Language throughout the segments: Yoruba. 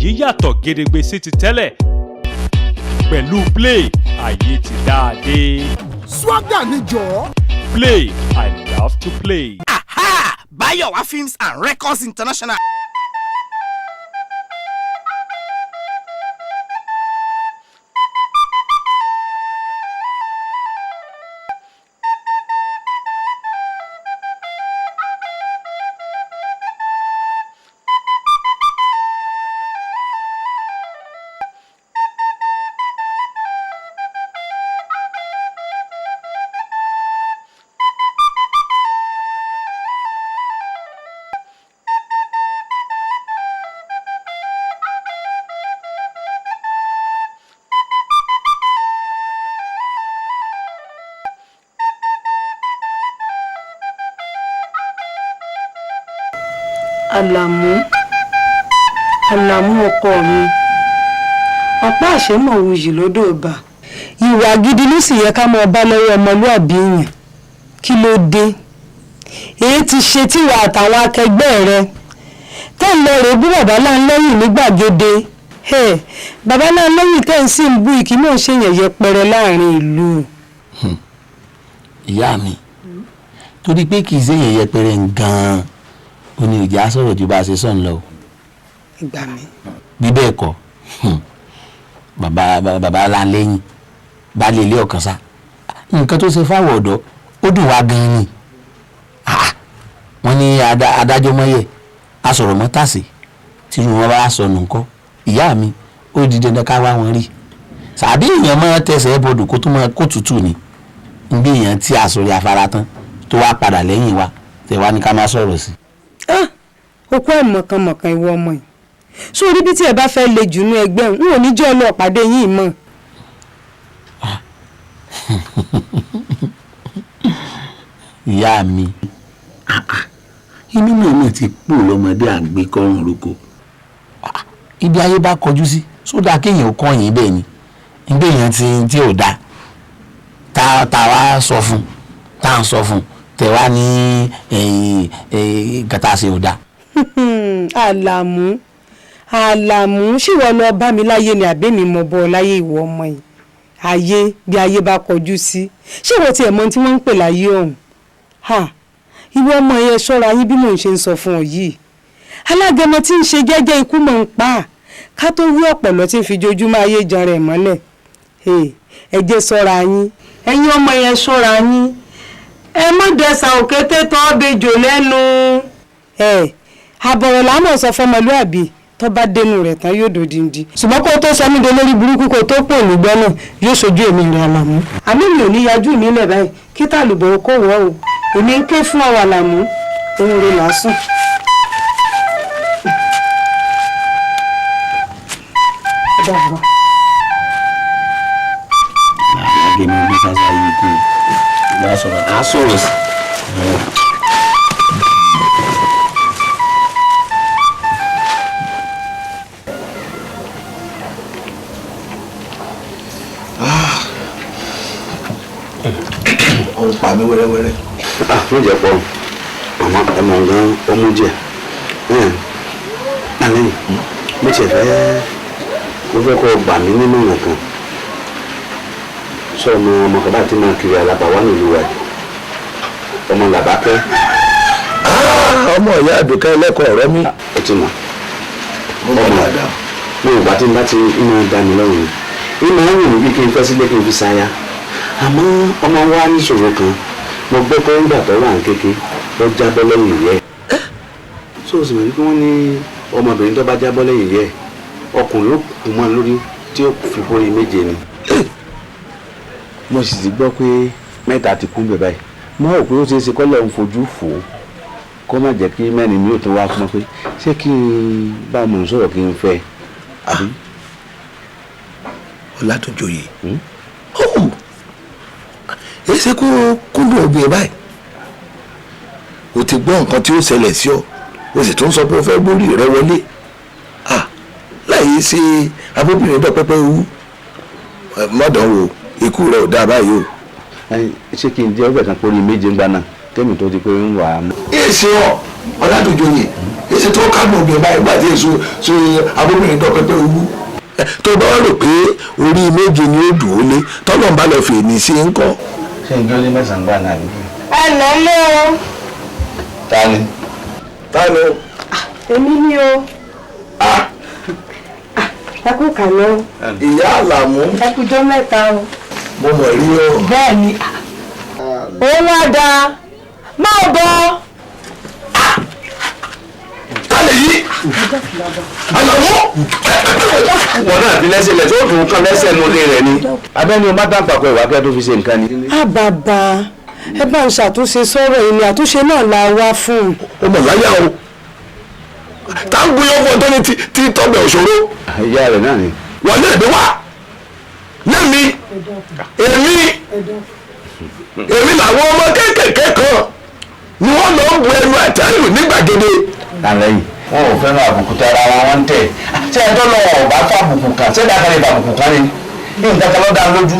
èyí yàtọ̀ gedegbe sí ti tẹ́lẹ̀ pẹ̀lú Play ayé ti dáadé. Swagger ni jọ̀ọ́. Play, I love to play. Aha! Bayowa Films and Records International. Àlàmú ọkọ mi ọ̀pá àṣemọ̀ wuyì lọ́dọ̀ ọba ìwà gidi ló sì yẹ ká máa bá lọ́wọ́ ọmọlúàbí èèyàn kí ló dé èyí ti ṣe tíwà àtàwọn akẹgbẹ́ rẹ tẹ́ ń lọ rèé bú bàbá láńlẹ́yìn ní gbàgede bàbá láńlẹ́yìn tẹ́ ń sì ń bú ìkí náà ṣe yẹ̀yẹ́ pẹrẹ láàrin ìlú. ìyá mi torí pé kì í ṣe yẹ̀yẹ́ pẹrẹ gan-an ó ní ìjà sọ̀rọ̀ ju bá a ṣe sọ̀n lọ. ìgbà mi. bí bẹ́ẹ̀ kọ́ bàbá láńlẹ́yìn bá lè lé ọ̀kan sá nǹkan tó ṣe fáwọn ọ̀dọ́ ó dùn wá gan-an ni wọ́n ní adájọ́ mọ́yẹ̀ asọ̀rọ̀ mọ́tàsí tí wọ́n bá sọnù ńkọ́ ìyá mi ó di dandan ká wá wọn rí sàbí èèyàn máa tẹ̀sẹ̀ bọ́dù kó tó máa kó tutù ni ń gbé èèyàn tí àsọ̀rí afárá tán tó wá padà lẹ́yìn wa tẹ̀ wá ní ká má sọ̀rọ̀ sí. ó kó àìmọ̀kànmọ̀kàn ìwọ ọmọ yìí sórí bí tí ẹ bá fẹ́ le jù nú ẹgbẹ́ n ò ní jẹ́ ọlọ́pàdé yìí mọ́. ìyá mi inú mi ti pò lọ́mọdé àgbékọ́rùn roko ibi ayé bá kọjú sí sódà kéèyàn ó kọ́yìn bẹ́ẹ̀ ni nígbà èèyàn tí ò dáa tá a wá sọ fún tá à ń sọ fún tẹ wá ní gàtà ṣe ò dáa. Àlàmú ṣìwọ lọ bá mi láyé ni àbẹ́mi mọ̀ bọ́ láyé ìwọ ọmọ yìí ayé bí ayé bá kọjú sí ṣìwọ tiẹ̀ mọ̀ tí wọ́n ń pè láyé ọ̀hún ìwọ ọmọ yẹn ṣọ́ra yín bí mò ń ṣe ń sọ fún ọ yìí alágẹmọ tí ń ṣe jẹ́jẹ́ ikú mọ̀ ń pa ká tó wí ọ̀pọ̀lọ́ tí ń fi jojúmọ́ ayé jan rẹ̀ mọ́lẹ̀ ẹ jẹ́ ṣọ́ra yín ẹ̀yin ọmọ yẹn ṣọ́ra yín ẹ má dẹ̀sà òkété tó bejò lẹ́nu àbọ̀rọ̀ làmọ̀ sọ fọmọlúàbí tó bá dénú rẹ̀ tán yóò dòdìndì ṣùgbọ́n kó tó sọ nídìí lórí burúkú kó tó pò nígbẹ́ náà yóò ṣojú èmi rẹ̀ Àlàmú àmì mi ò ní yajú mi lẹ̀ báyìí kí tàlùbọ̀ kó wọ́ o èmi ń ké fún ọ Àlàmú ohun rẹ̀ lásán. àgbẹ̀mí bí sáṣá yìí kú ìgbà sọ̀rọ̀ á sọ̀rọ̀ sí. ó ń pa mí wẹ́rẹ́wẹ́rẹ́. ló jẹ́ pọ̀ àmọ́ ẹ̀mọ̀ gan ó mú jẹ́ àlẹ́ mo tiẹ̀ fẹ́ kó gbà mí nínú nǹkan sọ ọmọ kan bá ti máa kiri àlàbà wà nílùú wa ọmọ làbákẹ́. ọmọ ìyá àdùkẹ́ ẹlẹ́kọ̀ọ́ ọ̀rẹ́ mi. ó ti mọ̀ ọmọ dáadáa. mo ò bá ti ń bá ti ń dá mi lọ́rùn ní máa ń wù mí bí kí n fẹ́ sílé kí n fi sáyà àmọ́ ọmọ wa níṣòro kan mo gbọ́ pé ń gbà tó wà ń kéke ó jábọ́ lẹ́yìn ìyẹ́ ẹ̀. so sì mọ̀ ní kí wọ́n ní ọmọbìnrin tó bá jábọ́ lẹ́yìn ìyẹ́ ẹ̀ ọkùnrin ó kù mọ́ lórí tí ó fi borí méje ni. mo sì ti gbọ́ pé mẹ́ta ti kú bẹ̀ báyìí mo rò pé ó ṣeé ṣe kọ́lẹ̀ ń fojú fò ó kó má jẹ́ kí mẹ́rin mi ò tó wá fún ọ pé ṣé kí n bá mọ̀ ń sọ̀rọ̀ kí n fẹ́ àbí. Ọlátòjòyè èyí ṣe kó kúndùn obìnrin báyìí o ti gbọ́ nǹkan tí ó ṣẹlẹ̀ sí ọ o sì tún sọ pé o fẹ́ gbórí rẹ wọlé láyé ṣe abóbìnrin bẹ́ẹ̀ pẹ́pẹ́ wú mọ́dàn wo ikú rẹ ò dáa báyìí o. ṣé kí n jẹ́ ọgbẹ́ kan pórí méje ń gbaná tẹ́mi tó di pé ń wà á mọ́. èyí ṣe ọ Ọlátòjòyè èsì tó kánú obìnrin báyìí gbà tí èso so abóbìnrin tó pẹpẹ owó tó bá rò pé orí méje ni ó dùn ó lé tọ́lọ̀ ń bá lọ fèèní sí ń kọ́. ṣé ìjọ lé mẹ́sàn-án gbà náà nìyí. ẹ lọ lé o. ta ni. èmi ni o. ẹ kú kàlẹ́ o. ìyá àlàmú. ẹ kú jọ́ mẹ́ta o. mo mọ̀ rí o. bẹ́ẹ̀ ni òun wá dáa máa bọ̀. kálẹ̀ yìí àlàmú. wọn náà fi lẹ́sẹ̀ lẹ̀ tó dùn kan lẹ́sẹ̀ nulẹ̀ rẹ̀ ni. abẹ́ni o má dá pàpọ̀ ìwà kẹ́ tó fi ṣe nǹkan ni. bàbá ẹ bá ń ṣàtúnṣe sọ̀rọ̀ ìní àtúnṣe náà la wá fún. ó mọ̀ láyà o tá ń gbé ọkọ̀ tó ní tí tọ́gbẹ̀ òṣòro. ìyá rẹ̀ náà ni. wọ́n lé èmi wá lẹ́mi èmi làwọn ọmọ kéékèèké kan ni wọ́n lọ ń bu ẹnu àtẹ́lù ní gbàgede. lálẹ́ yìí wọn ò fẹ́ràn àbùkù tẹ ara wọn tẹ̀ ṣé ẹ tó lọ́wọ́ ọ̀bá fún àbùkù kan ṣé dákan lè fa àbùkù kan ni ní nǹkan kan ló dá lójú.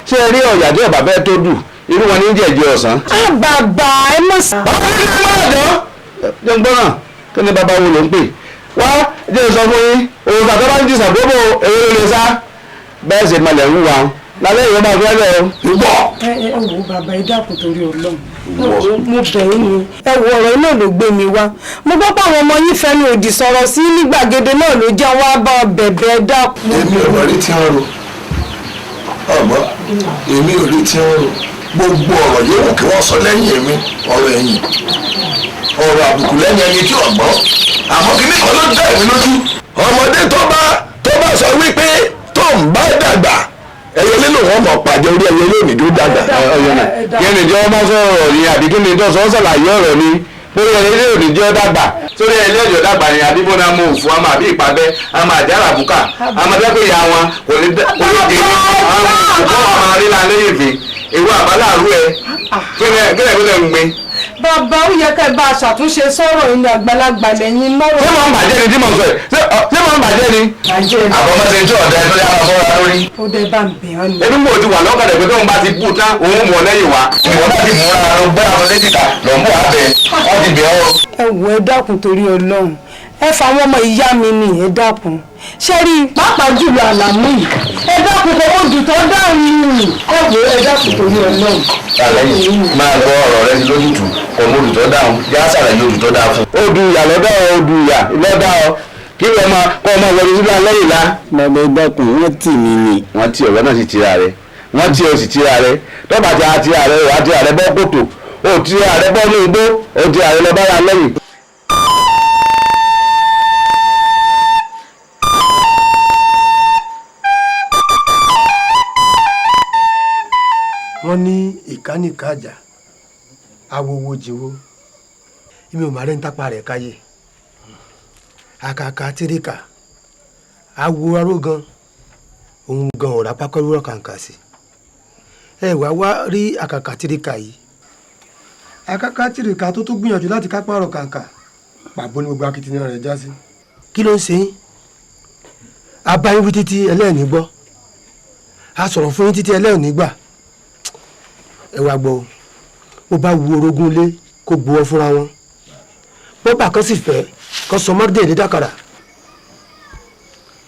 ṣé ẹ rí ọ̀yà tí ọ̀bà fẹ́ tó dù irú wọn ní jẹ̀jẹ̀ ọ̀sán. bàbá ẹ mọ̀ sí. bàbá mi ní máa jọ jẹ́ ń gbọ́nà kí ni bàbá wo ló ń pè wá jẹ́ sọ fún yín òun tàbí bá ń jí sàgbóbò èrè lè sá bẹ́ẹ̀ sì malẹ̀ ń wà lálẹ́ ìwé máa fẹ́ lẹ̀ o. ìgbọ́. ẹ wo bàbá ẹ dákun torí Ọlọ́run mo bẹ̀ yín ni ẹ wo ọ̀rọ̀ náà ló gbé mi wá mo gbọ́ pé àwọn ọmọ yín fẹ́mi òdì sọ̀rọ̀ sí ní gbàgede náà ló jẹ́ wá bá bẹ̀bẹ̀ ẹ dákun. èmi ò mọ̀ rí tí ń ro ọ̀gbọ́ èmi ò rí tí ń ro gbogbo ọ̀rọ̀ yòówù kí wọ́n sọ lẹ́yìn èmi ọ̀rọ̀ ẹ̀yìn ọ̀rọ̀ àbùkù lẹ́yìn ẹni tí ọ̀gbọ́n àmọ́ kí nìkan ló dá èmi lójú. ọmọdé tó bá sọ wípé tó ń bá dàgbà ẹyẹ lílo wọn mọ̀ pàjọ orí ẹyẹ yóò ní dúró dàgbà. kí ni ìjọba máa sọ̀rọ̀ ni àbí kí ni ìjọba sọ̀rọ̀ ṣàlàyé ọ̀rọ̀ ni lórí ẹni ilé òní jẹ́ dàgbà sórí ẹni ilé ìjọ dàgbà ni àbíbó náà mú òfu àmọ́ àbí ìpàbẹ́ àmọ́ àjàrà bùkà àmọ́ dẹ́kun ìyá wọn kò ní dé ní àwọn òkú àwọn arílà lẹ́yìn ìfẹ́ ìwọ àbálàrú ẹ kí ni ń gbin. bàbá ó yẹ ká ẹ bá a ṣàtúnṣe sọ̀rọ̀ ìní àgbàlagbà lẹ́yìn lọ́rọ̀. ṣé máa ń bàjẹ́ ni tí mo sọ yìí ṣé máa ń bàjẹ́ ni. àbọ̀mọ́sẹ̀ tí ọ̀dà ẹ̀ tó yára fọ́ra lórí. ó dé bá ń bẹ̀ ọ́ ni. ebi mo ti wà lọ́kàdà pé tóun bá ti bú tán òun mọ̀ lẹ́yìn wa ìwọ náà ti múra lọ gbé àwọn léjìká lọ mú abẹ wọn ti bẹ̀ ọ́. ẹ wò ẹ dákun torí Ọlọ́run ẹ fa àwọn ọmọ ìyá mi ni ẹ dákun ṣé rí pàápàá jùlọ Àlàmú yìí ẹ dákun kò ó dùn tó dáhùn ẹ wò ẹ dákun torí Ọlọ́run. àlẹ́yìn máa gbọ́ ọ̀rọ̀ rẹ lójútùú ọmọ olùtọ́ dáhùn yá sàlàyé olùtọ́ dáa fún. ó du ìyà lọ́dọ̀ ọ du ìyà lọ́dọ̀ ọ kí wọ́n máa kọ́ ọmọ wọlé sílẹ̀ lẹ́yìn la. bàbá ìdákun wọ́n tì mí ni. wọ́n ti ọ̀rọ̀ náà sì tira rẹ wọ́n ti ọ sì tira rẹ tọ́ba ti àtira rẹ ò àtira rẹ bọ́ kòtò ó tira rẹ bọ́ ní igbó ó tira rẹ lọ bára lẹ́yìn. wọ́n ní ìkánìkájà awowo jìwó èmi ò máa rẹ́ ń tápá rẹ̀ káyè àkàkà tíríkà awo arógan òun gan ọ̀rá pákọ́rọ́ kàǹkà sí ẹ wá rí àkàkà tíríkà yìí àkàkà tíríkà tó gbìyànjú láti kápá ọ̀rọ̀ kàǹkà pàbó ní gbogbo akitiyan rẹ̀ já sí kí ló ń ṣe yín abáyín wí títí ẹlẹ́ẹ̀ní gbọ́ a sọ̀rọ̀ fún yín títí ẹlẹ́ẹ̀ní gbà ẹ wá gbọ́ ó bá wu orogún lé kó gbowó fúnra wọn bọ́bà kan sì fẹ́ kó sọ mọ́tò èdè dàkàrà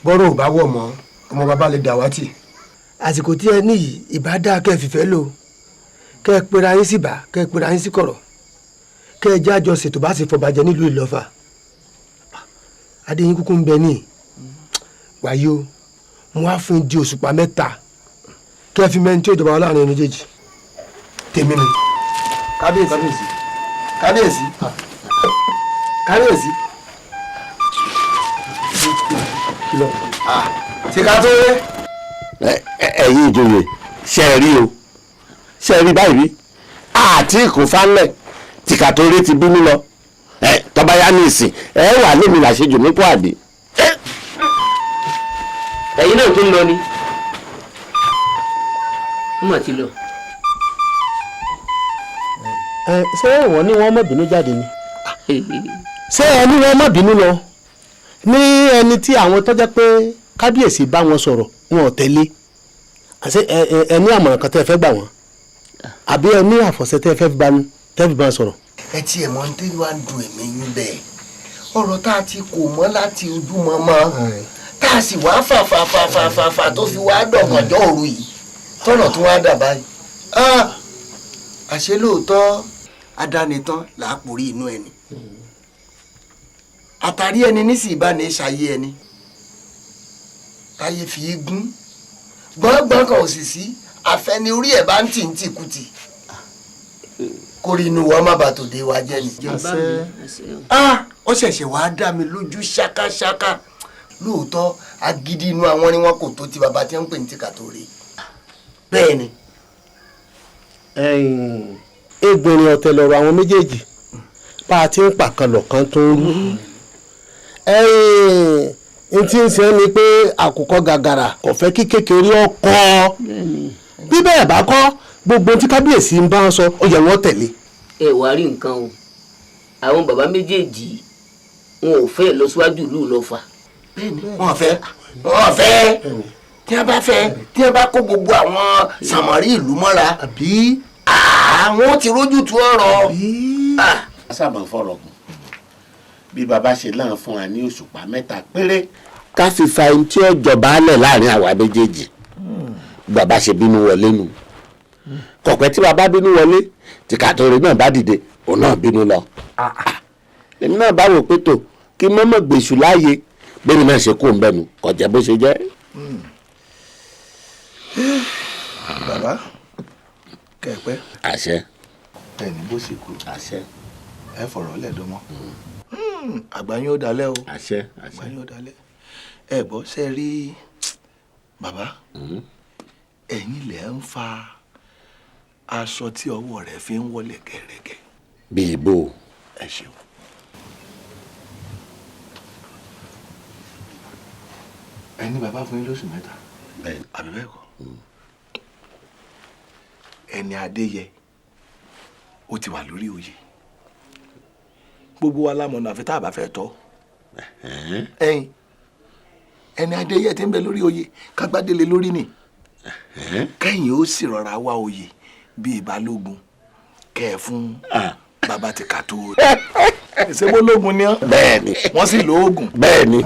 bọ́rọ̀ ò bá wọ̀ mọ́ ọmọ bàbá lè dàwátì àsìkò tí ẹ níyì ìbá dáa kẹ́ ẹ fìfẹ́ lò kẹ́ ẹ pera yín sí bá kẹ́ ẹ pera yín sí kọ̀rọ̀ kẹ́ ẹ jájọ ṣètò bá sì fọbàjẹ́ nílùú Ìlọ́fà adéyín kúkú ń bẹ ní wàyí o mo wá fún di òṣùpá 3 kẹ́ ẹ fi mẹ́ni tí ó jọba láàrin ẹni méjèèjì tèmi ni. kábíyèsí kábíyèsí kábíyèsí kìlọ̀ ṣe ká tó rẹ. ẹ̀yin ìjòyè ṣe rí o ṣe rí báyìí rí àti ìkúnfánlẹ̀ tìkàtórí ti bínú lọ tọ́ba yá ní ìsìn ẹ wà lèmi làṣejù nípò àdé. ẹ̀yin náà tún lọ ni wọ́n mà ti lọ. ṣé wọ́n ní wọ́n má bínú jáde ni ṣé ẹni wọ́n má bínú lọ ní ẹni tí àwọn tó jẹ́ pé kábíyèsí bá wọn sọ̀rọ̀ wọn ò tẹ̀lé ẹ ní àmọ̀ràn kan tẹ́ ẹ fẹ́ gbà wọ́n àbí ẹ ní àfọ̀ṣẹ tẹ́ ẹ fẹ́ bá wọn sọ̀rọ̀. ẹ tiẹ̀ mọ̀ ní tí wàá dùn èmi ń bẹ̀ ọ̀rọ̀ tá a ti kò mọ́ láti ojúmọ́ mọ́ tá a sì wá fà tó fi wá dọ̀gànjọ́ òru yìí tọ́nà tó wá dà báyìí. àṣé lóòótọ́ adánitán là á porí inú ẹni àtàrí ẹni nísìnyí bá ní ṣayé ẹni táyé fi gún gbọ́ngbọ́n kan ò sì sí àfẹni orí ẹ̀ bá ń tì kùtì kórìí inú wa má bàa tòde wa jẹ́ ni. ó ṣẹ̀ṣẹ̀ wàá dá mi lójú ṣákáṣáká lóòótọ́ agídí inú àwọn ni wọn kò tó ti bàbá tí wọ́n ń pè ní tìkàtó rè bẹ́ẹ̀ ni. egbòrin ọ̀tẹ̀ lọ̀rọ̀ àwọn méjèèjì bá a ti ń pàkan lọ̀kan tó ń rú n tí ń sẹ́ ni pé àkùkọ gàgàrà kò fẹ́ kí kékeré ọkọ bí bẹ́ẹ̀ bá kọ́ gbogbo tí kábíyèsí ń bá wọn sọ ó yẹ wọ́n tẹ̀lé. ẹ wá rí nǹkan o àwọn bàbá méjèèjì wọn ò fẹ́ lọ síwájú ìlú lọ́fà. wọ́n fẹ́ tí wọ́n bá fẹ́ tí wọ́n bá kó gbogbo àwọn sàmárì ìlú mọ́ra àwọn ti rójú tu ọ̀rọ̀. sábà fọ̀rọ̀ kù bí baba ṣe láǹ fún wa ní òṣùpá 3 péré ká fi fa ẹni tí ó jọba alẹ̀ láàrin àwa méjèèjì baba ṣe bínú wọlé nù kọ̀pẹ́ tí baba bínú wọlé tìkàtòrè náà bá dìde òun náà bínú lọ èmi náà bá wò pé tó kí mọ́mọ́ gbèsù láàyè bẹ́ẹ̀ni náà ṣe kó ń bẹ́nu kọjá bó ṣe jẹ́. bàbá kẹ̀pẹ́. àṣẹ. ẹni bó sì kú. àṣẹ. ẹ fọ̀rọ̀ lẹ́dọ̀mọ́. àgbáyé ó dalẹ̀ o. àṣẹ. àgbáyé ó dalẹ̀. ẹ gbọ́ ṣe rí bàbá ẹ̀yin lẹ̀ ń fa aṣọ tí ọwọ́ rẹ̀ fi ń wọlé gẹ̀rẹ́gẹ̀. bí ibo. ẹ ṣeun. ẹni bàbá fún yín lóṣù 3 àbí bẹ́ẹ̀ kọ́ ẹni adéyẹ ó ti wà lórí oyè gbogbo wa lámọ̀nà àfi tá a bá fẹ́ tọ́ ẹni adéyẹ ti ń bẹ lórí oyè kágbádélé lórí ni kẹ́yìn ó sì rọra wá oyè bíi balógun kẹ́ ẹ fún bàbá ti kàtó ṣé wọ́n lógun ni ọ́. bẹ́ẹ̀ni. wọ́n sì lóògùn. bẹ́ẹ̀ni.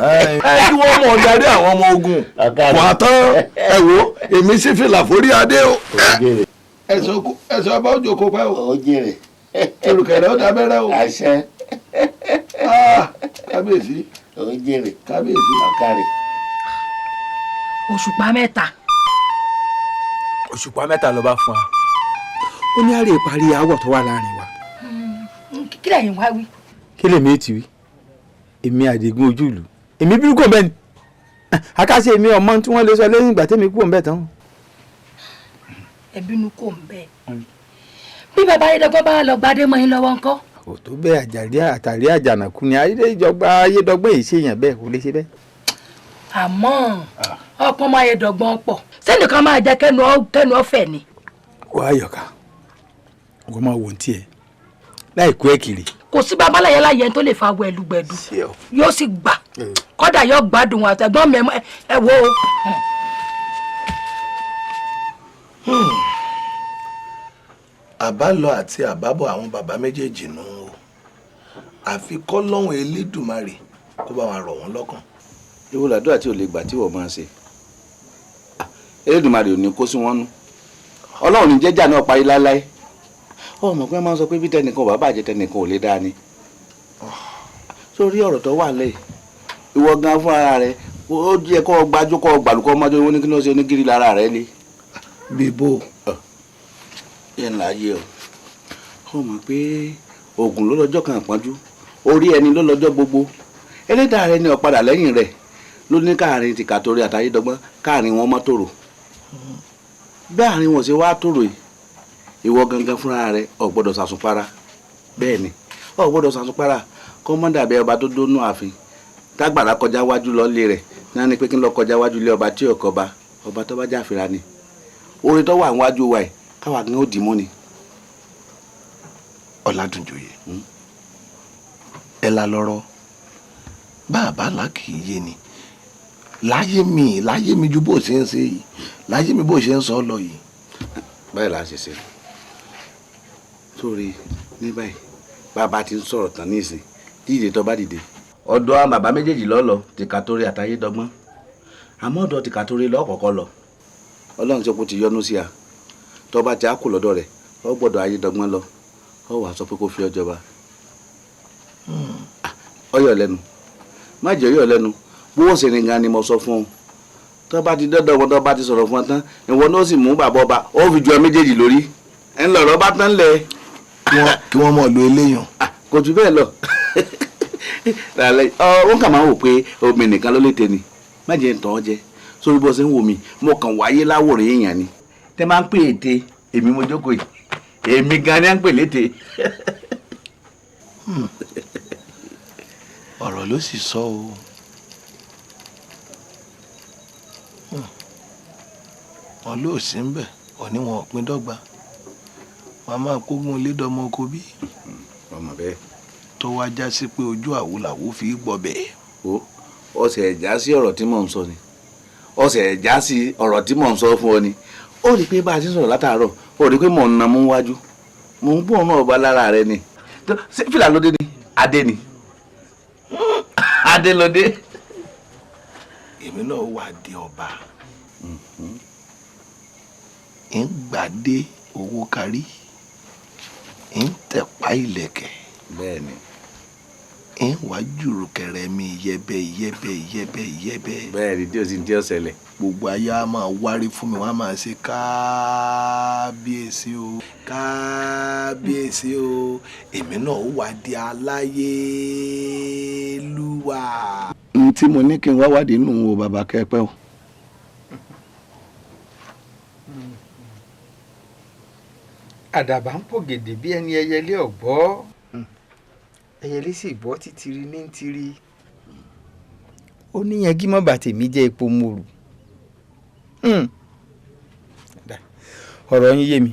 kí wọ́n mọ̀ darí àwọn ọmọ ogun. wà á tán ẹ wo èmi sì fìlà forí adé o. ẹ̀sọ́ ọba òjò kó pẹ́ o. ó jèrè. olùkẹ́rẹ́ ó dábẹ́rẹ́ o. àṣẹ. kábíyèsí. ó jèrè. kábíyèsí. ọ̀kàrẹ̀. òṣùpá 3. òṣùpá 3 ló bá fún wa. ó ní àárẹ̀ ìparí aáwọ̀ tó wà láàrin wa. kí lẹ́yìn wá wí. kí lèmi ti wí èmi àdìgún ojú ìlú èmi bírú kò bẹ́ẹ̀ ni àkàṣe èmi ọmọ tí wọ́n lè sọ lẹ́yìn ìgbà tẹ́mi kú òǹbẹ̀ tán. ẹbínú kò ń bẹ bí bàbá ayédọgbọn bá lọ gbadé mọ́ yín lọ́wọ́ ńkọ́. kò tó bẹ́ẹ̀ àjàrí àtàrí àjànàkú ni ayédèjọba ayédọgbọn yìí ṣèyàn bẹ́ẹ̀ kò lè ṣe bẹ́ẹ̀. àmọ́ ọpọ́n máa ayédọgbọn pọ̀ sẹ́nìkan máa jẹ́ kẹ́nu ọ̀fẹ́ ni. wàá yọ̀ká wọ́n máa wò ó tiẹ̀ láì kú ẹ̀ kiri. kò sí babaláyé láyé tó lè fa wẹ̀lúgbẹ̀dù yóò sì gbà kọ́dà yóò gbádùn àtẹ̀gbọ́n mi ẹ wo. àbálọ àti àbábọ̀ àwọn bàbá méjèèjì nù ú àfi kọ́lọ́hún elédùmarè kó bá wa rọ̀ wọ́n lọ́kàn. ewu làdúrà tí ò lè gbà tí wọ́n máa ṣe elédùmarè ò ní kó sí wọn nú ọlọ́run ní jẹ́jà náà parí láéláé ọmọ pé máa ń sọ pé bí tẹnìkan ò bá bàjẹ́ tẹnìkan ò lè dáa ni sórí ọ̀rọ̀ tó wà lẹ́yìn ìwọ gan fún ara rẹ ó jẹ́ kó gbájú kó gbàlùkọ́ ọmọdé wọn ní kí ló ṣe onígírí lára rẹ lé. bíbó yẹn là á yẹ ọ mọ̀ pé oògùn ló lọ́jọ́ kan àpọ́njú orí ẹni ló lọ́jọ́ gbogbo ẹlẹ́dàá rẹ ni ọ̀padà lẹ́yìn rẹ̀ ló ní káàrin tìkàtòrí àtayédọ́gbọ́n káàrin wọn mọ́ tòrò bí àárín wọn ṣe wá tòrò yìí ìwọ gangan fúnra rẹ ò gbọ́dọ̀ sàṣùpara bẹ́ẹ̀ ni ò gbọ́dọ̀ sàṣùpara kọ́mọ́dà bẹ ọba tó dónú ààfin tágbàrá kọjá wájú lọ́lé rẹ̀ náà ni pé kí n lọ kọjá wájú lé ọba tí ò kọba ọba tó bá jáfira ni orin tó wà níwájú wa ẹ̀ káwa gan ó dì mú ni. ọ̀làdúnjòyè ẹ la lọ́rọ̀ bàbá là kì í yé ni láyé mi ju bó ṣe ń ṣe yìí láyé mi bó ṣe ń sọ lọ yìí. báyìí là á ṣe ṣe sórí ní báyìí bàbá ti ń sọ̀rọ̀ tán ní ìsìn dídè tó bá dìde ọ̀dọ̀ àwọn bàbá méjèèjì lọ́lọ́ tìkàtórí àtayédọ́gbọ́n àmọ́ ọ̀dọ̀ tìkàtórí lọ́kọ̀ọ̀kọ́ lọ ọlọ́run tí ó kó ti yọ́nú sí a tó bá ti á kù lọ́dọ̀ rẹ̀ ó gbọ́dọ̀ ayédọ́gbọ́n lọ ó wàá sọ pé kó fi ọjọba ọyọ lẹ́nu má jẹ́ ọyọ lẹ́nu bó wọ́n ṣe nìkan ni mo sọ fún ọ tó bá ti dọ́dọ̀ wọn tó bá ti sọ̀rọ̀ fún ọ tán ìwọ náà sì mú bàbá ọba ó fi ju ẹ méjèèjì lórí ẹ ń lọ̀rọ̀ bá tán lẹ̀. kí wọ́n mọ̀ lo eléyàn. kò jù bẹ́ẹ̀ lọ wọ́n kà máa wò pé omi nìkan ló lè tẹ ni má jẹ́ ń tàn ọ́ jẹ sórí bó ṣe ń wò mí mo kàn wáyé láwòrán èèyàn ni tẹ́ máa ń pè ète èmi mo jókòó yìí èmi gan ni à ń pè léte. ọ̀rọ̀ ló sì sọ o. wọn ló sí ń bẹ̀ òní wọn ò pín dọ́gba wọn máa kógun lédọ́mọ oko bí. ọmọ bẹ́ẹ̀. tó wá já sí pé ojú àwòlàwò fi gbọ́ bẹ́ẹ̀. o ọsẹ ẹja sí ọ̀rọ̀ tí mò ń sọ ni ọsẹ ẹja sí ọ̀rọ̀ tí mò ń sọ fún ọ ni ó rí i pé bá a ti sọ̀rọ̀ látàárọ̀ ó rí i pé mò ń na mú wájú mò ń gbọ́n náà ọba lára rẹ ni ṣé fìlà lóde ni adé ni adé lóde. èmi náà wà dé ọba ń gbàdé owó kárí ń tẹ̀pá ìlẹ̀kẹ̀. bẹ́ẹ̀ni. ń wá jùrù kẹrẹ mi yẹbẹ yẹbẹ yẹbẹ yẹbẹ. bẹ́ẹ̀ni tí o sì ń tí ó ṣẹlẹ̀. gbogbo ayé a máa wárí fún mi wọn a máa ṣe kábíyèsí o kábíyèsí o èmi náà wà di aláyélúwà. n tí mo ní kí n wá wádìí nù o bàbá kẹpẹ o. àdàbà ń pò gèdè bí ẹni ẹyẹlé ọ̀gbọ́ ẹyẹlé sì gbọ́ títiri ní tiri ó níyẹn gí mọ́ bàtẹ́ mi jẹ́ epo mòrù ọ̀rọ̀ yín yé mi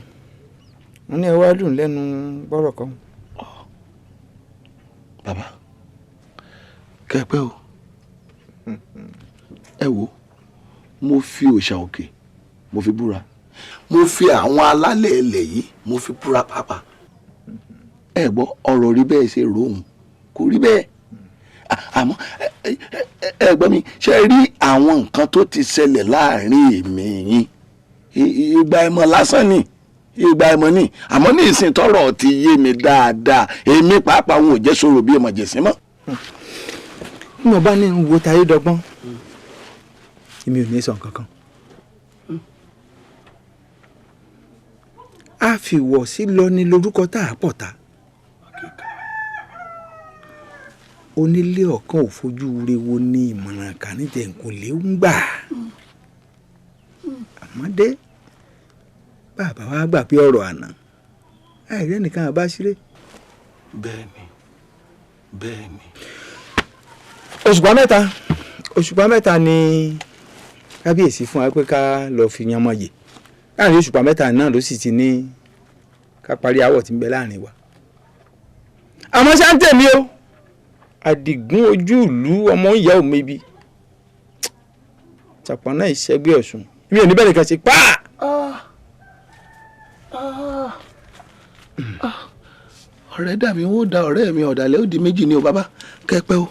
mo ní ẹ wá dùn lẹ́nu bọ́rọ̀ kan. bàbá kẹpẹ o ẹ wo mo fi òòṣà òkè mo fi búra mo fi àwọn alálẹ̀ ilẹ̀ yìí mo fi búra pàápàá ẹ gbọ́ ọ̀rọ̀ rí bẹ́ẹ̀ ṣe ròhùn kò rí bẹ́ẹ̀ àmọ́ ẹ gbọ́ mi ṣe rí àwọn nǹkan tó ti ṣẹlẹ̀ láàrin èmi yín ìgbà ẹ̀mọ́ lásán ni ìgbà ẹ̀mọ́ ni àmọ́ ní ìsìn tọ́rọ̀ ti yé mi dáadáa èmi pàápàá wọn ò jẹ́ sọ̀rọ̀ bí ọmọ jẹ̀sìn mọ́. bí mo bá ní wo tayé dọ́gbọ́n èmi ò ní sọ nǹkan kan. a fi wọ̀ sí lọ ní lórúkọ tá a pọ̀ ta. onílé ọ̀kan ò fojú rewo ní ìmọ̀ràn kàníjẹ̀ nǹkan lè ń gbà. àmọ́dé bàbá wa gbà pé ọ̀rọ̀ àná àìrẹ́ nìkan àbá ṣeré. bẹ́ẹ̀ni bẹ́ẹ̀ni. òṣùpá mẹ́ta ni kábíyèsí fún wa pé ká lọ́ọ́ fi yan mọ́ yè láàrin òṣùpá mẹ́ta náà ló sì ti ní ká parí àwọ̀ tí ń bẹ láàrin wa. àmọ́ ṣá ń tèmi o àdìgún ojú ìlú ọmọ ìyá òmebi tàpọ̀nà ìṣẹ́gbẹ́ ọ̀ṣun mi ò ní bẹ́ẹ̀ nìkan ṣe pa. ọ̀rẹ́ dàbí wọn ó da ọ̀rẹ́ mi ọ̀dàlẹ̀ ó di méjì ni o bàbá kẹpẹ́ o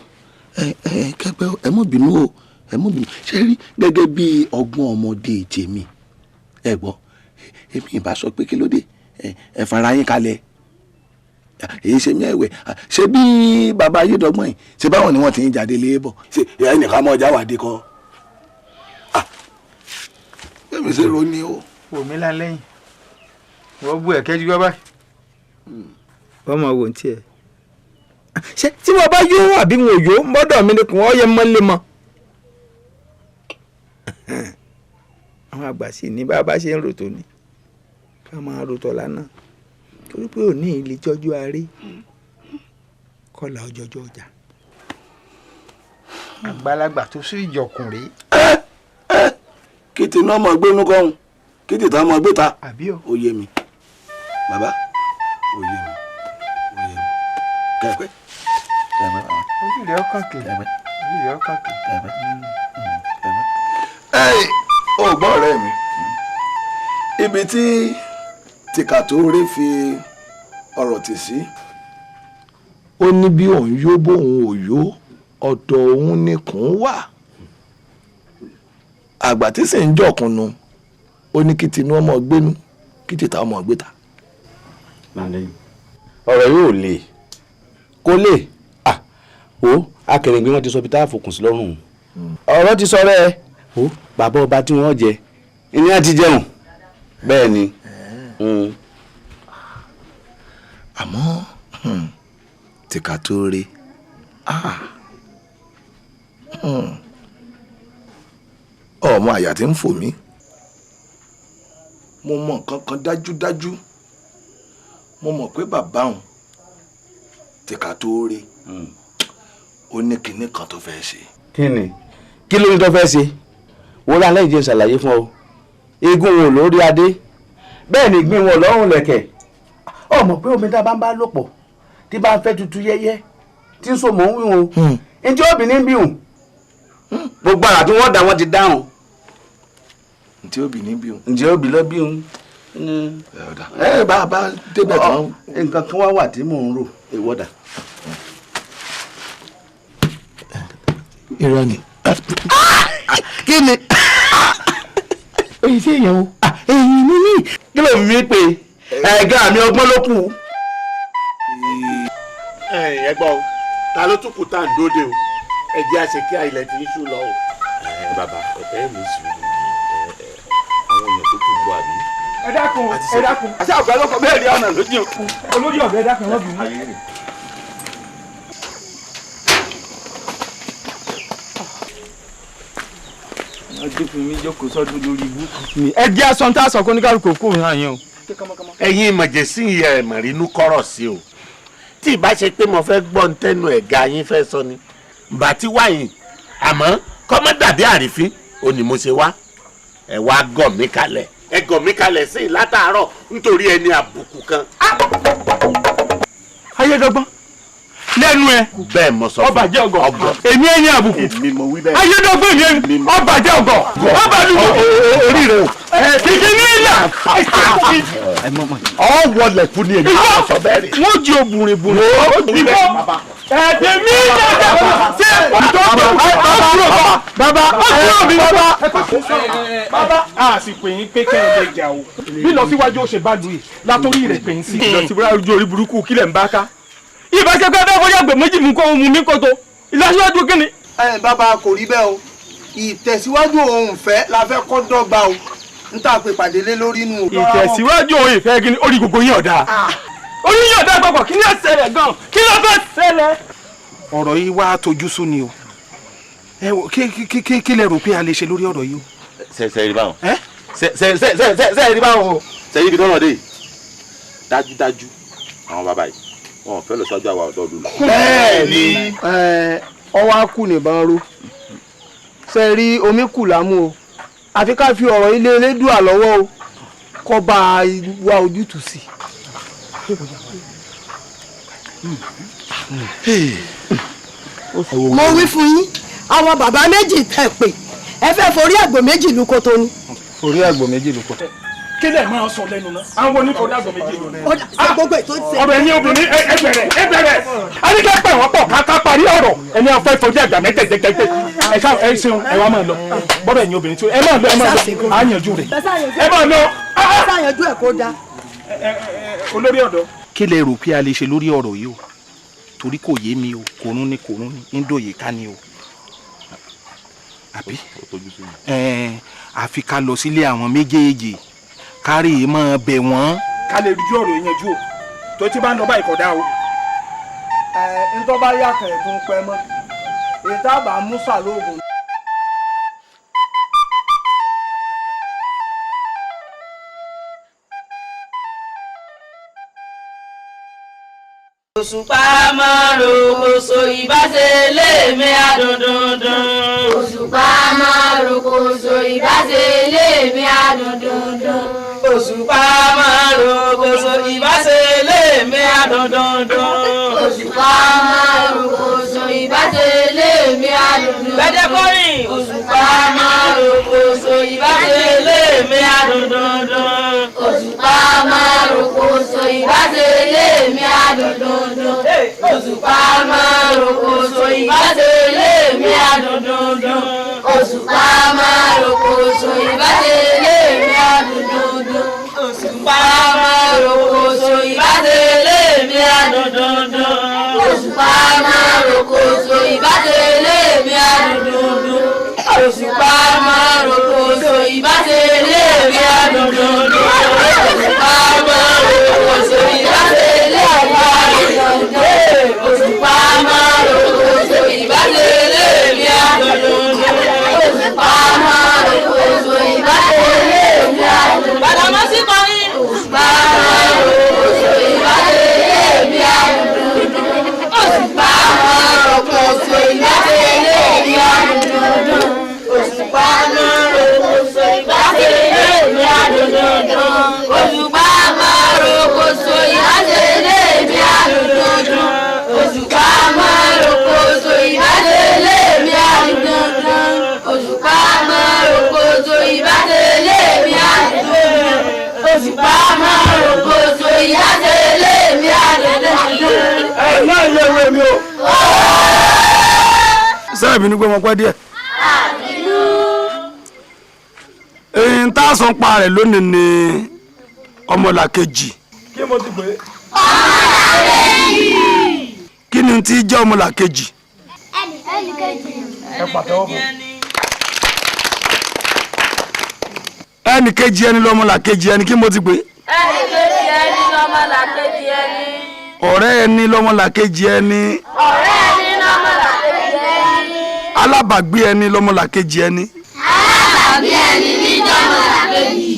kẹpẹ́ o ẹ mọ̀ bínú o ẹ mọ̀ bínú ṣe rí gẹ́gẹ́ bí ọgbọ́n ọmọdé tèmi ẹ gbọ́ èmi ìbá sọ pé kí ló dé ẹ fara yín kalẹ̀ èyí ṣe mí ẹ̀wẹ̀ ṣé bí bàbá ayédọ́gbọ̀n yìí ṣe báwọn ni wọ́n ti ń jáde léèbọ̀ ṣe ẹnìkan mọ́ ọjà wàdí kan bẹ́ẹ̀ mi ṣe ro ni o. wò mí lálẹ́yìn wọ́n bú ẹ̀kẹ́ jú bábá wọ́n máa wò ó tiẹ̀ ṣé tí wọ́n bá yó àbí wọn ò yó mọ́dọ̀ mi ni kò wọ́n yẹ mọ́lẹ́ mọ́. àwọn àgbà sì ní bàbá ṣe ń rò tó ní ká máa rò tọ́lá náà torí pé òní ilé jọjú aré kọlà ọjọjọ ọjà àgbàlagbà tó sí ìjọkùnrin. kété náà mọ gbénú kọ́hún kété tá a mọ gbé ta ó yé mi bàbá ó yé mi kẹpẹ. ojú rẹ̀ ọkàn kè ojú rẹ̀ ọkàn kè. ó gbọ́ ọ̀rẹ́ mi ibi tí tìkàtúrẹ́ fi ọ̀rọ̀ tì sí ó ní bí òun yó bóun ò yó ọ̀dọ̀ òun ni kùn wà àgbà tí sì ń jọ̀kùnù ó ní kí tinú ọmọ gbénú kí tìta ọmọ gbéta. ọ̀rọ̀ yóò lè kó lè o akẹrìngbé wọn ti sọ bí tá a fòkùn sí lọ́rùn ọ̀rọ̀ ti sọ rẹ̀ o bàbá ọba tí wọ́n jẹ ìní àti jẹun bẹ́ẹ̀ ni. àmọ́ tìka tó rí ọmọ àyà tí ń fò mí mo mọ nǹkan kan dájúdájú mo mọ̀ pé bàbá òun tìka tó rí ó ní kinní kan tó fẹ́ ṣe. kí ló ní tó fẹ́ ṣe wọ́n lé alẹ́ ìjẹun ṣàlàyé fún ọ eégún wọn lórí adé bẹ́ẹ̀ ni ìgbín wọn lọ́rùn lẹ̀kẹ̀ ọmọ pé omi tá a bá ń bá lò pọ̀ tí bá ń fẹ́ tutù yẹ́yẹ́ tí ń so mọ̀ ń wí wọn ntí obìnrin bí wọn gbogbo àrà tí wọ́n dá wọn ti dáhùn. ntí obìnrin bí wọn. ntí obìnrin lọ bí wọn. bá a bá débẹ̀ tán. nǹkan kan wá wà tí mò ń rò ìwọ́dà. irọ́ ni. kí ni. èyí sí èèyàn o. èyí ni ní kí ló fi mí pé ẹ̀gá mi ọgbọ́n ló kù. ẹ̀gbọ́n ta ló tún kù tá à ń dóde o ẹ jẹ́ àṣekí àìlẹ̀ tí ń ṣú lọ o. bàbá ẹ ní sùúrù àwọn èèyàn tó kù gbọ́ àbí. ẹ dákun àṣà ọ̀gá lọ́kọ̀ bẹ́ẹ̀ ni ọ̀nà lójú òkú. olórí ọ̀gá ẹ dákun wọ́n bì mí. ọdún fún mi jókòó sọ́dún lórí ibú. ẹ jẹ́ aṣọ tá a sọ kó ní kálukú kó hàn yín o. ẹ̀yin ìmọ̀jẹ̀sí ẹ̀ mọ̀rínú kọ́rọ̀ sí o tí ìbá ṣe pé mo fẹ́ gbọ́ ń tẹnu ẹ̀gá yín fẹ́ sọ ni bá ti wáyìn àmọ́ kọ́mọ́ dàbí àrífín ó ní mo ṣe wá ẹ wá gọ̀ mí kalẹ̀ ẹ gọ̀ mí kalẹ̀ sí i látàárọ̀ nítorí ẹni àbùkù kan. ayédọ́gbọ́n lẹ́nu ẹ bẹ́ẹ̀ mo sọ fún ọba jẹ́ ọgọ èmi ẹni àbùkù èmi mo wí bẹ́ẹ̀. ayédọ́gbọ́n èmi ọba jẹ́ ọgọ ọba dùgbò orí rẹ o. kìkì ní ìlà. ọ wọlé fún ni èmi àwọn sọ bẹ́ẹ̀ rí. wọ́n jí obìnrin bùnú. ẹ̀ẹ́dẹ̀mí dáadáa ṣé bàbá a sì pè yín pé kẹ́hìn lè jà o bí lọ síwájú ó ṣe bá lu yìí látòrí rẹ̀ pè yín sí. lọ síwájú orí burúkú kílẹ̀ ń bá ká. ìbáṣepọ̀ ẹgbẹ́ fọyọ́ àgbẹ̀ méjì mú kó mú mi kótó ìlọsíwájú kí ni. bàbá kò rí bẹ́ẹ̀ o ìtẹ̀síwájú òun fẹ́ la fẹ́ kọ́ dọ́gba o n ta pè pàdé lé lórí inú. ìtẹ̀síwájú òun ìfẹ́ kí ni orí gbogbo yín ọ̀dà orí yín ọ̀dà gbọ̀gbọ̀ kí ni ó ṣẹlẹ̀ gan kí ló fẹ́ ṣẹlẹ̀. ọ̀rọ̀ yìí wá tojú sú ni o ẹ wo kí lẹ rò pé a lè ṣe lórí ọ̀rọ̀ yìí o. ṣe rí báwọn ṣe rí báwọn o ṣe rí ibi tó lọ dé dájúdájú àwọn bàbá yìí wọn ò fẹ́ lọ sọ́jú àwa ọ̀dọ́ lulọ. bẹ́ẹ̀ni ọwọ́ á kù nìbọn ro ṣe rí omi kù lámú o àfi ká fi ọ̀rọ̀ ilé elédùà lọ́wọ́ o kó bá a wá ojútùú sí. mo wí fún yín àwọn bàbá méjì tẹ̀ pé ẹ fẹ́ forí àgbò méjì lu koto ni. forí àgbò méjì lu koto. kí lè máa sọ lẹ́nu náà àwọn oníforí àgbò méjì lu náà. gbogbo ètò ìṣe. ọ̀rọ̀ ẹ̀yin obìnrin ẹ bẹ̀rẹ̀ àníkẹ́ pẹ̀ wọ́n pọ̀ ká parí ọ̀rọ̀ ẹni afẹ́ forí àgbà mẹ́tẹ̀ẹ̀tẹ̀ ẹ ṣeun ẹ wá máa lọ bọ́dọ̀ ẹ̀yin obìnrin tí ẹ máa lọ á yanjú rẹ̀ ẹ máa lọ. ẹ ṣàyànjú ẹ kó dáa. olórí ọ̀dọ́. kí lè rò pé a lè ṣe lórí ọ̀rọ̀ yìí o torí kò yé mi o kòrún ni ń dòye ká ni o àbí àfi ká lọ sílé àwọn méjèèjì kárí mọ́ bẹ̀ wọ́n. ká lè rí ọ̀rọ̀ yanjú o tó ti bá ń lọ báyìí kódà o. ntọ́ bá yàtọ̀ ẹ̀ tó ń pẹ́ mọ́ ètò àbá musa lóògùn. Òṣùpá máa ro kòsò ìbáṣe léèmí adùndùndùn. Òṣùpá máa ro kòsò ìbáṣe léèmí adùndùndùn. Òṣùpá máa ro kòsò ìbáṣe léèmí adùndùndùn. Òṣùpá máa ro kòsò ìbáṣe léèmí adùndùndùn. Bẹ́jẹ̀ kórìn. Òṣùpá máa ro kòsò ìbáṣe léèmí adùndùndùn. Òṣùpá máa ro kòsò ìbáṣe léèmí adùndùndùn. Òṣùpá máa ro kòsò ìbáṣe léèmí. rokoṣo ìbátẹ̀lé mi àdùndùndùn. Òṣùpá máa rokoṣo ìbátẹ̀lé mi àdùndùndùn. Òṣùpá máa rokoṣo ìbátẹ̀lé mi àdùndùndùn. Òṣùpá máa rokoṣo ìbátẹ̀lé mi àdùndùndùn. Òṣùpá máa rokoṣo ìbátẹ̀lé mi àdùndùndùn. Òṣùpá máa rokoṣo ìbátẹ̀lé mi àdùndùndùn. Òṣùpá máa rokoṣo ìbátẹ̀lé mi àdùndùndùn. Bàdàmọ́sí kọrin. Òṣùpá máa rokoṣo ìbátẹ̀lé mi àdùndùndùn. Òṣùpá máa rokoṣo ìbátẹ̀lé mi àdùndùndùn. Òṣùpá máa rokoṣo ìbátẹ̀lé mi àdùndùndùn. Òṣùpá máa rokoṣo ìbátẹ̀lé mi àdùndùndùn. Òṣùpá máa rokoṣo ìbátẹ̀lé mi àdùndùndùn. Òṣùpá máa rokoṣo ìbátẹ̀lé mi àdùndùndùn. Òṣùpá máa rokoṣo ìbátẹ̀lé mi àdùndùndùn. Ẹ náà yẹ ìwé mi o. Sẹ́yìn mi ní pé mo pẹ́ díẹ̀. Èyí ń tá a sọ pa rẹ̀ lónìí ni ọmọlàkejì. Kí mo ti pè é? Ọmọlàkejì. Kí ni tí jẹ́ ọmọlàkejì? Ẹnìkejì. Ẹ pàtẹ́wọ́ fún. Ẹnìkejì ẹni lọ́mọlàkejì ẹni kí mo ti pè é? Ẹnìkejì ẹni lọ́mọlàkejì ẹni. Ọ̀rẹ́ ẹni lọ́mọlàkejì ẹni. Ọ̀rẹ́ ẹni lọ́mọlàkejì ẹni. Alábàgbé ẹni lọ́mọlàkejì ẹni. Alábàgbé ẹni ní lọ́mọlàkejì.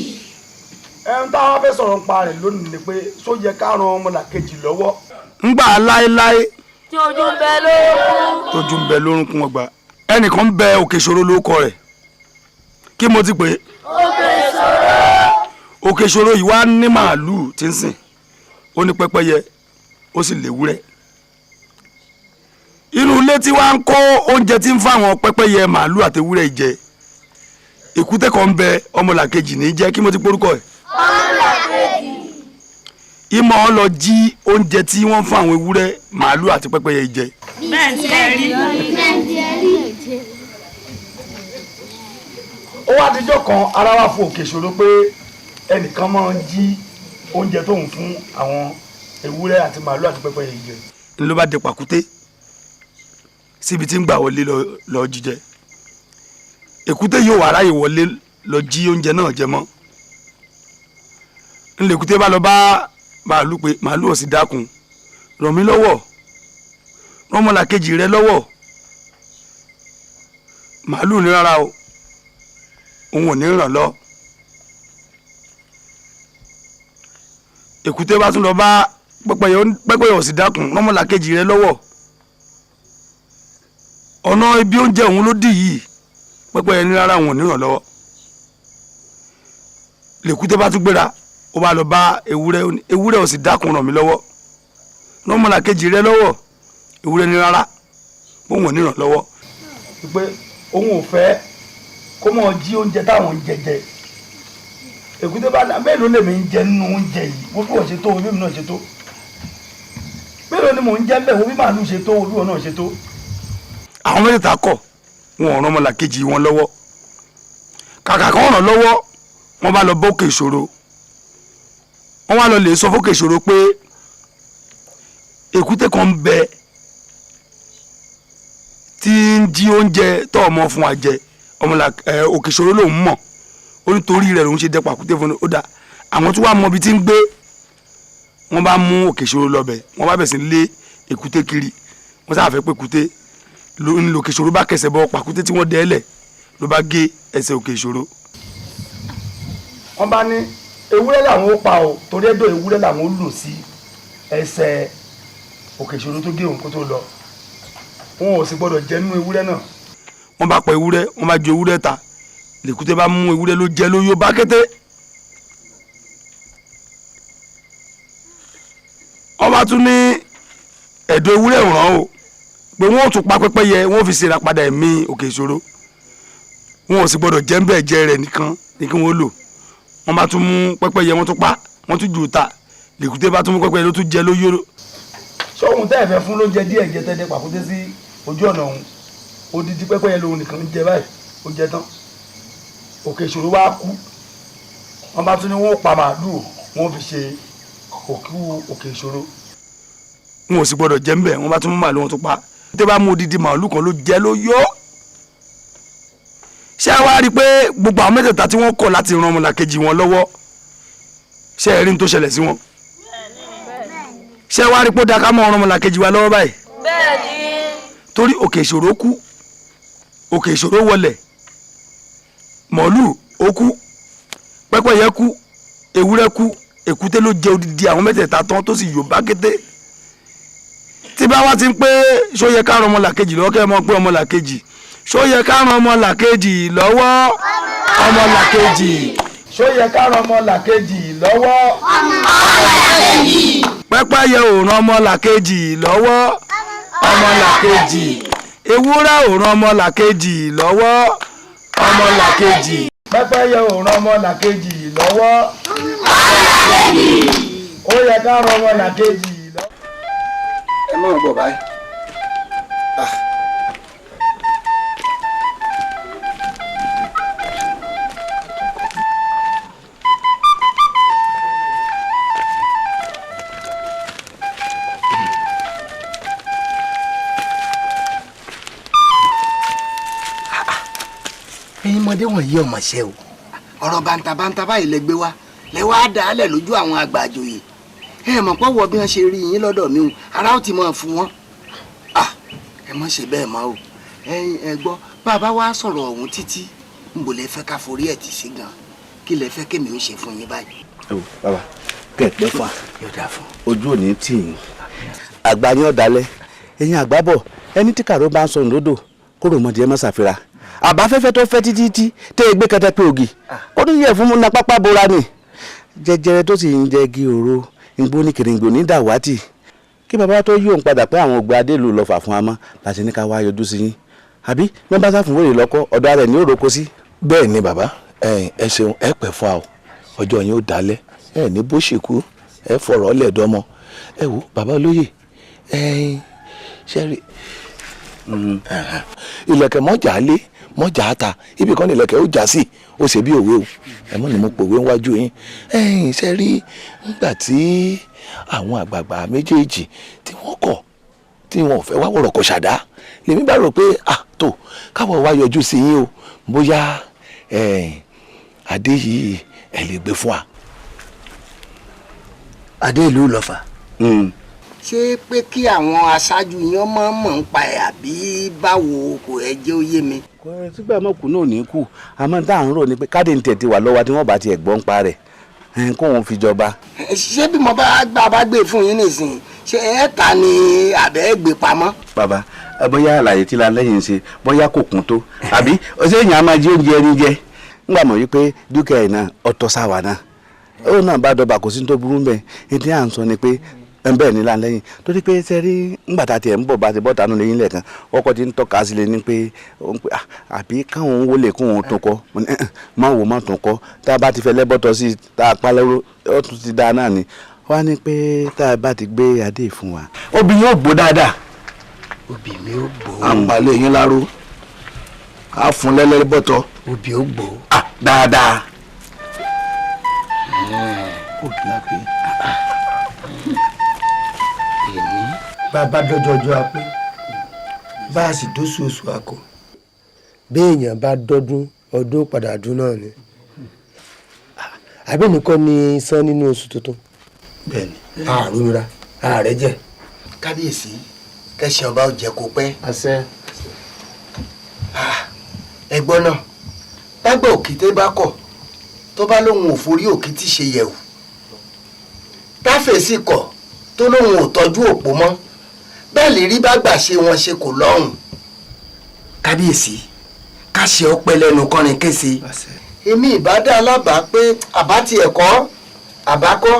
Ẹn táwọn fẹ́ sọ̀rọ̀ nípa rẹ̀ lónìí ni pé só yẹ ká ran ọmọlàkejì lọ́wọ́. Ńgbà láéláé. Tí ojú ń bẹ lórúnkún. Tójú ń bẹ lórúnkún ọgbà. Ẹnìkan ń bẹ Òkèṣòro lórúkọ rẹ̀. Kí mo ti pè é? Òkèṣòro. Òkèṣòro yìí wá ní màálùú tí ń sìn. Ó ní pẹ́pẹ́yẹ, ó sì léwúrẹ́. Inú ilé tí wàá ń kó oúnjẹ tí ń fáwọn pẹ́pẹ́yẹ màálùú àti ewúrẹ́ jẹ. Èkúté kan ń bẹ ọmọlàkejì ní jẹ́ kí mo ti porúkọ ẹ̀. Ọmọlàkejì. Ìmọ̀ ọ lọ jí oúnjẹ tí wọ́n fún àwọn ewúrẹ́ màálùú àti pẹ́pẹ́yẹ jẹ. Bẹ́ẹ̀ ti ẹ rí. Ó wá dijọ́ kan ara wá fún Òkèṣòro pé ẹnìkan máa ń jí oúnjẹ tóun fún àwọn ewúrẹ́ àti màálùú àti pẹ́pẹ́yẹ jẹ. Ní ló bá dé pàkúté síbi tí ń gbà wọlé lọ jíjẹ. Èkúté yóò wá ráyè wọlé lọ jí oúnjẹ náà jẹ mọ́. Ńlẹ̀ èkúté bá lọ bá màálùú pé màálùú ò sì dákun ràn mí lọ́wọ́ ràn ọmọlàkejì rẹ lọ́wọ́. Màálùú ní rárá o òun ò ní ràn lọ. Èkúté bá tún lọ bá pẹ́pẹ́yẹ ò sì dákun ràn ọmọlàkejì rẹ lọ́wọ́. Ọ̀nà ibi oúnjẹ òun ló dì yìí pẹ́pẹ́yẹ ní rárá òun ò ní ràn lọ́wọ́. Lèkúté bá tún gbéra ó bá lọ bá ewúrẹ́ ò sì dákun ràn mí lọ́wọ́ ràn ọmọlàkejì rẹ lọ́wọ́. Ewúrẹ́ ní rárá òun ò ní ràn lọ́wọ́. Pé òun ò fẹ́ kó mọ̀ jí oúnjẹ táwọn ń jẹjẹ. Èkúté bá dá mélòó lèmi ń jẹ nínú oúnjẹ yìí wọ́n bí wọ́n ṣe tó wọ́n bí mi náà ṣe tó. Mélòó ni mò ń jẹ́ bẹ́ẹ̀ wọ́n bí màálù ṣe tó wọ́n bí wọ́n náà ṣe tó. Àwọn mẹ́tẹ̀ẹ̀ta kọ̀ wọn ò ràn ọmọlàkejì wọn lọ́wọ́. Kàkà kan ràn lọ́wọ́ wọ́n bá lọ bá Òkèṣòro. Wọ́n wá lọ lè sọ fún Òkèṣòro pé èkúté kan ń bẹ tí ń jí oúnjẹ tó ọmọ fún wa jẹ Òkèṣòro lòún mọ̀ ó nítorí rẹ̀ lòún ṣe dẹ pàkúté fún un. Ó dà àwọn tí wàá mọ ibi tí ń gbé wọ́n bá mú Òkèṣòro lọ́bẹ̀ wọ́n bá bẹ̀ sí lé èkúté kiri wọ́n sáà fẹ́ pé èkúté ńlò Òkèṣòro bá kẹsẹ̀ bọ pàkúté tí wọ́n dẹ́lẹ̀ ló bá gé ẹsẹ̀ Òkèṣòro. Wọ́n bá ní ewúrẹ́ làwọn ó pa o torí ẹ̀dọ̀ ewúrẹ́ làwọn ó lò sí ẹsẹ̀ Òkèṣòro tó gé òun kó tó lọ. Wọn ò sì gbọdọ̀ jẹ nínú ewúrẹ́ náà. Wọ́n bá pa ewúrẹ́ wọ́n bá ju ewúrẹ́ ta lèkúté bá mú ewúrẹ́ ló jẹ ló yó bá kété. Wọ́n bá tún ní ẹ̀dọ̀ ewúrẹ́ ràn o pé wọ́n ò tún pa pẹ́pẹ́yẹ wọ́n fi ṣèrà padà ẹ̀mí Òkèṣòro. Wọn ò sì gbọdọ̀ jẹ́ ń bẹ́ẹ̀ jẹ́ rẹ̀ nìkan ní kí wọ́n lò. Wọ́n bá tún mú pẹ́pẹ́yẹ wọ́n tún pa wọ́n tún jù ta lèkúté bá tún mú pẹ́pẹ́yẹ ló tún jẹ ló yó. Sọ́hun tẹ́ ẹ̀ fẹ́ fún lóúnjẹ díẹ̀ jẹ tẹ́lẹ̀ pàkúté sí ojú ọ̀nà òun odidi pẹ́pẹ́yẹ lòun nìkan ń jẹ báyìí ó jẹ tán. òkè ìṣòro wá kú wọ́n bá tún ní wọ́n pa màálùú wọ́n fi ṣe òkú òkè ìṣòro. wọn ò sì gbọdọ̀ jẹ́ ńbẹ̀ wọ́n bá tún mú màálùú wọn tó pa tẹ́ bá mú odidi màálùú kan ló jẹ́ ló yó. ṣé ẹ wá rí i pé gbogbo àwọn mẹ́tẹ̀ẹ̀ta tí wọ́n kọ̀ láti ran ọmọlàkejì wọn lọ́wọ́ ṣé ẹ rí n tó ṣẹlẹ̀ sí wọn. ṣé ẹ wá rí i pé ó dáa ká mọ ran ọmọlàkejì wa lọ́wọ́ báyìí. torí òkè ìṣòro kú òkè ìṣòro wọlẹ̀ màálùú ó kú pẹ́pẹ́yẹ kú ewúrẹ́ kú èkúté ló jẹ odidi àwọn mẹ́tẹ̀ẹ̀ta tán tó sì yò bá kété. tí bá wá ti ń pé ṣó yẹ ká ran ọmọlàkejì lọ́wọ́ kẹ́ ẹ mọ̀ pé ọmọlàkejì ṣó yẹ ká ran ọmọlàkejì lọ́wọ́ ọmọlàkejì ṣó yẹ ká ran ọmọlàkejì lọ́wọ́ ọmọlàkejì pẹ́pẹ́yẹ ò ran ọmọlàkejì lọ́wọ́ ọmọlàkejì ewúrẹ́ ò ran ọmọlàkejì lọ́wọ́ ọmọlàkejì pẹ́pẹ́yẹ ò ran ọmọlàkejì lọ́wọ́ ọmọlàkejì ó yẹ ká ran ọmọlàkejì lọ́wọ́. ẹ mọ̀ bọ̀ báyìí. ẹ̀yin ọmọdé wọ̀nyí ọmọ ṣẹ́ o ọ̀rọ̀ bàǹtàbàǹtà báyìí lẹ gbé wá lẹ wá dálẹ̀ lójú àwọn àgbà àjòyè ẹ mọ̀ pọ̀ wọ bí wọ́n ṣe rí yín lọ́dọ̀ mi o ara ó ti mọ̀ fún wọn ẹ mọ̀ ṣe bẹ́ẹ̀ mọ́ o ẹ̀yin ẹ gbọ́ bàbá wa sọ̀rọ̀ ọ̀hún títí ń bò lẹ fẹ́ ká forí ẹ̀ tì sí gan kí lẹ fẹ́ kémi ó ṣe fún yín báyìí. ẹ wò bàbá kẹ̀pẹ́ fà ojú ò ní tì yín àgbà yín ọ̀dàlẹ̀ ẹ̀yin àgbà bọ̀ ẹni tí kàró bá ń sọ lódò kóró mọ̀dí ẹ má ṣàfihàn àbáfẹ́fẹ́ tó fẹ́ títí tẹ́ ẹ gbé kẹtẹ pé ògì ó ní yẹ fún múna pápá bora ni jẹjẹrẹ tó sì ń jẹ igi òro ìgbó ní kèrèǹgbò ní dàwátì kí bàbá tó yí òun padà pé àwọn ògbà adélu lọ fà fún amọ́ láti ní ká wá yọjú sí yín àbí wọn bá sáfún wèrè lọ́kọ́ ọ̀dọ̀ rẹ̀ ní òroko sí. bẹ́ẹ̀ ni bàbá ẹ ṣeun ẹ pẹ́ fún wa o ọjọ́ yín ó dalẹ̀ ẹ ní bó ṣe kú ẹ fọ̀rọ̀ lẹ́ẹ̀dọ́mọ ẹ wo bàbá olóyè ṣẹ́rí ilẹ̀kẹ̀ mọ́jà lé mọ́jà ata ibì kan nílẹ̀kẹ̀ ó já sí ó ṣe bí òwe o ẹ mọ́ ni mo pòwe wájú yín ṣe rí nígbà tí àwọn àgbààgbà méjèèjì tí wọ́n kọ̀ tí wọ́n fẹ́ wá wọ̀rọ̀ kọ̀ ṣàdá lèmi bá rò pé tó káwọ̀ wá yọjú sí yín o bóyá adé yìí ẹ lè gbé fún wa. adé ìlú lọ́fà. ṣé pé kí àwọn aṣáájú yín mọ̀ ń pa ẹ̀ àbí báwo kò ẹ jẹ́ ó yé mi. sígbà mọ̀kù náà ní kú àmọ́ tá à ń rò ní pé káàdì ń tẹ̀tí wà lọ́wọ́ tí wọ́n bá tiẹ̀ gbọ́n pa rẹ̀ kó wọn fi jọba. ṣé bí mo bá gbé fún yín nísìnyí ṣé ẹ ta ni àbẹ́ gbé pamọ́. bàbá bóyá àlàyé tí la lẹ́yìn ṣe bóyá kò kún tó àbí ọ̀sẹ̀ èèyàn á máa jí oúnjẹ ẹni jẹ ńgbà mọ̀ wípé dúkìá ẹ̀ náà ọ̀tọ̀ sáwà náà ó náà bá dọba kò sí tó burú bẹ́ẹ̀ ètí à ń sọ ni pé bẹ́ẹ̀ ni láńlẹ́yìn torí pé sẹ́rí ńgbà tá a tiẹ̀ ń bọ̀ bá ti bọ́ tánú lẹ́yìn lẹ́ẹ̀kan ọkọ̀ ti ń tọ́ka sílẹ̀ ní pé àbí káwọn wọlé kó wọn tún kọ́ má wò má tún kọ́ tá a bá ti fẹ́ lẹ́bọ̀tọ̀ sí i tá a pa lẹ́rú ó tún ti dáa náà ni wọ́n á ní pé tá a bá ti gbé adé fún wa. obì yóò gbó dáadáa. obì mi ò gbó. àpàlẹ́ yín láró a fún lẹ́lẹ́bọ̀tọ̀. obì ò gbó. dáadáa. bàbá dọjọjọ apẹ bá a sì dóṣù oṣù àkọ béèyàn bá dọdún ọdún padà dún náà ni àbí nìkan ni san nínú oṣù tuntun. bẹ́ẹ̀ni àrùnra ààrẹ jẹ. kábíyèsí kẹsàn ọba ò jẹ kó pẹ́. àṣẹ. ẹ̀gbọ́n náà dágbà òkété bá kọ̀ tó bá lóun ò forí òkété ṣe yẹ̀wò táfèsì kọ̀ tó lóun ò tọ́jú òpó mọ́ bẹ́ẹ̀ lè rí bá gbà ṣe wọn ṣe kò lọ́rùn. kábíyèsí ká ṣe ọpẹ́ lẹ́nu kọrin kése èmi ìbádá alábàá pé àbá ti ẹ̀kọ́ àbákọ́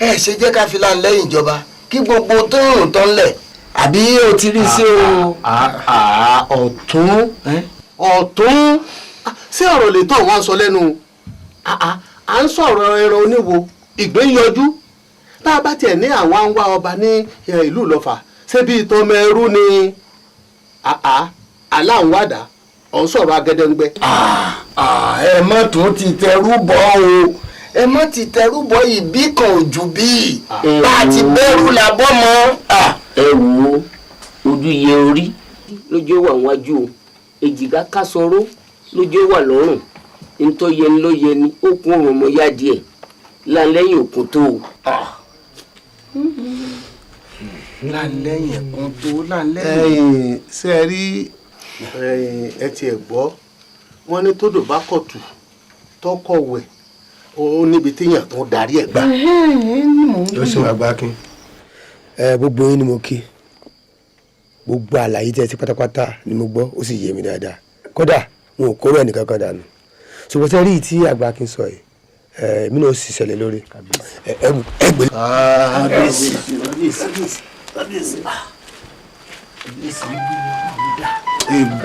ẹ ṣe jẹ́ ká fi láńlẹ́yìn ìjọba kí gbogbo tó ń rùn tán lẹ̀ àbí o ti rí sí o. ọ̀tún ọ̀tún ṣé ọ̀rọ̀ lè tó àwọn sọ lẹ́nu à ń sọ̀rọ̀ ẹran oníwo ìgbín yọjú tá a bá tiẹ̀ ní àwọn à ń wá ọba ní ìlú Ìlọ́fà ṣé bí ìtọ́mọ ẹrú ni aláǹwádà ọ̀ ń sọ̀rọ̀ agẹdẹgbẹ. ẹ má tún ti tẹrú bọ o ẹ má ti tẹrú bọ ìbí kan ojú bí bá a ti bẹ̀rù làbọ mọ. ẹ wo ojú iye orí lójú wà wájú o èjìká kásọró lójú wà lọ́rùn ntọ́ yẹni ló yẹni ó kún òrùn mọ́ yá díẹ̀ lálẹ́yìn òkun tó o. lálẹ́yìn ẹ̀kún tó lálẹ́yìn. ṣé ẹ rí ẹ tiẹ̀ gbọ́ wọ́n ní tódò bá kọ̀tù tọkọ̀ wẹ̀ ó níbi téèyàn tó darí ẹ̀ gbà. yóò sì máa gbá kín. gbogbo yín ni mo kí gbogbo àlàyé tẹ́ ti pátápátá ni mo gbọ́ ó sì yé mi dáadáa kódà wọn ò kóró ẹnìkan kan dànù ṣùgbọ́n tẹ́ rí tí àgbà kí n sọ yìí èmi náà sì ṣẹlẹ̀ lórí ẹgbẹ́.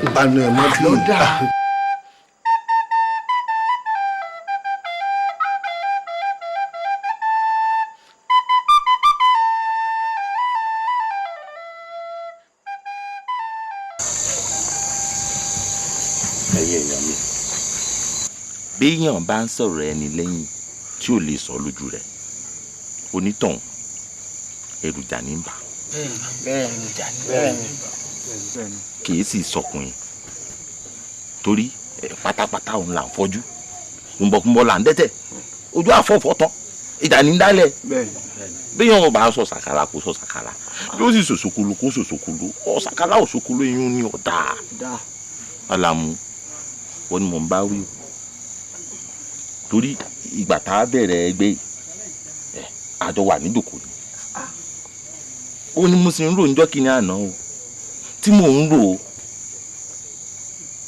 ìbànú ẹ̀ mọ́ tí ó dà. béèyàn bá ń sọ̀rọ̀ ẹni lẹ́yìn tí ò lè sọ lójú rẹ̀ onítọ̀hún èròjà ní bà. kì í sì sọkùnrin torí pátápátá òun là ń fọ́jú kúnbọ̀kúnbọ̀ là ń dẹ́tẹ̀ ojú àfọ̀fọ̀ tán ìjà ní dálẹ̀ béèyàn bá sọ sàkàrà kó sọ sàkàrà yóò sì sòsòkòlò kó sòsòkòlò ọ̀sàkàrà òsòkòlò eyín ní ọ̀dà Àlàmú wọn ni mò ń bá wí torí ìgbà tá a bẹ̀rẹ̀ ẹgbẹ́ yìí àjọ wà níjòkó ni ó ní mo sì ń rò níjọ́ kìíní àná o tí mò ń rò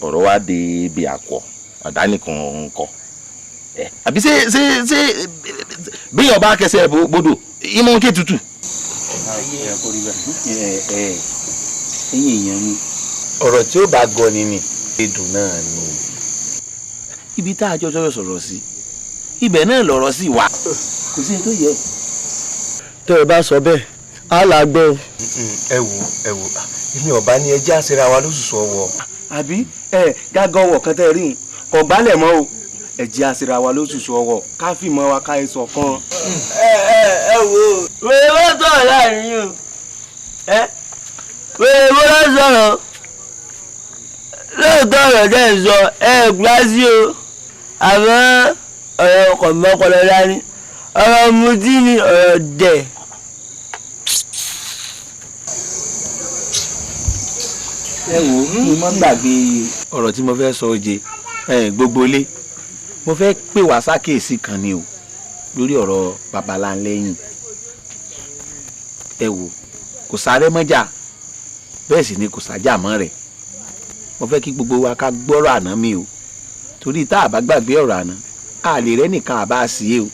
ọ̀rọ̀ wa dé ibi àkọ́ àdánìkan ńkọ́ àbí ṣé béèyàn bá kẹsẹ̀ bodò ìmọ̀ ké tutù. ẹ̀yin èèyàn mi ọ̀rọ̀ tí ó bá gọ ni ni èdùn náà ni. ibi tá a jọ sọ̀rọ̀ sí ibẹ̀ náà lọ̀rọ̀ sí wa. kò sí tó yẹ. tẹ́ ẹ bá sọ bẹ́ẹ̀ á là á gbọ́. ẹ wò èmi ọba ní ẹjẹ́ àṣẹra wa lóṣùṣù ọwọ́. àbí gágá ọwọ́ kan tẹ́ rí n kò gbálẹ̀ mọ́ o ẹjẹ́ àṣẹra wa lóṣùṣù ọwọ́ ká fìmọ̀ wa ká sọ kan. ẹ wò wèrè wọ́n sọ̀rọ̀ láàrin yìí o wèrè wọ́n sọ̀rọ̀ lóòótọ́ ọ̀rọ̀ jẹ́ ìsọ gbáṣí o àmọ́ ọ̀rọ̀ ọkọ̀ mọ́kànlá dání ọ̀rọ̀ mutí ni ọ̀rọ̀ dẹ̀. ẹ wò mo máa ń gbàgbé ọ̀rọ̀ tí mo fẹ́ sọ oje gbogbo ilé mo fẹ́ pè wá sákèésí kan ni o lórí ọ̀rọ̀ babaláńlẹ́yìn ẹ wò kò sáré mọ́jà bẹ́ẹ̀ sì ni kò sájà mọ́ rẹ̀ mo fẹ́ kí gbogbo wa ká gbọ́rọ̀ àná mi o torí tá a bá gbàgbé ọ̀rọ̀ àná a lè rẹ́ nìkan àbá sí i o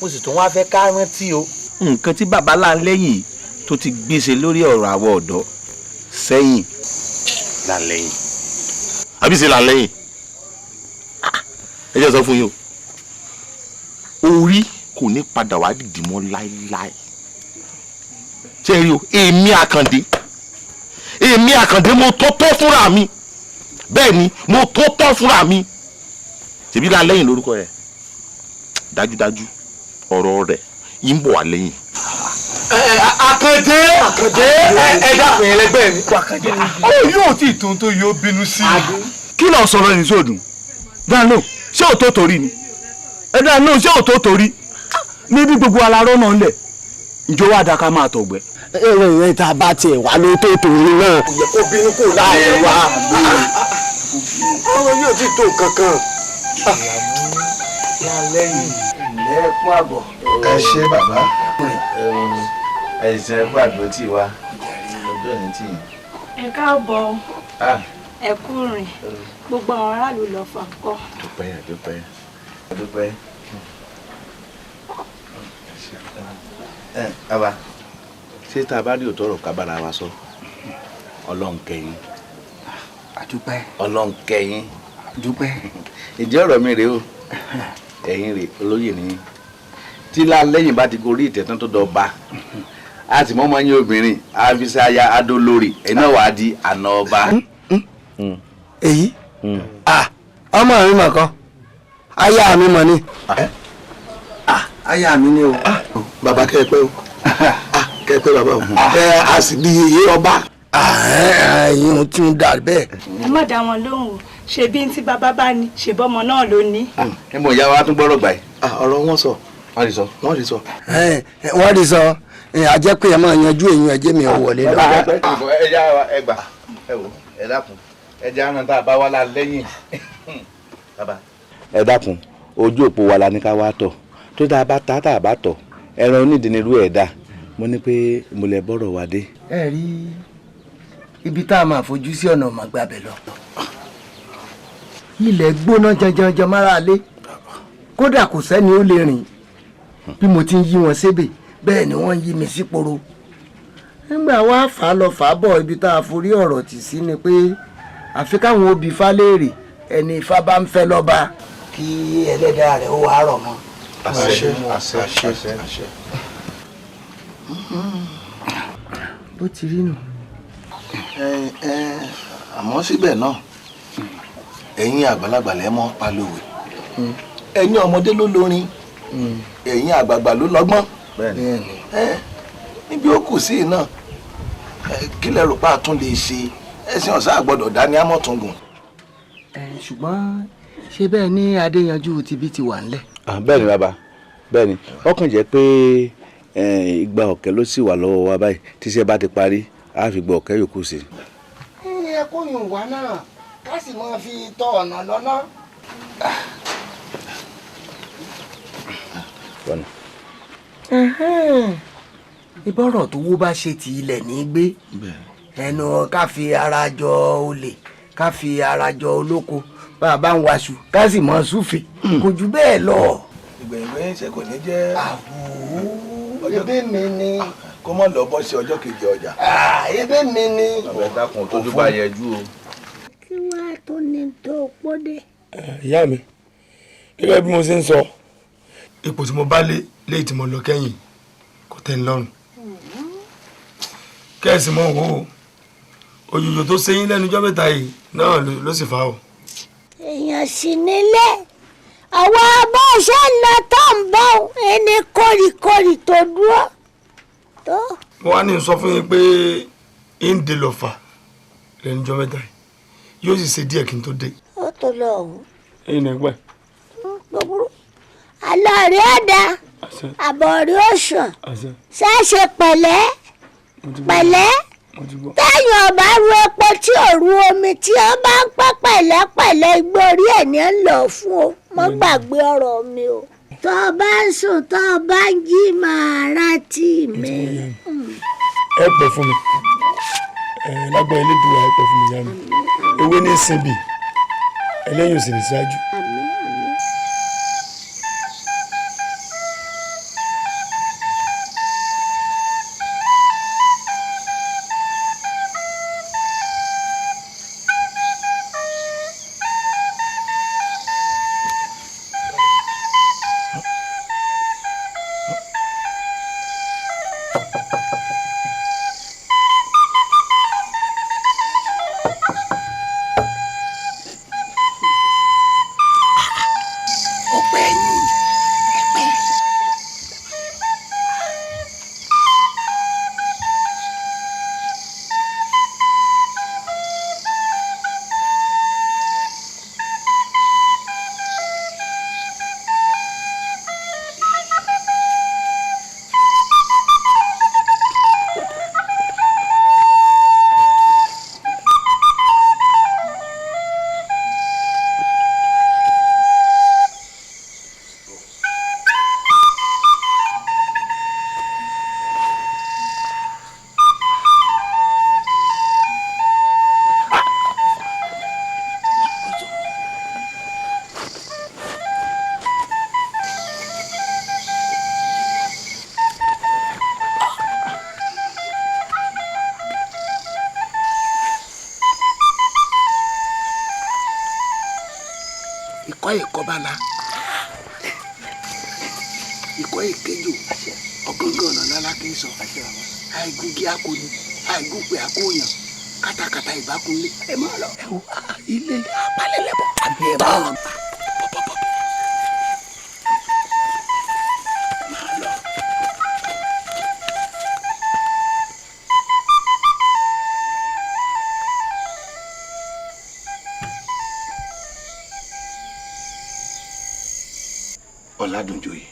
mo sì tún wá fẹ́ ká rántí o nǹkan tí babaláńlẹ́yìn tó ti gbèsè lórí ọ̀rọ̀ àwọn ọ̀dọ́ sẹ́yìn. lálẹ́yìn àbí ṣe lálẹ́yìn ẹ jẹ́ sọ fún yín o orí kò ní padà wá dìdì mọ́ láéláé ṣé ẹ rí o èmi àkàndé mo tó tọ́ fúnra mi bẹ́ẹ̀ ni mo tó tọ́ fúnra mi ṣèbí lálẹ́yìn lórúkọ rẹ̀ dájúdájú ọ̀rọ̀ rẹ̀ yìí ń bọ̀ wá lẹ́yìn. Àkàndé ẹ dákun yẹn lẹgbẹ́ mi. ó yóò tí ì tó ń tó yóò bínú sí i. kí ló sọ̀rọ̀ ẹni sóòdùn dáná ṣé ò tó torí ni ẹ dáná ṣé ò tó torí níbi gbogbo aláró náà ń lẹ̀ ǹjọ́ wá dáa ká máa tọ̀gbẹ́. ẹ̀rọ ìyẹn tá a bá tiẹ̀ wá ló tó torí náà. kò yẹ kó bínú kò láàyè wa. ọ̀rọ̀ yóò tí ì tó kankan. lálẹ́yìn ẹ kú àbọ̀. ẹ ṣé bàbá. ẹ̀sìn ẹ̀kú àdó tí wa ọjọ́ ní tí yìí. ẹ káàbọ̀ ẹ kú rìn gbogbo àwọn aráàlú lọ fà kọ́. dúpẹ́. bàbá ṣé tá a bá rí òótọ́ ọ̀rọ̀ ká bára wa sọ ọlọ́run kẹ́yìn. àdúpẹ́. ọlọ́run kẹ́yìn. dúpẹ́. ìdí ọ̀rọ̀ mi rèé o ẹ̀yin rèé olóyè nìyí tí lálẹ́yìn bá ti gorí ìtẹ̀tán tó dọba a ti mọ́ ọmọ yín obìnrin àfisẹ́ aya adó lórí ẹ̀ náà wàá di àna ọba. èyí ọmọ mi mọ̀ kan aya mi mọ̀ ni. aya mi ni o. bàbá kẹ́ẹ̀pẹ́ o kẹ́ẹ̀pẹ́ bàbá o a sì di iye ọba. ẹ̀yin tí ń dà bẹ́ẹ̀. ẹ má dá wọn lóhùn o ṣebí tí bàbá bá ní ṣèbọmọ náà ló ní. ẹ mọ ìyá wa tún gbọ́rọ̀ gbà yìí. ọ̀rọ̀ wọn sọ. wọ́n ti sọ. wọ́n ti sọ. wọ́n ti sọ àjẹ́ pé ẹ máa yanjú èyàn ẹ̀jẹ̀ mi ò wọlé lọ. ẹ já ẹ gbà ẹ wò ẹ dákun ẹ já hàn tá a bá wà lá lẹ́yìn. ẹ dákun ojú òpó wa la ní ká wá tọ̀ tó tá a bá ta tá a bá tọ̀ ẹran onídìínirú ẹ̀ dá mo ní pé mo lè bọ́rọ̀ wá dé. ẹ rí ibi tá a máa fojú sí ọ̀nà màgbàbẹ̀ lọ. ilẹ̀ gbóná janjanjan mára lé kódà kò sẹ́ni ó lè rìn bí mo ti ń yí wọn sébè bẹ́ẹ̀ ni wọ́n ń yí mi síporo. nígbà wá fà á lọ fà á bọ̀ ibi tá a forí ọ̀rọ̀ tì sí ni pé àfi káwọn obì Ifá léèrè ẹni Ifá bá ń fẹ́ lọ́ba kí ẹlẹ́dàá rẹ̀ ó wàá rọ̀ mọ́. àṣẹ àṣẹ àṣẹ. bó ti rí nù. àmọ́ síbẹ̀ náà ẹ̀yin àgbàlagbà lẹ́ mọ́ palówe ẹ̀yin ọmọdé ló lórin ẹ̀yin àgbààgbà ló lọ́gbọ́n níbi ó kù sí náà kí lẹ rò pé a tún lè ṣe ẹ̀sìn ọ̀sán àgbọ̀dọ̀ dání amọ̀túngùn. ṣùgbọ́n ṣé bẹ́ẹ̀ ni adéyanjú tibí ti wà ńlẹ̀. bẹ́ẹ̀ ni bàbá bẹ́ẹ̀ ni ọkàn jẹ́ pé igba ọ̀kẹ́ ló sì wà lọ́wọ́ wa báyìí tíṣẹ́ bá ti parí a fi gba ọ̀kẹ́ yòókù sí. ẹ kó yùn wá náà ká sì máa fi tọ ọ̀nà lọ́nà. ìbọ̀rọ̀ tó wó bá ṣe ti ilẹ̀ ní gbé ẹnu ká fi ara jọ olè ká fi ara jọ olóko bá a bá ń waṣu ká sì mọ súfè kò jù bẹ́ẹ̀ lọ. ìgbẹ̀yìngbẹ̀yìn ṣe kò ní jẹ́ ebe mi ni. kó mọ̀ lọ bọ́ sí ọjọ́ kejì ọjà. ebe mi ni. ọ̀bẹ dákun tójú bá yẹjú o. kí wàá tó ní tó pọ́dé. ìyá mi gẹ́gẹ́ bí mo ṣe ń sọ ipò tí mo bá lé léyìí tí mo lọ kẹ́yìn kò tẹ́ ń lọ́rùn kẹ́sì mọ́ wò ó òjòjò tó ṣe yín lẹ́nu ọjọ́ mẹ́ta yìí náà ló sì fà ó. èèyàn sì nílé àwọn bó ṣe ń lọ tó ń bọ̀ ẹni kórìkórì tó dúró tó. mo wá ní sọ fún yín pé ń de lọ fà lẹ́nu ọjọ́ mẹ́ta yìí yóò sì ṣe díẹ̀ kí n tó dé. ó tó lọ ọ̀hún. ẹ̀yin náà gbà. gbogbo alọ́ọ̀rí ọ̀dà àbọ̀rí òṣùn ṣáṣe pẹ̀lẹ́ pẹ̀lẹ́ táyọ̀ ọba ru epo tí ò ru omi tí ó bá ń pẹ́ pẹ̀lẹ́pẹ̀lẹ́ igbó orí ẹ̀ ní ń lọ fún o mọ́ gbàgbé ọ̀rọ̀ mi o. tó o bá ń sùn tó o bá ń jí máa rántí mi. ẹ pẹ́ fún mi lágbára Elédùà ẹ pẹ́ fún mi yá mi ewé ní sinbi ẹlẹ́yìn òsì ní ṣáájú. ikọ́ ìkọ́bala ikọ́ ìkejì ọ̀gángan ọ̀nà lára kì í sọ àìgúngi akọni àìgúnpẹ̀ àkóyàn kátàkátà ìbákunlé ẹ máa lọ. ẹ wo ilé apalẹ̀lẹ̀bọ̀ àbí ẹ máa lọ. Ọládùnjoyè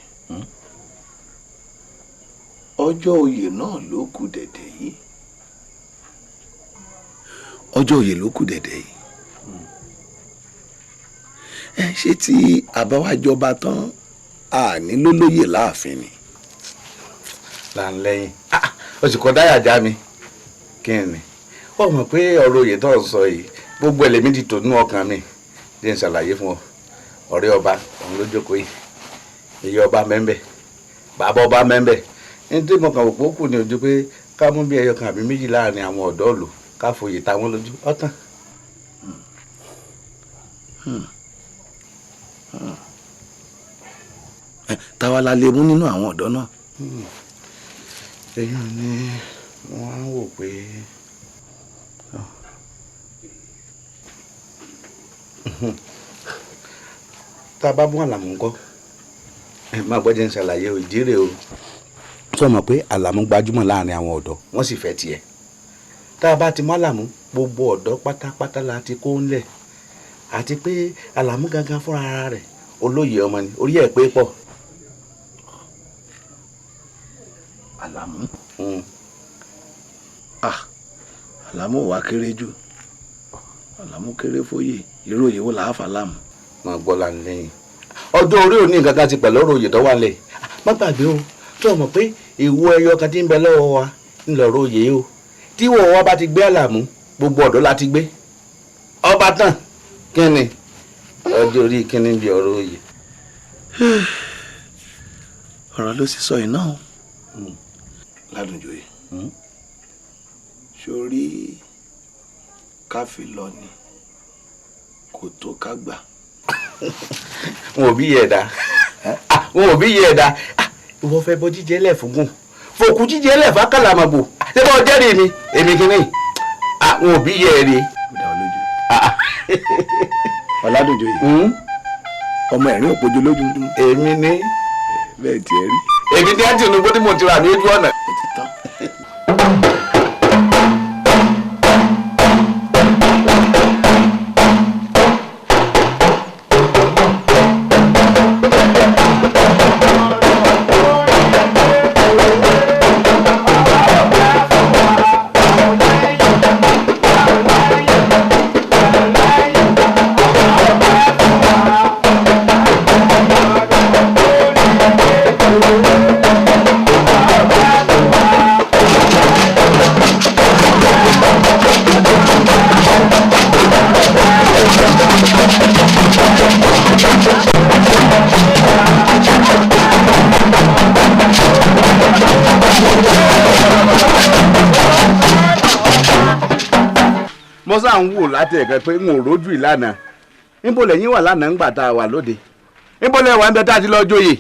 ọjọ́ oyè náà ló kù dẹ̀dẹ̀ yìí ọjọ́ oyè ló kù dẹ̀dẹ̀ yìí ẹ ṣé tí àbáwájọba tán àní ló lóyè láàfin ni. là ń lẹ́yìn o sì kọ́ dáyà já mi kí ni ó mọ̀ pé ọ̀rọ̀ oyè tó ń sọ yìí gbogbo ẹlẹ́mí ti tò nínú ọkàn mi jẹ́ n ṣàlàyé fún ọ ọ̀rẹ́ ọba òun ló jókòó yìí ìyá ọba mẹ́ńbẹ́ bàbá ọba mẹ́ńbẹ́ ní tí mo kàn wò pé ó kù ní ojú pé ká mú bí ẹyọ kan àbí méjì láàrin àwọn ọ̀dọ́ òlò ká foyè táwọn lójú ọ̀tàn. táwa la lè mú nínú àwọn ọ̀dọ́ náà. èyí ni wọ́n á wò pé tá a bá mú àlàmú ńkọ́ ẹ máa gbọ́dọ̀ ń ṣàlàyé ìdíre o tó mọ̀ pé àlàmú gbajúmọ̀ láàrin àwọn ọ̀dọ́ wọ́n sì fẹ́ tiẹ̀ tá a bá ti mú àlàmú gbogbo ọ̀dọ́ pátápátá la ti kó ńlẹ̀ àti pé àlàmú gangan fúnra ara rẹ̀ olóyè ọmọ ni orí ẹ̀ pé pọ̀. àlàmú àlàmú ò wá kéré jù àlàmú kéré fóyè irú òye wo làá fà láàmú. máa gbọ́ la lẹ́yìn ọjọ́ orí òní nǹkan kan ti pẹ̀lú ọ̀rọ̀ òye tó wà lẹ̀ má gbàgbé o tó mọ̀ pé ìwo ẹyọ kan tí ń bẹ lọ́wọ́ wa ń lọ̀rọ̀ òye o tí ìwọ wa bá ti gbé àlàmú gbogbo ọ̀dọ́ la ti gbé ọba tán kí ni ọjọ́ orí kí ni bí ọ̀rọ̀ òye. ọ̀rọ̀ ló sì sọ yìí náà Ládùnjoyè sórí káfí lọ ni kò tó ká gbà. wọn ò bí yẹ ẹ̀dá wọn ò bí yẹ ẹ̀dá ìwọ fẹ́ bọ́ jíjẹ lẹ̀ fún gùn fòkú jíjẹ lẹ̀ fún akálàmàgbò ṣé bọ́ jẹ́rìí mi èmi kìíní wọn ò bí yẹ ẹ̀ rí. Ọládùnjoyè ọmọ ẹ̀rín òpójú lójú. èmi ní bẹ́ẹ̀ tiẹ̀ rí. èmi ní àti ìnúgbó tí mo ti rà ní ojú ọ̀nà. mọ́sá ń wò láti ẹ̀kẹ́ pé n ò rójú ìlànà níbo lẹ́yìn wà lánàá ńgbà tá a wà lóde níbo lẹ́yìn wà ń bẹ tá a ti lọ jóye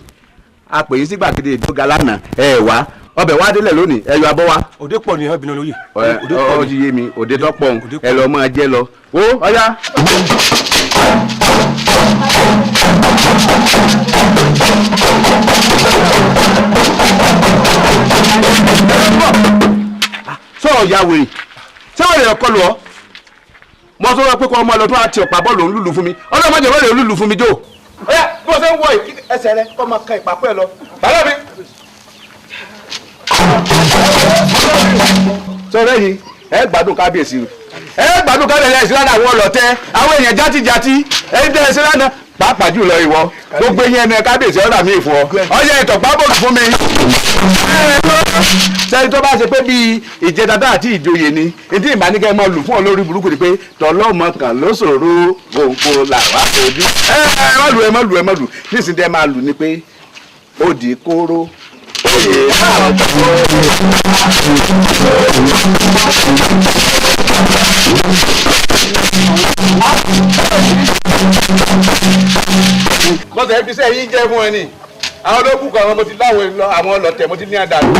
a pè yín sí gbàgede ìdóga lánàá ẹ wá ọbẹ̀ wá délẹ̀ lónìí ẹ yọ abọ́ wa. òde pọ̀ ní ẹbí náà lóye. ọ ti yé mi òde tó pọ̀ ẹ lọ máa jẹ lọ ó ọyá. sọ̀rọ̀ ya wèrè sọ̀rọ̀ yẹn kọlu ọ mo sọ pé kọ́ ọmọ ọlọ́dún àti ọ̀pá bọ́ọ̀lù ń lùlù fún mi ọlọ́mọdé wọ́n lè lùlù fún mi jó. ọ̀yá bí wọ́n ṣe ń wọ ẹsẹ̀ rẹ kọ́ máa kan ìpàkọ́ ẹ lọ. bàbá mi. sọ̀rọ̀ yìí ẹ gbádùn kábíyèsí ẹ gbádùn kábíyèsí lánàá àwọn ọlọ́tẹ̀ àwọn èèyàn játijàti ẹni tẹ́ ẹ sí lánàá pàápàá jùlọ ìwọ gbogbo eyín ẹni kábíyèsí ọ̀rọ̀ mi ìfọ̀ ọyẹ ìtọ̀pá bò fún mi. sẹ́ni tó bá ṣe pé bíi ìjẹdàdà àti ìjòyè ni ìdí ìbánikẹ́ máa lù fún ọ lórí burúkú ni pé tọ́lọ́mọ kan ló ṣòro gbòǹgbò làwọn àfojú. ẹ má lù nísìnyí ẹ máa lù ni pé ó di kóró oyè náà bọ́sẹ̀ ẹbí sẹ́ yín jẹ́ fún ẹni àwọn olókùn kan mo ti láwọn àwọn ọlọ́tẹ̀ mo ti ní àdàlù.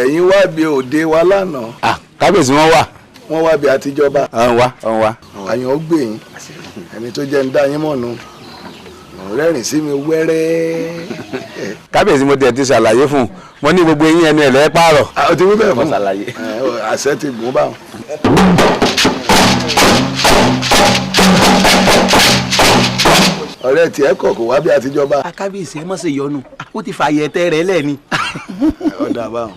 ẹ̀yin wá bí òde wa lánàá. kábíyèsí wọn wà. wọ́n wá bí àtijọba. ọ̀hún wá. àyàn ó gbè yín ẹni tó jẹ́ ń dá yín mọ̀nù rẹ́rìn sí mi wẹ́rẹ́. kábíyèsí mo tiẹ̀ ti ṣàlàyé fún un mo ní gbogbo eyín ẹnu ẹ̀ lẹ́ẹ̀ pààrọ̀. o ti wí bẹ́ẹ̀ fún àṣẹ ti gùn báwọn. ọ̀rẹ́ tiẹ̀ kọ̀ kó wá bí àtijọba. kábíyèsí ẹ má ṣe yọnu ó ti fààyè ẹtẹ rẹ lẹ́ni. ọ̀dà báwọn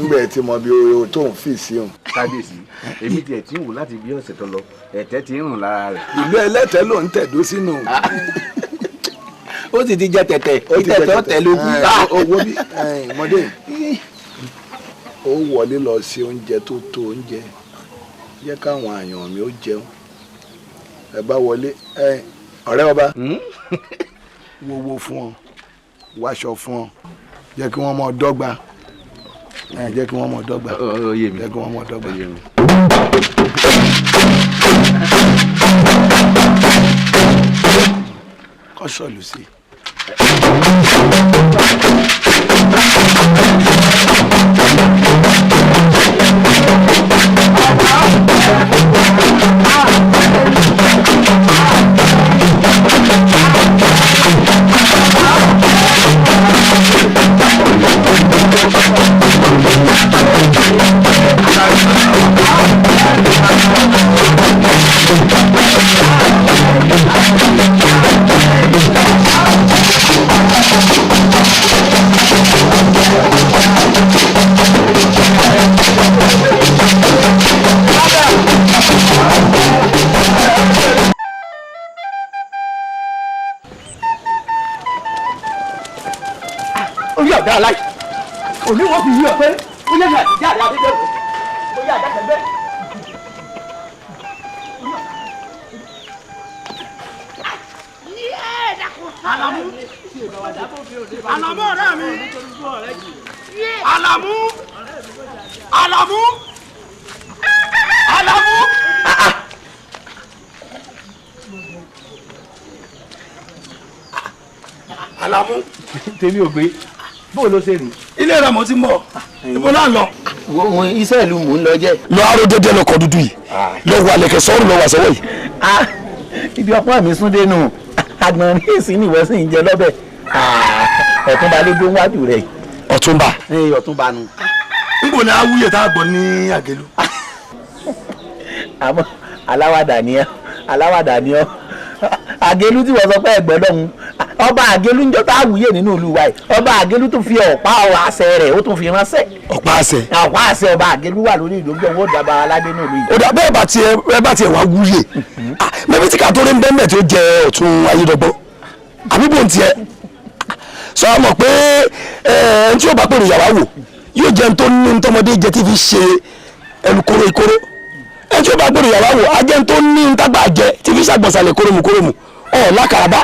ńgbẹ́ tí mo bí o tó ń fi sí òun. kábíyèsí èmi tiẹ̀ tí ń wò láti bí ọ̀sẹ̀ tó lọ ẹ̀tẹ́ ti ń rùn lára rẹ̀. ìlú ẹlẹ́tẹ̀ ló ń tẹ̀dó sínú. ó sì ti jẹ tẹ̀tẹ̀ ìtẹ̀tẹ̀ ọ̀tẹ̀ lógún. owó bí mọ́dé ó wọlé lọ sí oúnjẹ tó tó oúnjẹ jẹ́ káwọn àyàn mi ó jẹun ẹ bá wọlé ọ̀rẹ́ ọba wo fún ọ wáṣọ fún ọ jẹ́ kí wọ́n mọ̀ dọ́gba jẹ́ kí wọ́n mọ̀ dọ́gba jẹ́ kí wọ́n mọ̀ dọ́gba. kọ́ sọ̀lù sí. orí ọ̀gá aláì òní wọ́n fi yí ọ pé ó yẹ ní àtijọ́ àrẹ adéjọ́ ó yẹ àdáṣẹ́ bẹ́ẹ̀. Àlàmú Àlàmú ọ̀rẹ́ mi Àlàmú Àlàmú Àlàmú. Àlàmú tèmi ò gbé bó ló ṣe rí. ilé rẹ̀ mo ti mọ̀ ibo náà lọ. wo iṣẹ́ ìlú mò ń lọ jẹ́. lọ aró dédé lọkọ dúdú yìí lọ wà lẹkẹ sọrùn lọ wà sọwọ yìí. ibi ọpọ́n mi sún dénú agbọ̀nrín èsì ni ìwọ sì ń jẹ lọ́bẹ̀ ọ̀túnba ló dó wájú rẹ̀. ọ̀túnba. ọ̀túnba nu. n kò ní awúyè tá a gbọ́ ní àgẹlú. àmọ́ aláwàdà ni ọ́ àgẹlú tí wọ́n sọ pé ẹ̀gbọ́n lọ́hùn ọba àgẹlú ń jọ tá a wúyè nínú ìlú wa yìí ọba àgẹlú tó fi ọ̀pá àṣẹ rẹ̀ ó tún fi ránṣẹ́. ọ̀pá àṣẹ ọba àgẹlú wà lórí ìlú gbọ̀ngàn ó dábàá aládé náà lóyè. ó dà bẹ́ẹ̀ bá tiẹ̀ wá wúyè mẹ́bí tí ká tó rí bẹ́ẹ̀ tí ó jẹ ọ̀tún ayédọ́gbọ́n àbíbò ń tiẹ̀ sọ mọ̀ pé ẹni tí ó bá pèrò ìyàwó wò yóò jẹ́ ní tó ní tọmọdé jẹ tí fi ṣe ẹlùkóró ìkóró ẹni tí ó bá pèrò ìyàwó wò á jẹ́ ní tó ní ntàgbà jẹ tí fi ṣàgbọ̀nsálẹ̀ kórómù ọ̀ lákàràbá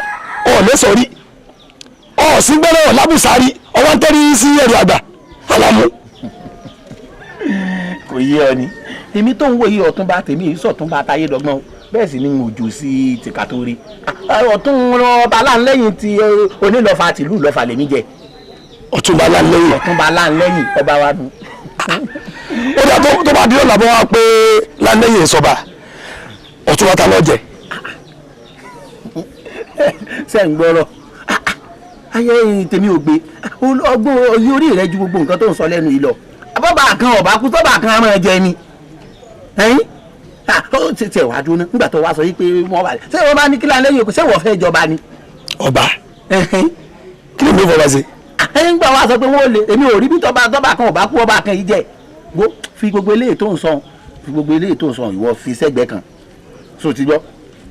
ọ̀ lẹ́sọ̀rí ọ̀ sígbẹ́rẹ́ ọ̀ lábùsárí ọwọ́ ń tẹ́rí sí ẹ̀rù àgbà Àlàmú. kò yé ọ ni èmi tó ń wo iye ọ̀túnba tèmi yìí sọ̀túnba táyé dọ́gbọ́n bẹ́ẹ̀ sì ni mo jù sí tìka tó rí ọ̀tún ọba láńlẹ́yìn ti onílọ́fà tìlú ìlọ́fà lèmi jẹ. ọ̀túnba láńlẹ́yìn ọba wa nù. ó dà tó bá dín ọ̀nà bọ́ wá pé láńlẹ́yìn sọba ọ̀túnba ta lọ́ọ́ jẹ. ṣe ń gbọ́rọ̀ ayé tèmi ò gbé ọgbọ́n orí rẹ ju gbogbo nǹkan tó ń sọ lẹ́nu yìí lọ bọ́bà kan ọ̀bá kú tọ́bà kan á máa jẹ ni ó tẹ̀ wá dúró náà nígbà tó wá sọ yìí pé wọ́n wà ṣé wọ́n bá ní kílà lẹ́yìn òkú ṣé wọ́n fẹ́ jọba ni. ọba kí ló ń bọ́ wá sí. nígbà wá sọ pé wọ́n lè èmi ò rí bí tọ́ba kan ọ̀bá kú ọba kan yìí jẹ́ fi gbogbo eléyìí tó ń sọ ìwọ fi sẹ́gbẹ̀ẹ́ kan so ti gbọ́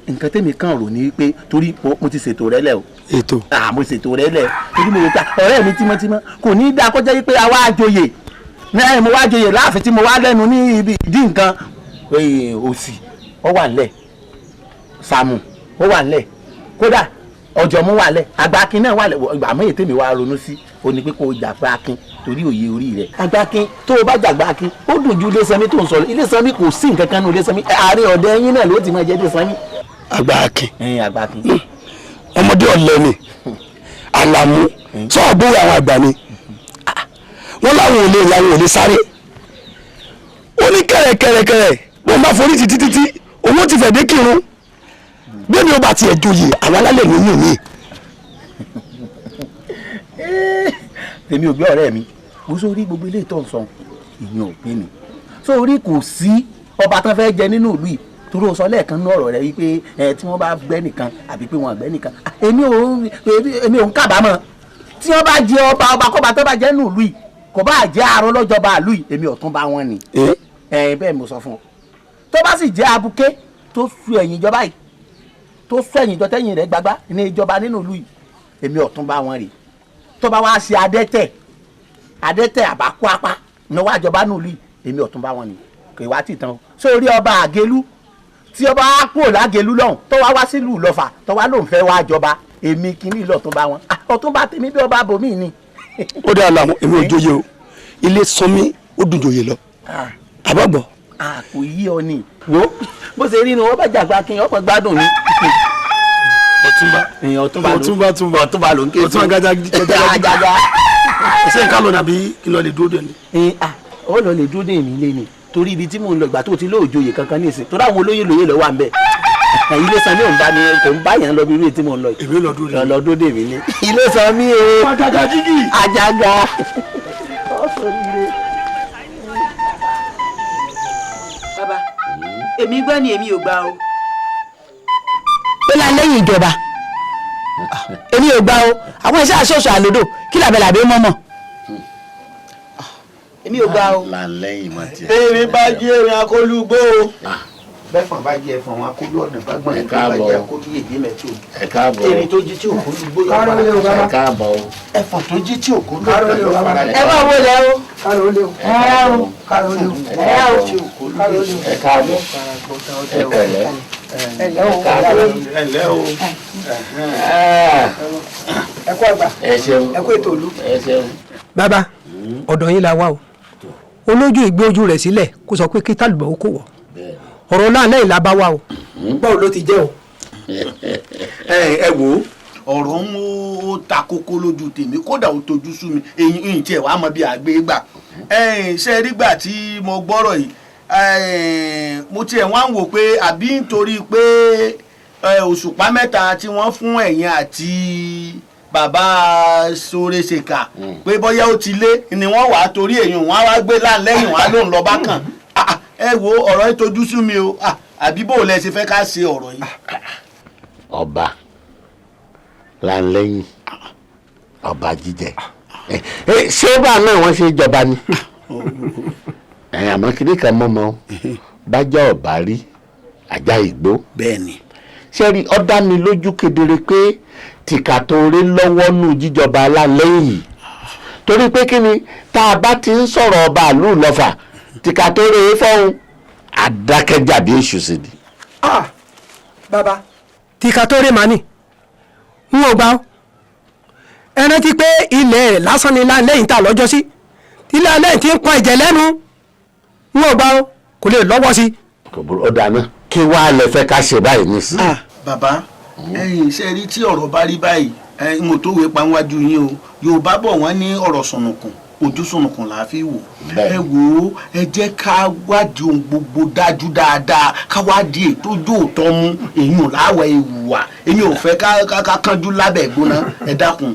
nǹkan tẹ́mi kàn rò ní pé torí mo ti ṣètò rẹ lẹ̀ o. ètò. mo ṣètò rẹ lẹ̀ torí mo rò pé ọ̀rẹ́ mi tímọ́tímọ́ kò ní í dáa kọjá yìí pé a wá joyè náà mo wá joyè láàfin tí mo wá lẹ́nu ní ibi ìdí nǹkan òsì ó wà nílẹ̀ sàmù ó wà nílẹ̀ kódà ọ̀jọ̀mú wà nílẹ̀ àgbákin náà wà nílẹ̀ àmọ́ èyí tèmi wá ronú sí o ní pé kó o jà gbákin torí òye orí rẹ̀ àgbákin tó o bá jà gbákin ó dùn ju Ilésanmí tó ń sọ Ilésanmí kò sí nǹkan kan ní Ilésanmí ààrẹ ọ̀dẹ ẹyin náà ló ti máa jẹ́ Ilésanmí. àgbákin àgbákin ọmọdé ọ̀lẹ ni Àlàmú sọ ọgbọ́n àwọn àgbà ni wọ́n láwọn ò lè ìyàwó ò lè sáré ó ní kẹ̀rẹ̀kẹ̀rẹ̀kẹ̀rẹ̀ wọ́n bá forí títí owó ti fẹ̀ dé kírun bí mi ò bá tiẹ̀ joyè àwọn alálẹ̀ ló yìn mí. èmi ò gbé ọ̀rẹ́ mi mo sórí gbogbo ilé ìtọ́ sọ ìyẹn ò pé mi sórí kò sí ọba tán fẹ́ jẹ nínú ìlú yìí torí o sọ lẹ́ẹ̀kan ní ọ̀rọ̀ rẹ wípé tí wọ́n bá gbẹ́ nìkan àbí pé wọ́n gbẹ́ nìkan èmi ò ń kábàámọ̀ tí wọ́n bá jẹ ọba kọ́ba tó bá jẹ́ nínú ìlú yìí kò bá jẹ́ àárọ̀ lọ́jọba ìlú yìí èmi ọ̀tún bá wọn ni bẹ́ẹ̀ mo sọ fún ọ tó bá sì jẹ́ abuké tó su ẹ̀yìn ìjọba yìí tó su ẹ̀yìn ìjọ tẹ́yìn rẹ̀ gbagbá ní ìjọba nínú ìlú yìí èmi ọ̀tún bá wọn rè tó bá wá ṣe adẹ́tẹ̀ àbákú apá ní wá ìjọba nínú ìlú yìí èmi ọ̀tún bá wọn ni kò wá tì tán o sórí ọba àgélú tí ọba á kúrò lágélú lọ́hùn tó wá sílùú lọ́fà tó wá lóun fẹ́ wá jọba èmi kìíní ìlú ọ̀tún bá wọn ọ̀tún bá tèmi bí ọba bòmí ni. ó dé àlọ́ àwọn èmi ò jóye o ilé sanmi ó dùn jóye lọ àbọ̀gbọ̀. kò yí ọ ni wo bó ṣe rí ni wọ́n bá jàgbá kí ọkọ̀ gbádùn ni. ọ̀túnba ló ń ké ọ̀tún agaga ṣé nǹkan lọ nàbí kí lọ lè dúró dé ni. ó lọ lè dúró dé mi lé ni torí ibi tí mò ń lọ ìgbà tó ti lóòjòyè kankan ní ìsìn torí àwọn olóyè lóyè lọ wà ń bẹ ilé sanmi ò ń bá ní kò ń bá yàn lọ bí irú ètí mò ń lọ yìí. èmi lọ dúró dé mi ní. ilé sanmi o àjàgà jígì àjàgà. bàbá èmi gbọ́ ni èmi ò gbà o. pé lẹ́yìn ìjọba èmi ò gbà o àwọn iṣẹ́ àṣọṣọ àlòdò kí làbẹ̀làbẹ̀ mọ́mọ́. èmi ò gbà o. làlẹ́yìn máa tiẹ̀. èrè bá jí èrè akólúgbó o. bẹ́fọ̀n bá jẹ́ ẹ̀fọ̀n wọn akólú ọ̀nà bá gbọ́n ẹ̀ káàbọ̀ akólú yèdè mẹ́tò. ẹ̀ káàbọ̀ èrè tó jí tí òkú lùgbó yọ̀ fara ẹ̀ káàbọ̀ o. ẹ̀fọ̀n tó jí tí òkú lùgbó yọ̀ fara ẹ bá wo lẹ o. ẹ̀ káàbọ̀ ẹ̀ kẹ̀lẹ́ ẹ̀lẹ́ o. ẹ kú àgbà ẹ kú ètò òlu. bàbá ọ̀dọ̀ yín la wá o olójú ìgbé ojú rẹ̀ sílẹ̀ kó sọ pé kí tálùbọ̀ ó kò wọ̀ ọ̀rọ̀ náà lẹ́yìn la bá wá o báwo ló ti jẹ́ o. ẹ wò ó ọ̀rọ̀ ń ó ta kókó lójú tèmi kódà ó tojú sú mi èyí tí ẹ̀ wá mọ bí àgbé gbà ṣe rí gbà tí mo gbọ́rọ̀ yìí mo tiẹ̀ wá ń wò pé àbí nítorí pé òṣùpá mẹ́ta tí wọ́n fún ẹ̀yin àti bàbá Sóresèkà pé bóyá ó ti lé ni wọ́n wà á torí èèyàn wọ́n á wá gbé láńlẹ́yìn wọ́n á lóun lọ bá kàn ẹ wo ọ̀rọ̀ yìí tojú sú mi o àbí bó lẹ ṣe fẹ́ ká ṣe ọ̀rọ̀ yìí. ọba láńlẹ́yìn ọba jíjẹ ṣé bá náà wọ́n ṣe jọba ni àmọ́ kí ni kan mọ́mọ́ bájá ọ̀bá rí ajá ìgbó. bẹ́ẹ̀ni. ṣé rí ó dá mi lójú kedere pé tìkà tó rí lọ́wọ́ nù jíjọba aláǹlẹ́yìn yìí torí pé kí ni tá a bá ti ń sọ̀rọ̀ ọba àlù lọ́fà tìkà tó rí fọ́hún adákẹ́jà bí èṣù sí ni. bàbá tìkà tó rí màní n ò gbà ó ẹ rántí pé ilẹ̀ rẹ̀ lásán ni láńlẹ́yìn tà lọ́jọ́ sí ilé alẹ́ tí ń pọn ẹ̀jẹ̀ lẹ́nu n ò gbà ó kò lè lọ́wọ́ sí. kò burú ó dáná kí wàá lè fẹ́ ká ṣe báyìí nísìnyí. bàbá ṣe rí tí ọ̀rọ̀ bá rí báyìí mo tó wé pa níwájú yín o Yorùbá bọ̀ wọ́n ní ọ̀rọ̀ sùnùkùn ojú sùnùkùn là á fi wò ẹ wò ó ẹ jẹ́ ká wádìí ohun gbogbo dájú dáadáa ká wádìí ètò ojú òótọ́ mú èyí ò láwọ̀ ìwà èyí ò fẹ́ ká kánjú lábẹ́ ìgbóná ẹ dákun.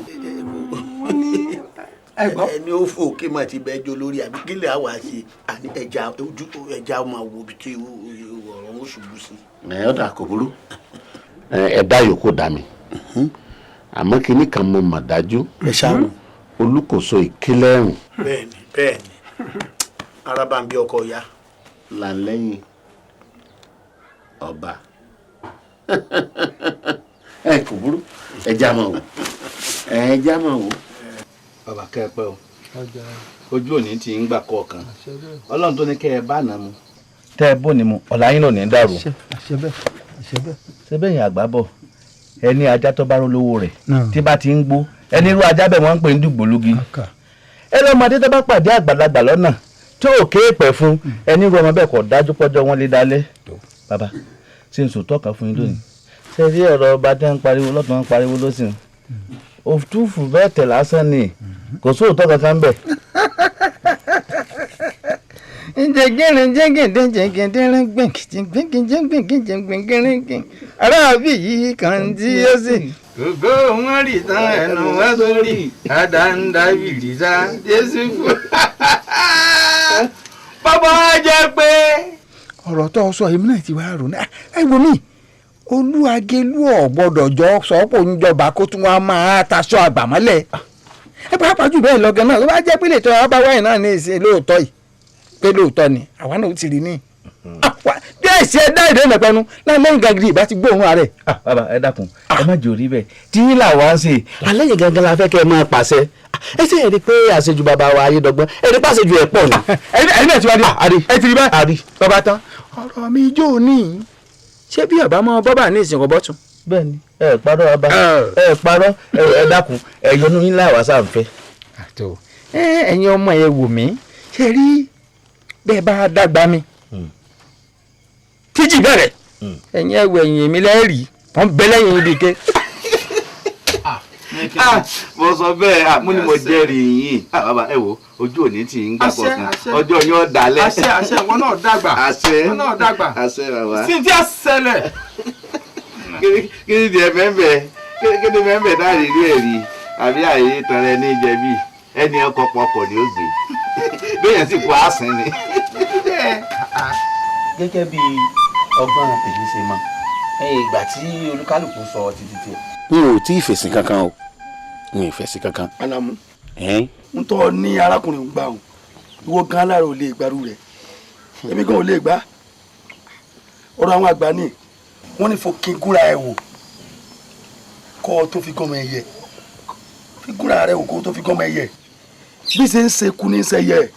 ẹni ó fò kí mà ti bẹ́ẹ̀ jó lórí àbí kílẹ̀ àwa ṣe àní ẹja máa wo bí tí ọ̀rọ̀ ń ṣubú sí. ọ̀dà kò burú ẹ̀dá yòókù dá mi àmọ́ kinní kan mo mọ̀ dájú olùkóso ìkílẹ̀rùn. bẹ́ẹ̀ni arábàmbí ọkọ ya. lànlẹ́yìn ọba kò burú ẹja máa wò. bàbá kẹ́ẹ̀pẹ́ o ojú òní ti ń gbà kọ̀ọ̀kan ọlọ́run tó ní kẹ́ ẹ bá nà mu. tẹ́ ẹ bó ni mu ọ̀la yín lò ní dàrú. ṣé bẹ́ẹ̀ yẹn àgbà bọ̀ ẹni ajá tó bá rólówó rẹ̀ tí bá ti ń gbó ẹni irú ajá bẹ́ẹ̀ wọ́n ń pè ní dùgbòlugi. ẹ lọ́mọdé tó bá pàdé àgbàlagbà lọ́nà tó ò kéèpẹ̀ fún ẹni irú ọmọ bẹ́ẹ̀ kọ́ dájú pọ́jọ́ wọn lé dálẹ́. bàbá ṣe ń sòótọ́ kan fún yín lónìí ṣe rí ọ̀rọ̀ ọba tẹ́ ń pariwo lọ́tọ̀ ń pariwo lọ́sìn òtúfù bẹ́ẹ̀ tẹ̀ lásán ni kò sóòótọ́ kankan bẹ̀ arábì yìí kan tí ó sì gbogbo wọn rí tán ẹnu wá sórí àdáńdá bìrìsà jésù fún. bàbá jẹ́ pé ọ̀rọ̀ tó sọ èmi náà ti wá rò náà ẹ wo mi olúwagelu ọ̀gbọ́dọ̀ jọ sọ́pọ̀ níjọba kó tún wá máa taṣọ àgbàmọ́lẹ̀ ẹ pàápàá jù bẹ́ẹ̀ lọ́gán náà ló bá jẹ́ pé lè tọ́ ọba wáyé náà ní ìsìn lóòótọ́ yìí pé lóòótọ́ ni àwa náà ó ti rí ní. bí àìsí ẹ dá ìdè mẹ́pẹ́nu náà lẹ́yìn gàgìrì ìbá ti gbóòórùn ààrẹ. bàbá ẹ dákun ẹ má jò rí bẹ́ẹ̀ tí yín là wá ń ṣe alẹ́ yìí gangan la fẹ́ kẹ́ ẹ máa pàṣẹ ẹ sì rí i pé àṣejù bàbá wa ayédọ́gbọ́n ẹ rí i pé àṣejù ẹ̀ pọ̀ ni. ẹ̀yin náà ti wá rí ẹ ti rí báyìí bàbá tán ọ̀rọ̀ mi jó ní ṣé bí ọba mọ bọ́bà ní ìsìnkú bọ́tún. bẹ́ẹ̀ni ẹ parọ́ bàbá ẹ parọ́ ẹ dákun ẹ yọnu yín láwa sáǹfẹ́. ẹ̀yin ọmọ ẹ wò mí ṣe rí bẹ́ẹ̀ bá dàgbà mi tíjì bẹ̀rẹ̀ ẹ̀yin ẹ wò ẹ̀yìn mi lẹ́rìí wọ́n bẹ lẹ́yìn ibi ké. mo sọ bẹ́ẹ̀ mo ní mo jẹ́rìí yín bàbá ẹ wo ojú òní tí ń gbà pọ̀ fún ọjọ́ yín ó dalẹ̀. àṣẹ wọn náà dàgbà wọn náà dàgbà sí ti àṣẹlẹ̀. kí ni tiẹ̀ mẹ́mbẹ́ kí ni mẹ́mbẹ́ náà rí rí ẹ̀rí àbí àyè tọrẹ ní jẹ̀bi ẹni ọkọ̀ pọkọ̀ ni ó gbé bẹ́ẹ̀ sì kó àsìn ni. gẹ́gẹ́ bí ọgbọ́n tèmi ṣe mọ̀ ìgbà tí olúkálùkù sọ títí tiẹ̀. n ò tí ì fèsì kankan o n ò fèsì kankan. Alamu n tọ́ ní arákùnrin gbà o ìwọ gan alára ò lè gbàrú rẹ̀ èmi gan ò lè gbà ọ̀rọ̀ àwọn àgbà ní wọ́n ní fò kí n gúnra ẹ̀ wò kọ́ ọ tó fi gọ́mọ ẹ̀yẹ fi gúnra rẹ̀ wò kó tó fi gọ́mọ ẹ̀yẹ bí ṣe ń ṣe kú ní sẹ́yẹ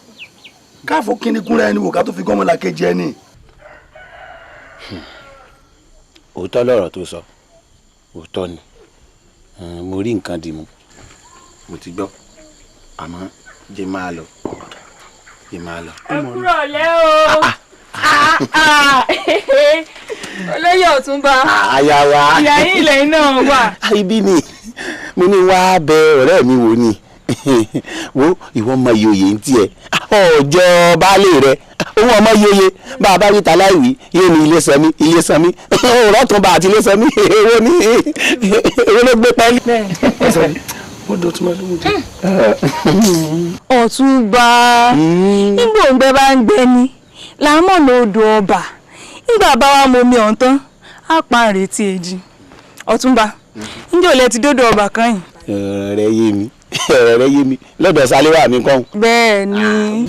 káfọ́ kí ni gúnra ẹni wò ká tó fi gọ́mọ làkejì ẹni. òótọ́ lọ̀rọ̀ tó sọ òótọ́ ni mo rí nǹkan dì mú mo ti gbọ́ àmọ́ jẹ́ máa lọ. ẹ kúrò lẹ́ o olóyè ọ̀túnba àyà wa ìyá yín ilẹ̀ náà wà. ibi ni mo ní wá bẹ ọ̀rẹ́ mi wò ni wo ìwọ ọmọ iye ń tiẹ̀ ọjọ́ baálé rẹ owó ọmọ iye bá a bá wí taláìwí yé ni ilé sẹmí ọ̀rọ̀ tún bá àti ilé sẹmí èwo ló gbé pẹ́ẹ́lí. ọ̀túnba nígbà òǹgbẹ bá ń gbẹ ni làámọ̀ lóòdù ọba nígbà bá wa mọ omi ọ̀hún tán á pa àrètí èjì. ọ̀túnba ǹjẹ́ ò lẹ ti dódò ọba kan yìí. ọ̀rẹ́ yé mi lọ́dọ̀ sáléwà mi kọ́. bẹ́ẹ̀ ni.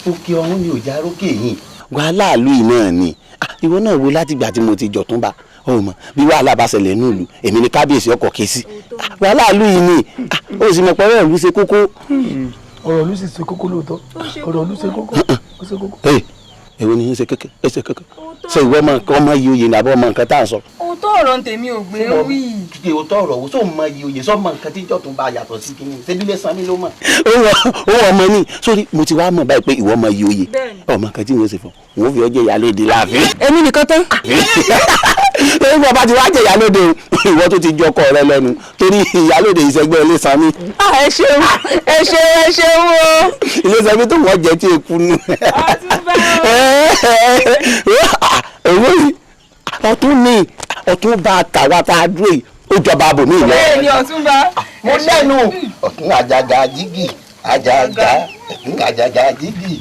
òkè ọ̀hún ni òjá rókè yìí wàhálà ìlú yìí náà ni ìwọ náà wo látìgbà tí mo ti Jọ̀túnba ọmọ bí wàhálà bá ṣẹlẹ̀ ní ìlú èmi ni kábíyèsí ọkọ̀ ké sí wàhálà ìlú yìí ni ó sì mọ̀ pé ọ̀rọ̀ ìlú ṣe kókó. ọ̀rọ̀ ìlú sì ṣe kókó lóòótọ́ ọ̀rọ̀ ìlú ṣe kókó ó ṣe kókó. èwo ni ṣe kéke ṣe ìwọ ọmọ iye oyè nàbọ ọmọ nǹkan tá à ń sọ. òótọ́ ọ̀rọ̀ tèmi ò gbé wí. kíkẹ́ òótọ́ ọ̀rọ̀ wo sóun mọ iye oyè sọ́mọ nǹkan tí Jọ̀túnba yàtọ̀ sí kínní ṣébílẹ̀ sanmi ló mọ̀. ó ọmọ ní sórí mo ti wá mọ̀ báyìí pé ìwọ ọmọ iye oyè ọmọ nǹkan tí mo ṣe fún wọn fi ọjọ́ ìyálóde láàfin. èmi nìkan tán. torí bàbá ti wá jẹ ìyálóde ìwọ tó ti jọkọ rẹ lẹ́nu torí ìyálóde ìṣẹ́gbẹ́ ilé sanmi. ẹ ṣeun o. ilé sanmi tó wọ́n jẹ tí èkú nù. èwo yìí ọ̀tún bá tàwa tá a dúró yìí ó jọba àbòmí lọ. bẹ́ẹ̀ ni Ọ̀túnba. mo lẹ́nu ọ̀tún àjàgà jígì àjàgà àjàgà jígì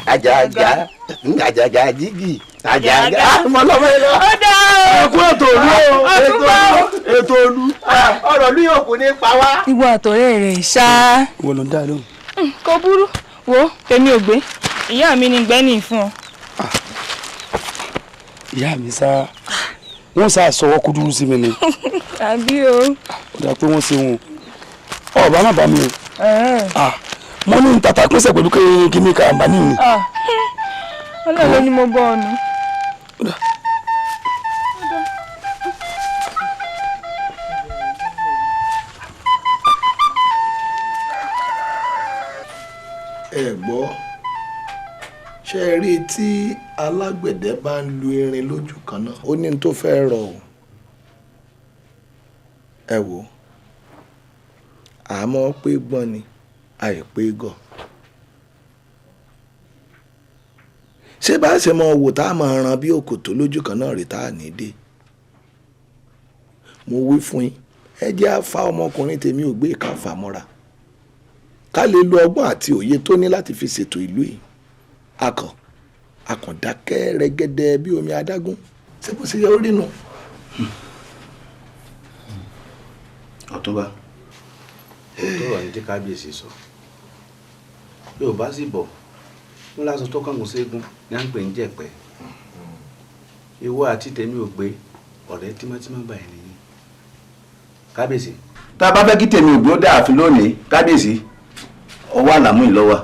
àjàgà jígì àjàgà. mọlọmọ yẹn lọ. ó dá o. ẹkú ètò olú ètò olú ọ̀rọ̀ olú yóò kò ní pa wá. ìwọ àtọ̀rẹ́ rẹ̀ ṣá. wo ló ń dá lóhùn. kò burú wo tèmi ò gbé ìyá mi ní gbẹ́ni fún ọ. ìyá mi sá wọ́n sá sọwọ́ kúdúrú sí mi ni. àbí o. ó dà pé wọ́n ṣe wọn ọba má bá mi o. mo ní tata pínṣẹ̀ pẹ̀lú kíní karambà ní mi. ọlọ́run ni mo bọ́ ọ̀nà. ẹ gbọ́ ṣe é rí i tí alágbẹ̀dẹ bá ń lu irin lójú kan náà ó ní tó fẹ́ rọ o ẹ wò àmọ́ pé gbọ́n ni àìpé gọ̀ ṣé bá ṣe mọ wò tá a máa ran bí òkòtó lójú kan náà rí tá a ní dé. mo wí fún yín ẹ jẹ́ àfa ọmọkùnrin tèmi ò gbé ká fà mọ́ra ká lè lo ọgbọ́n àti òye tó ní láti fi ṣètò ìlú yìí akàndákẹ́ rẹ́gẹ́dẹ́ bí omi adágún ṣé bó ṣe yẹ ó rí nù. ọ̀túnba òótọ́ ọ̀rọ̀ ní tí kábíyèsí sọ Yorùbá sì bọ̀ wọ́n lásán tó kàn kó ségun ní à ń pè ń jẹ̀pẹ́ ìwọ àti tèmi ò gbé ọ̀rẹ́ tímọ́tímọ́ báyìí nìyí kábíyèsí. tá a bá fẹ́ kí tèmi ò gbé ó dáa àfin lónìí kábíyèsí ọwọ́ àlámú ìlọ́wà.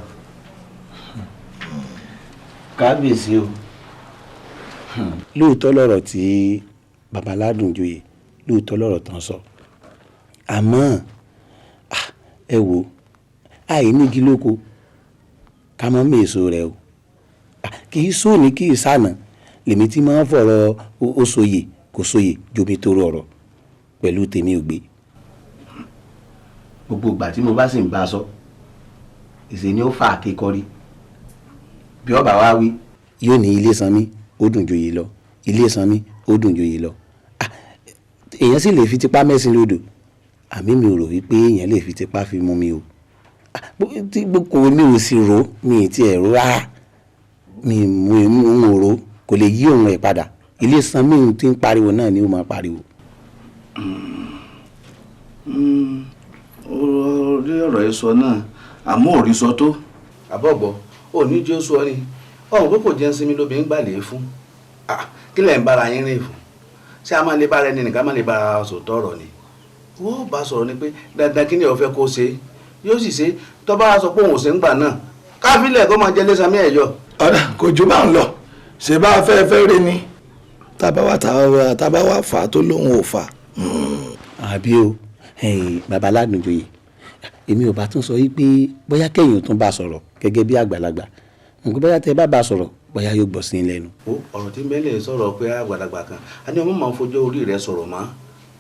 kábíyèsí o lóòótọ́ lọ̀rọ̀ tí babaládùn joyè lóòótọ́ lọ̀rọ̀ tán sọ àmọ́ ẹ wò àìnígi lóko ká mọ́ mèso rẹ o kì í sóòní kì í sànà lèmi tí máa ń fọ̀rọ̀ ó sòye kò sòye jomi tó rọrọ̀ pẹ̀lú tèmi ò gbé gbogbo ìgbà tí mo bá sì ń bá a sọ ìṣe ni ó fà á kékọ́rí bí ọba wa wí yóò ní ilé sanmi ó dùn joyè lọ ilé sanmi ó dùn joyè lọ èèyàn sì lè fi tipá mẹ́sìn lódò àmì mi ò rò wípé èèyàn lè fi tipá fi mú mi o tí gbogbo mi ò sì rò mi ì tiẹ̀ rò rárá mi ò rò kò lè yí òun ẹ̀ padà ilé sanmi tí ń pariwo náà ni ó máa pariwo. orí ọ̀rọ̀ yìí sọ náà àmọ́ òrí sọ tó àbọ̀bọ̀ òní jẹ́ sọ ni ọ̀hún pé kò jẹ́ sinmi lóbìnrin gbàlè fún kí lẹ̀ ń bára yín rìn fún ṣé a máa lè bára ẹni nìkan máa lè bára sòtọ́ ọ̀rọ̀ ni wọ́n bá sọ̀rọ̀ ni pé dandan kí ni ó fẹ́ kó ṣe yóò sì ṣe tó bá sọ pé òun ò ṣe ń gbà náà káfílẹ̀ kó máa jẹ́ lẹ́sàmí ẹ̀yọ. ọ̀dà kò jù bá ń lọ ṣe bá fẹ́ rí ni tábà wà fà á tó lóun ò fà. àbí o babaládùn joyè èmi ò bá tún sọ wípé bóyá kẹ́yìn tún bá sọ̀rọ̀ gẹ́gẹ́ bí àgbàlagbà nǹkan bóyá tẹ́ bá bá sọ̀rọ̀ bóyá yóò gbọ́ sí i lẹ́nu. ọ̀rọ̀ tí mẹ́lẹ̀ sọ̀rọ̀ pé àgbàlagbà kan a ní ọmọ máa ń fojú orí rẹ sọ̀rọ̀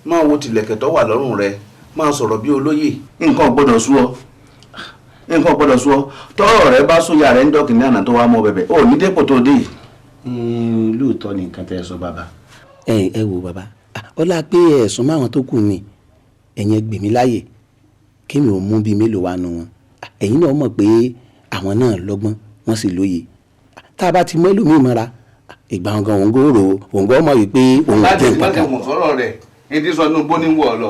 máa wo tìlẹ̀kẹ̀ tó wà lọ́rùn rẹ máa sọ̀rọ̀ bí olóyè. nǹkan gbọ́dọ̀ sú ọ tọ́rọ̀ rẹ bá sóyà rẹ ń dọ́kì ní àná tó wá mọ́ bẹ̀bẹ̀ ò ní dépò tó dé yìí. lóòótọ́ ni nǹkan tẹ́ ẹ sọ bàbá. ẹ wo bàbá ọlá pé ẹ̀sùn máwọn tó kù ni ẹ̀yin gbèmí láàyè kémi ò mú bíi mélòó wá nu wọn ẹ̀yin náà mọ̀ pé àwọn náà lọ́gbọ́n wọ́n sì lóye tá a bá ti mẹ́lò mí mọ́ra ìgbà ọ̀gán òǹgọ́ mọ̀ wípé òun jẹ́ nǹkan kan. láti mọ̀ sọ̀rọ̀ rẹ̀ ní ti sọ inú bó ní wọ̀ ọ́ lọ.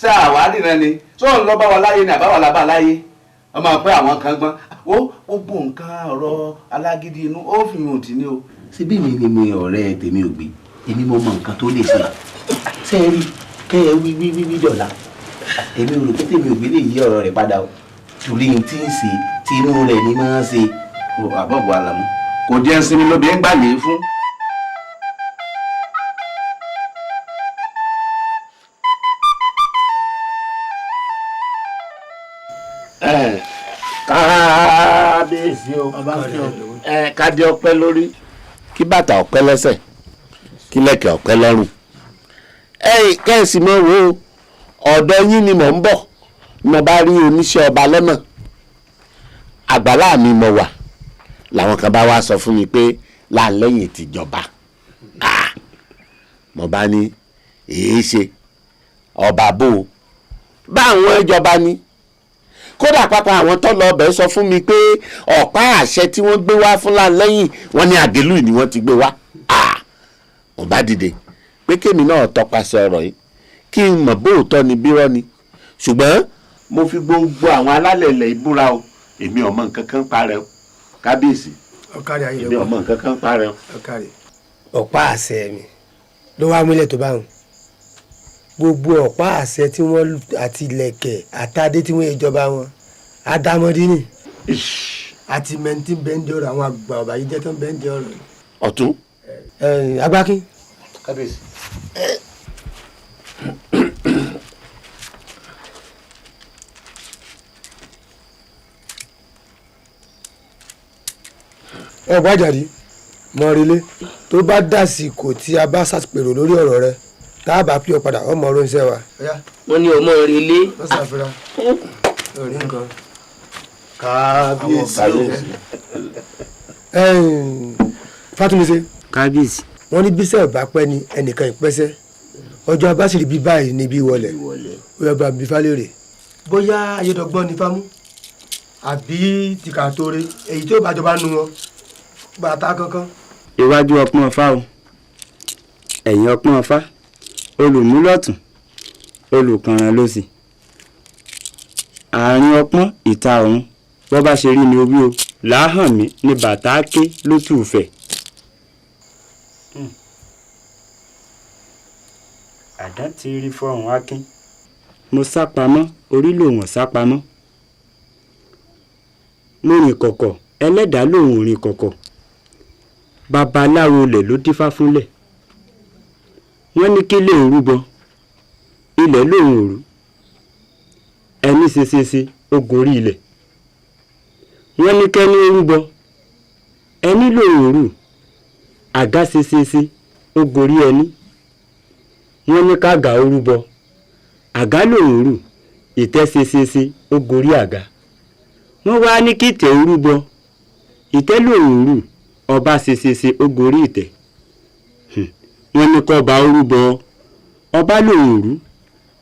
ṣé àwárí náà ni sọ́ọ̀n lọ́ bá wa láyé ni àbáwá la bá láyé ọmọ pé àwọn kan gbọ́n ó bò nǹkan ọ̀rọ̀ alágídí inú ó fi hàn tì ní o. síbí mi ni mi ọ̀rẹ́ tèmi ò gbé èmi mo mọ nǹkan tó lè ṣe ṣe é rí kẹ́ ẹ wí dọ̀la èmi ò rò pé tèmi ò gbé lè yí ọ̀rọ̀ rẹ̀ padà o torí n tí ń ṣe tí inú rẹ̀ ni máa ń ṣe. àbọ̀bọ̀ àlàmú kò jẹ́ sinmi lóbi ń gbàlè fún. kábíyèsí o kádé ọpẹ́ lórí kí bàtà ọpẹ́ lẹ́sẹ̀ kí lẹ̀kẹ̀ ọpẹ́ lọ́rùn. kẹ́sì mọ́ wo ọ̀dọ̀ yín ni mò ń bọ̀ mo bá rí oníṣẹ́ ọba lọ́nà àgbàlá mi mo wà làwọn kan bá wá sọ fún mi pé láńlẹ́yìn tìjọba mo bá ní èé ṣe ọba bò ó bá àwọn ìjọba ní kódà pápá àwọn tó lọ ọbẹ̀ sọ fún mi pé ọ̀pá àṣẹ tí wọ́n gbé wá fún láńlẹ́yìn wọn ní àgélù ni wọ́n ti gbé wá mo bá dìde pé kémi náà tọpasẹ̀ ọ̀rọ̀ yìí kí n mọ̀ bóòtọ́ ni bírọ́ ni ṣùgbọ́n mo fi gbogbo àwọn alálẹ̀ ilẹ̀ ìbúra o èmi ọmọ nǹkan kan parẹ́ o kábíyèsí èmi ọmọ nǹkan kan parẹ́ o. ọ̀pá àṣẹ mi ló wá múlẹ̀ tó báwọn gbogbo ọ̀pá àṣẹ tí wọ́n àti ilẹ̀kẹ̀ àtàdé tí wọ́n ìjọba wọn àdámọ́dé ni àti mẹ́ntì bẹ́ńdì ọ̀rọ̀ àwọn àgbà ọ̀bà yìí jẹ́ tán bẹ́ńdì ọ̀rọ̀. ọ̀tún. agbákin. kábíyèsí. Àjàdí mọ̀rẹ́lẹ́ tó bá dàsìkò tí a bá ṣàpèrò lórí ọ̀rọ̀ rẹ tá a bá pí ọ padà ọmọ ọ̀rọ̀ iṣẹ́ wa. wọ́n ní ọmọ relé. wọ́n ṣàfihàn orí nǹkan. kábíyèsí Fátúnmíṣe. Kábíyèsí. Wọ́n ní bíṣẹ́ ọ̀bá pẹ́ ni ẹnìkan ìpẹ́sẹ́ ọjọ́ abáṣìrì bí báyìí níbi ìwọlẹ̀ ó yọ bá bí falẹ̀rẹ̀ bóyá ayédọ̀gbọ́n ní fámú àbí tìkàtòrè èyí tí ó bá jọba nu wọn bàtà kankan. Iwájú ọpọ́n ọfá o ẹ̀yìn ọpọ́n ọfá olùmúlọ̀tún olùkànràn lósì àárín ọpọ́n ìta ọ̀run bọ́ bá ṣe rí ni owí o làáhàn mi ní bàtà ké lótú ìfẹ́. Àdán ti rí fọ́hùn Akin. Mo sá pamọ́ orí lòun sá pamọ́. Mo rìn kọ̀kọ̀ ẹlẹ́dàá lòun rìn kọ̀kọ̀. Babaláwo lẹ̀ ló dífá fúnlẹ̀. Wọ́n ní kí lè rúbọ ilẹ̀ lòun òru. Ẹni ṣeṣeṣe ó gorí ilẹ̀. Wọ́n ní kẹ́ni rúbọ ẹni lòun òru. Àgá ṣeṣeṣe ó gorí ẹni. Wọ́n ní kága orúbọ àgá lòun rù ìtẹ́ ṣeṣeṣe ó gorí àga. Wọ́n wá ní kí ìtẹ́ orúbọ ìtẹ́ lòun rù ọba ṣeṣeṣe ó gorí ìtẹ́. Wọ́n ní kọ́ba orúbọ ọba lòun rù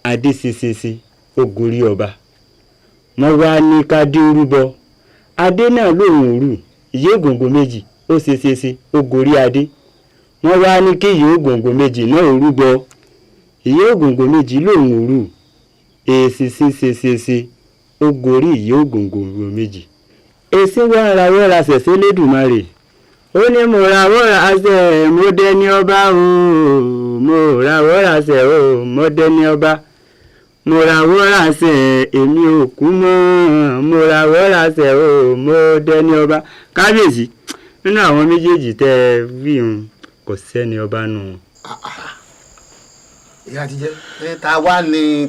adé ṣeṣeṣe ó gorí ọba. Wọ́n wá ní kádé orúbọ adé náà lòun rù ìyé ògòǹgò méjì ó ṣeṣeṣe ó gorí adé. Wọ́n wá ní kí ìyé ògòǹgò méjì náà orúbọ ìyé ògòǹgò méjì lòun òru èsì ṣeṣeṣe ó gorí ìyé ògòǹgò méjì. Èsì wá ara wọ́ra ṣẹ̀ṣẹ̀ lédùmarè ó ní mo ra wọ́ra ṣe mo dẹni ọba o mo ra wọ́ra ṣe o mo dẹni ọba mo ra wọ́ra ṣe èmi ò kú mọ́ mo ra wọ́ra ṣe o mo dẹni ọba. Kábíyèsí nínú àwọn méjèèjì tẹ́ ẹ wí kò sẹ́ni ọba nù wọn. Ìyá ti jẹ́.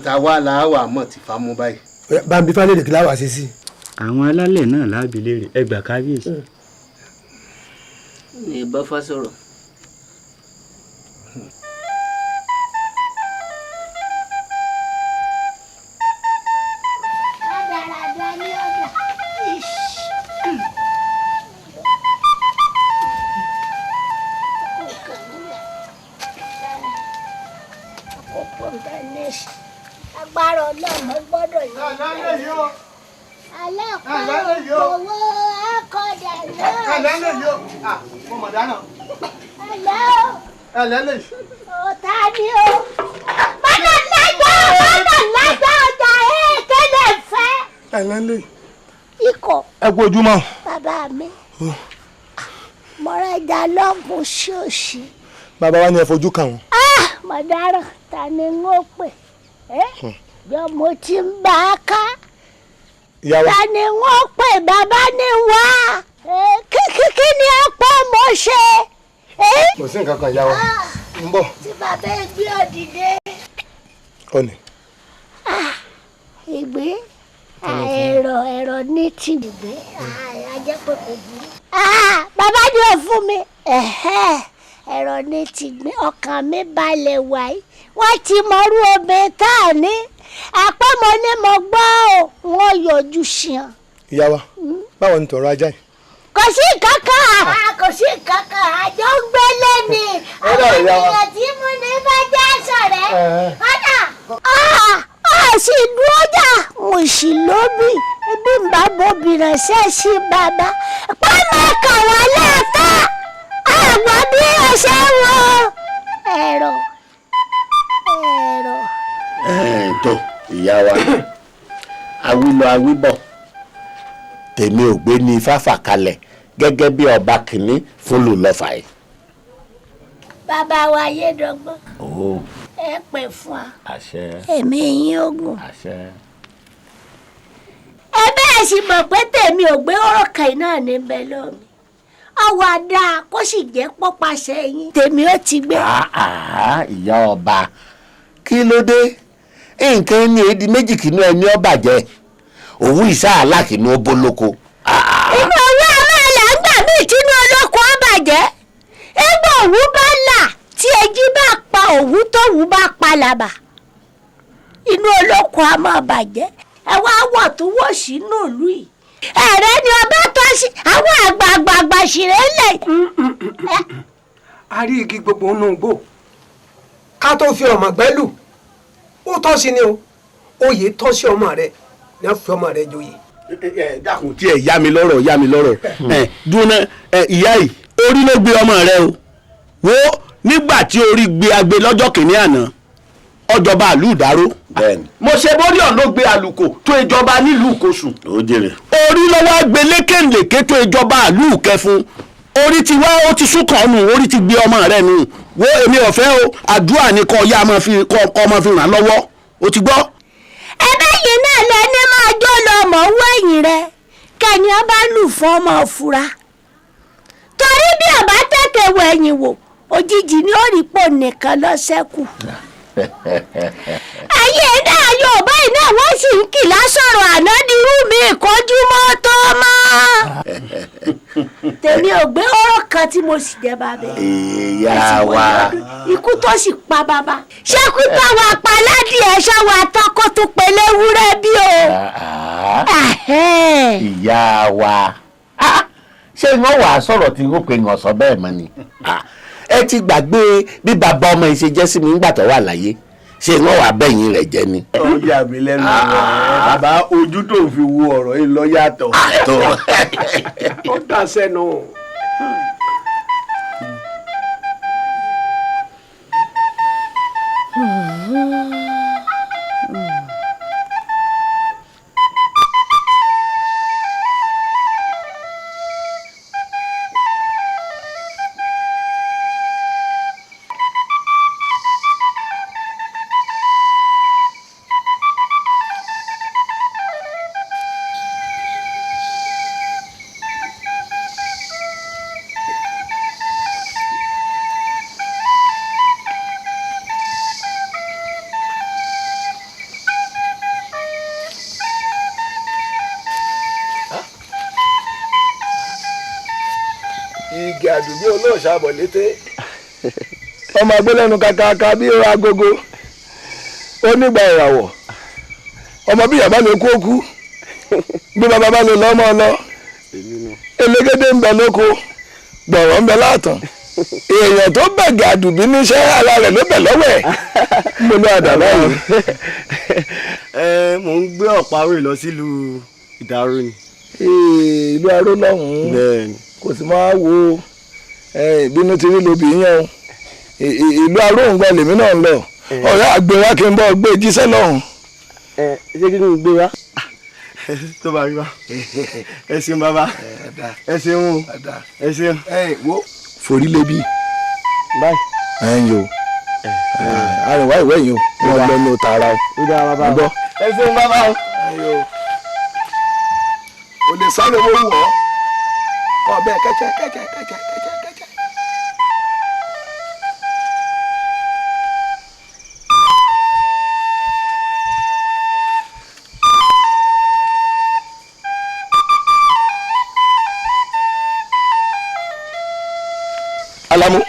ta wá la wà mọ̀ tí fa mú báyìí. Bámbí falẹ̀rẹ̀ kí láwà ṣe sí. Àwọn alálẹ̀ náà láàbí léèrè ẹgbà kábíyèsí. Ní bá fa sọ̀rọ̀. Agbára Ọlọ́run gbọ́dọ̀ yọ. Alákọ̀ọ́ owó akọ̀dà náà. Ẹlẹ́lẹ̀ yóò mo mọ̀ dáná. Ẹlẹ́lẹ̀. Ọ̀tá ni o. Bọ́dọ̀ lẹ́jọ́ ọjà kéde fẹ́. Ẹlẹ́lẹ̀. Ikọ̀. Ẹ kú ojúmọ́. Bàbá mi. Mọ̀rọ̀ ẹja lọ́gùn ṣòṣì. Bàbá wa ni ẹ fojú kàn wọ́n. Mọ̀dáràn ta ni ń ó pè. Bí ọmọ tí ń bá a ká. Ta ni wọ́n pè bàbá ní wá. Kí ni ọ̀pọ̀ mo ṣe. Kò sí nǹkan kan ìyá wa. Ń bọ̀. Tí bàbá ẹ gbé òdìdé. Ọ̀nì. Ìgbé. Ẹ̀rọ ní ti gbé. Ajẹ́ pé kò burú. Bàbá ni ò fún mi. Ẹ̀rọ ní ti gbé ọkàn mi balẹ̀ wáyé. Wọ́n ti mọ̀rú obìnrin tá a ní. Àpẹ́ mo ní mo gbọ́ ò wọ́n yọjú ṣìyàn. Ìyá wa báwo ni tọ̀rọ̀ ajá yìí. Kò sí kankan. Kò sí kankan àjọ ń gbélé ni. Àwọn ènìyàn tí mo ní bá já sọ̀rẹ́. Kọ́dà sì dúró jà mo sì lóbì bí n bá bóbi ránṣẹ́ sí bàbá. Pọ́nmọ́ kàn wá lẹ́ẹ̀ka àgbà bí ọ̀sẹ̀ wọn. Ẹ̀rọ. Tó ìyá wa awílọ awíbọ̀ tèmi ò gbé ní fáfà kalẹ̀ gẹ́gẹ́ bí ọba kìíní fún lùlọ́fà yìí. Bàbá wa Ayédọ̀gbọ́n ẹ pè fún wa. Àṣẹ. Èmi yín ogun. Àṣẹ. Ẹ bẹ́ẹ̀ sì mọ̀ pé tèmi ò gbé ọ̀rọ̀ kan náà níbẹ̀ lómi. Ọwọ́ àdá kó sì jẹ́ pọ́pàṣẹ yín. Tèmi ó ti gbé. Ìyá ọba kí ló dé nǹkan ní èdè méjì kìínú ẹni ọba jẹ òun ìsáàlà kìínú ó bólóko. Inú owó amáàlà ń gbà mí tínú olóko ọbàjẹ́. Egbò òwú bá là tí ẹjí bá pa òwú tówú bá palàbà. Inú olóko a máa bàjẹ́. Ẹ wá wọ̀ tó wọ̀ sínú ìlú yìí. ẹ̀rẹ́ ni ọba tó sí àwọn àgbààgbà ṣìrẹ́ lẹ̀. a rí igi gbogbo nù gbò ká tó fi ọmọ gbẹ́lù ó tọ́ sí ni o oyè tọ́ sí ọmọ rẹ ní a fi ọmọ rẹ joyè. dákun tí ẹ yá mi lọ́rọ̀ dúnà ìyá yìí orí ló gbé ọmọ rẹ o wo nígbà tí orí gbé agbe lọ́jọ́ kìíní àná ọjọba àlù ìdáró mo ṣe bóríọ̀ ló gbé àlùkò tó ìjọba nílùú kosùn orí lọ́wọ́ gbé lékèlékè tó ìjọba àlù kẹfun orí ti wá ó ti sún kàn nù orí ti gbé ọmọ rẹ nù wo èmi ọ̀fẹ́ o àdúrà ni kọ́ ya máa fi ràn lọ́wọ́ o ti gbọ́. ẹbẹ́ yìí náà lẹ́ni máa jó lọ mọ̀ owó ẹ̀yìn rẹ kẹ́ni ọba lù fún ọmọ fura torí bí ọba tẹ̀kẹ̀ wọ ẹ̀yìn wò òjijì ni ó rí pò nìkan lọ sẹ́kù. ayé náà Yorùbá yìí náà wọ́n sì ń kì lásọ̀rọ̀ àná dirú mi ìkọjú mọ́ tó mọ́. tèmi ò gbé ọ̀rọ̀ kan tí mo sì jẹ́ bá bẹ́ẹ̀. ìyá wa ikú tó sì pa bàbá ṣékú táwọn apaládìẹ ṣáwọn atọ́kọ́ tó pẹ̀lẹ́ wúrẹ́ bí o. ìyá wa ṣé wọ́n wàá sọ̀rọ̀ tí ó pe ń sọ bẹ́ẹ̀ mọ́ ni ẹ ti gbàgbé bí bàbá ọmọ yìí ṣe jẹ́ sí mi nígbà tó wà láyé ṣé wọ́n wàá bẹ̀yìn rẹ̀ jẹ́ ni. ó yà mí lẹ́nu bàbá ojú tó fi wo ọ̀rọ̀ yìí lọ yàtọ̀. ó dà sẹ́nu. igi àdùbí olóòṣà bọ̀ létè ọmọ agbélẹ́nu kàkàkà bí ó agogo onígbà ìràwọ̀ ọmọ bí yàrá lè kú òkú bí bàbá bá lè lọ́mọ lọ elégédé ń bẹ lóko gbọ̀rọ̀ ń bẹ láàtàn èèyàn tó bẹ̀gẹ̀ àdùbí níṣẹ́ ara rẹ̀ ló bẹ̀ lọ́wọ́ ẹ̀ mo lọ àdá báyìí. mò ń gbé ọ̀pá rè lọ sílùú ìdáró ni. ìlú aró lọ́hùn-ún kò sì máa wo ìbínú ti rí lóbi yẹn o ìlú aró ń gba lèmi náà ń lọ ọ̀rẹ́ àgbẹ̀ wa kí n bọ́ gbé jíṣẹ́ lọ́hùn. ṣé kí n gbé wa tó bá rí wa ẹ ṣeun bàbá ẹ ṣeun o ẹ ṣeun. forí lébi báyìí ẹ̀yin o àrùnwá ìwé yìí o wọn lọ ní tààrà o. gbọ́ ẹ ṣeun bàbá o. o lè sáré owó wù ọ́ ọbẹ̀ kẹ́kẹ́. Alamu.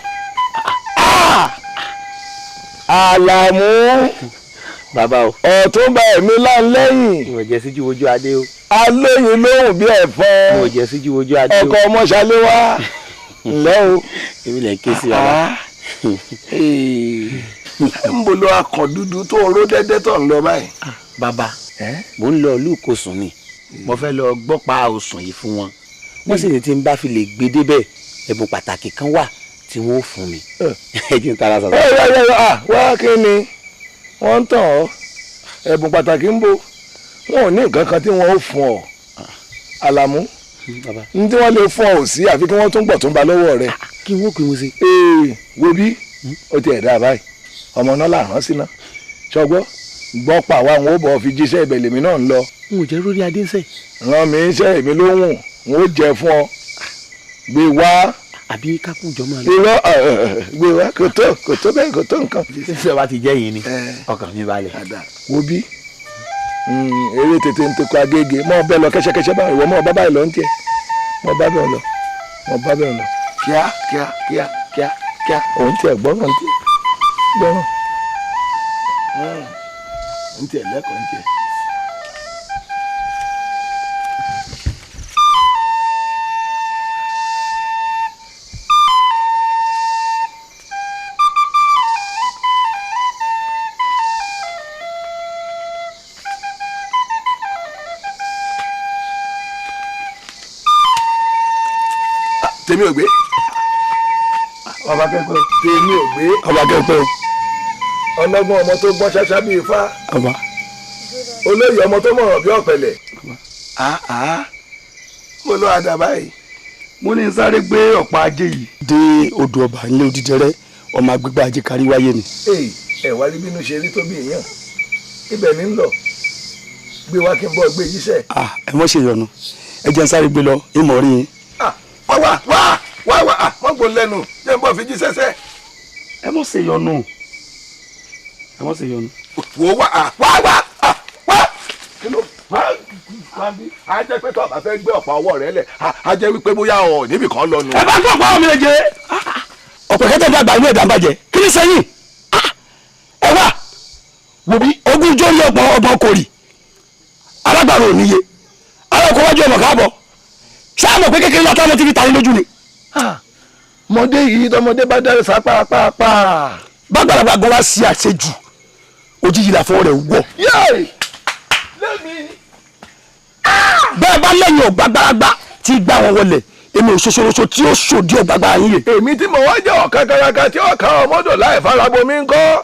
Alamu. Bàbá o. Ọ̀túnba ẹ̀mí láńlẹ́yìn. Mo jẹ́ síjú ojú adé o. Alóyin lóhùn bí ẹ̀fọn. Mo jẹ́ síjú ojú adé o. Ọkọ ọmọṣalé wá. Ǹlẹ́ o. Èmi lè ké sí bàbá. Ń bolo akàn dúdú tó oró dẹ́dẹ́ tó ń lọ báyìí. Bàbá mo ń lọ ìlú Ìkòsùn ni mo fẹ́ lọ gbọ́pá òsùn yìí fún wọn. Wọ́n sì ní tí n bá fi lè gbé débẹ̀ ẹ̀bùn pàtàkì kan wà tí wọ́n ó fún mi. Ẹ jí n tara sọ̀rọ̀. Wá kí ni wọ́n ń tàn ọ́ ẹ̀bùn pàtàkì ń bo wọn ò ní nǹkan kan tí wọ́n ó fún ọ. Àlàmú ní tí wọ́n lè fún ọ ò sí àfi kí wọ́n tún gbọ̀ tó ń ba lọ́wọ́ rẹ̀. Kí wọ́n kì í mo ṣe. Wo bí ó ti ẹ̀dá báyìí ọmọ náà làrán sí náà ṣọgbọ́ gbọ́ pa àwa àwọn ó bọ̀ fi jíṣẹ́ ibẹ̀ lèmi náà ń lọ. N ò jẹ́ rórí adé ń sẹ̀. Ràn mí iṣẹ́ èmi lóhùn n ó jẹ fún ọ gbé wá. Àbí kákú jọ máa lọ. Irọ́ gbé wá kò tó bẹ́ẹ̀ kò tó nǹkan. Ṣé wàá ti jẹ́ yìí ni ọkàn mi balẹ̀. Wo bí eré tètè ń tekọ agége mọ bẹ́ẹ̀ lọ kẹ́sẹ́kẹ́sẹ́ báyìí ìwọ mọ bá báyìí lọ ń tiẹ̀ mọ bá bẹ́ẹ̀ lọ kíá òun tiẹ̀ gbọ́ràn ń tiẹ̀ gbọ́ràn ń tiẹ̀ lẹ́kọ̀ọ́ ń tiẹ̀. tèmi ò gbé. ọba kẹ́kọ̀ọ́. tèmi ò gbé. ọba kẹ́kọ̀ọ́. ọlọ́gbọ́n ọmọ tó gbọ́n ṣáṣá bíi ifá. ọba. olóyè ọmọ tó mọ̀ràn bí ọ̀pẹ̀lẹ̀. mo lọ àdá báyìí. mo ní sáré gbé ọ̀pá ajé yìí dé odò ọba nílé Odídẹrẹ́ ọmọ agbègbè ajé kárí wáyé ni. ẹ wá rí bínú ṣe rí tó bí èèyàn ibẹ̀ ní ń lọ gbé wá kí n bọ́ gbé yíṣẹ́. ẹ mọ̀ ṣe yọnu ẹ jẹ́ n sáré gbé lọ ìmọ̀ rí yín. wá wọ́n gbó lẹ́nu jẹ́ n bọ́ fi jíṣẹ́ sẹ́. ẹ mọ̀ ṣe yọnu ẹ mọ̀ ṣe yọnu. wò wá kí ló a jẹ́ pé tó bá fẹ́ gbé ọ̀pá ọwọ́ rẹ lẹ̀ a jẹ́ wípé bóyá ọ̀ níbì kan lọ nù. ẹ bá gbọ́ ọ̀pá ọmọ mi jẹ ọ̀pọ̀ kẹ́tẹ́ bí àgbà inú ẹ̀dá ń bàjẹ́ kí ni sẹ́yìn ẹ wá wò bí ogún jó ní ọgbọ̀n kòrì alágbàro ò níye alákòó wájú ọmọ káàbọ̀ ṣáà mọ̀ pé kékeré lọ́tọ́ ọmọ tí fi tani lójú ni. mọdé yìí tọmọdé bá dárí sá pàápàá. bàgbàlagbà gan wá sí àṣejù òjijì làfọ rẹ̀ wọ̀. bẹ́ẹ̀ bá lẹ́yìn ọ̀gbàgbàlagbà tí gbà wọn wọlé èmi ò ṣoṣoroṣo tí ó ṣòdì ọ̀gbàgbà yín yẹ. èmi tí mo wá jẹ́ ọ̀kan karaka tí ọ̀ka ọmọdé láì farabomi ń kọ́.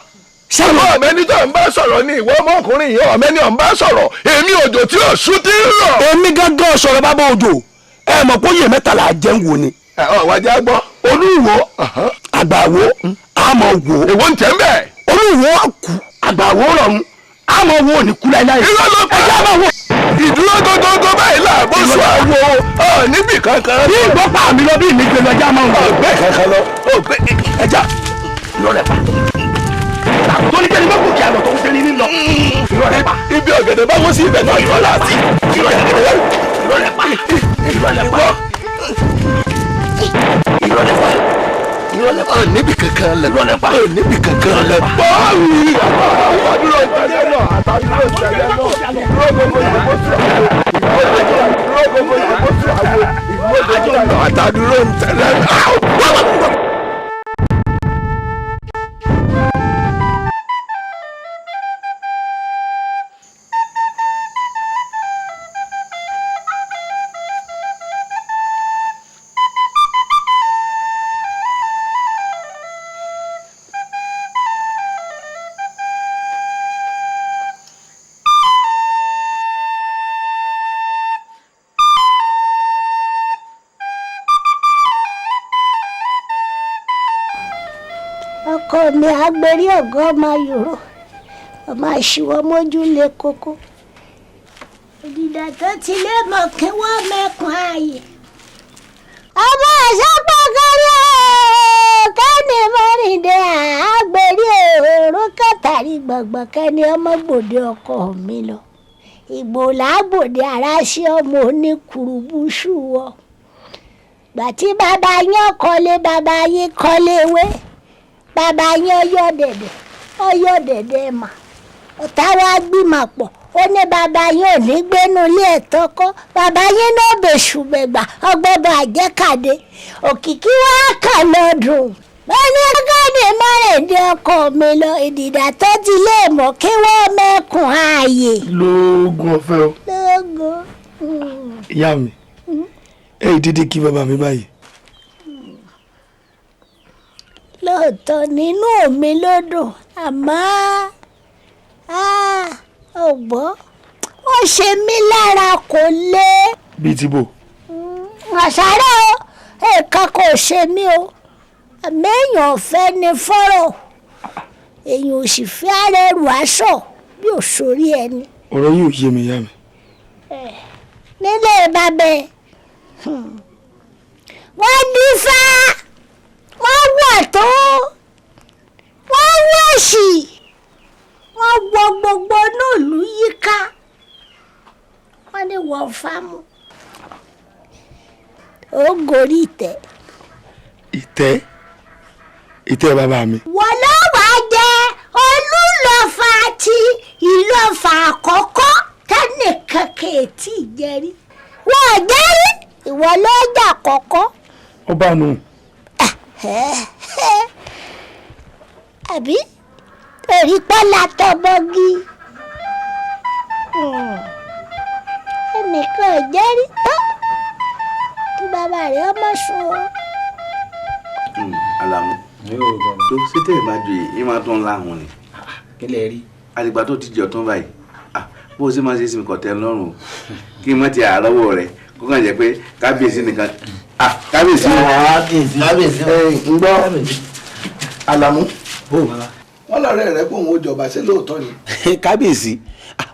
ṣé ọ̀mẹ́ni tó ń bá sọ̀rọ̀ ni ìwọ ọmọkùnrin yìí ọ̀mẹ́ni ọ̀ ń bá sọ̀rọ̀ èmi òjò tí ò sún tí ń rọ̀. èmi gángan sọ̀rọ̀ bá bá òjò ẹ mọ̀ pé oyè mẹ́tàlá jẹ́ ń wò ni. wájà gbọ́. olúwo àgbàwo àmọ̀ wò. èwo ń tẹ́ ń bẹ̀. olúwo kù àgbàwo rọrùn àmọ̀ wò ní kú láíláí. irọ́ ló pa ẹjẹ́ àmọ̀ wò. ìdúró gógógó báyìí láàbò sọ àwo níbì kankan. bí ìgbọ́pá mi lọ bí ìnigbè lọ já máa ń wò. ọgbẹ́ kankan lọ. ẹja ìrọ̀lẹ́ pa. tó ní kẹ́ni bá gòkè àlọ́ tó ń tẹ́ni nílọ. ìrọ̀lẹ́ pa. ibi ọ̀gẹ̀dẹ̀ bá wọ́n sí ibẹ̀ náà ìrọ̀lẹ́ àti. ìrọ̀lẹ́ pa. ìrọ̀lẹ́ pa. ìrọ̀lẹ́ pa. ìrọ̀lẹ́ pa. níbì kankan lẹ. ìrọ̀lẹ́ pa. níbì kankan lẹ. bọ́ọ̀lù àtàdúró ìtàjẹ́ náà àtàdúró ìtàjẹ́ náà ìdúró gbogbo ìyàwó sí àwọn ìdúró gbogbo ìyàwó sí àwọn ìdúró àtàdúró ìtàjẹ́ náà. ọkọ mi agbérí ọgọ ọmọ yòrò ọmọ àṣìwọ mójú lé kókó òdìdà tó ti lé mọ kí wọn mẹkùn ààyè. ọmọ ìṣàpàkọrẹ kẹ́ni mọ́rìndé àgbérí òróró kẹtàrí gbọ̀ngbọ̀n kẹ́ni ọmọ gbòde ọkọ mi lọ ìgbò làgbòde aráṣẹ ọmọ oníkùrùbùṣù wọ gbàtí bàbá yín kọ́lé bàbá yín kọ́lé wé bàbá yín ọyọ dẹ̀dẹ̀ mà ọ̀tá wa gbìmọ̀ pọ̀ ó ní bàbá yín ò ní gbénu ilé ẹ̀tọ́ kọ́ bàbá yín náà bèṣù bẹ̀gbà ọgbọ́dọ̀ àjẹkàdé òkìkí wa kàn lọ́dún wọ́n ní káde mọ́rẹ̀dẹ́ ọkọ mi lọ ìdìdà tó ti lé mọ̀ kí wọ́n mẹ́kùn ààyè. lóògùn ọ̀fẹ́ o. lóògùn. ìyá mi ẹ dídí kí bàbá mi báyìí. lóòótọ́ nínú mi ló dùn àmọ́ ọ̀gbọ́n ó ṣe mí lára kò lé. bíi ti bò. àṣàrò ẹ̀ẹ̀kan kò ṣe mí o àmọ́ èèyàn fẹ́ ni fọ́rọ̀ èèyàn ò sì fẹ́ arẹ́rù aṣọ bí ò sórí ẹni. ọ̀rọ̀ yìí ò yé mi ìyá mi. nílé bàbá wọ́n dífá wọ́n wọ̀ tó wọ́n wọ̀ sí wọ́n wọ gbogbo nílùú yíká wọ́n ní wọ́n fámú ó gorí ìtẹ́. ìtẹ́ bàbá mi. wọ́n ló wàá jẹ́ olùlọ́fà àti ìlọ́fà àkọ́kọ́ tẹ́nìkan kèétí jẹ́rí wọ́n jẹ́rí ìwọ ló jà kọ́kọ́. ọba nù. àbí èrí pọ́lá tọ́bọ́gí ẹnìkan jẹ́rí tán tí bàbá bàbá rẹ̀ ọmọ sùn o. Àlàmú tó ṣètò ìbàdàn yìí máa tún láwọn ni. kí lẹ rí. àdìgbà tó ti jẹ ọtún báyìí bó o ṣe máa ṣe é sinmi kọ̀tẹ́ lọ́rùn o kí n má ti àrọ́wọ́ rẹ̀ kó kàn jẹ́ pé kábíyèsí nìkan kábíyèsí ń gbọ́ Àlàmú wọ́n lọ́rẹ́ rẹ̀ pé òun ó jọba ṣé lóòótọ́ ni. kábíyèsí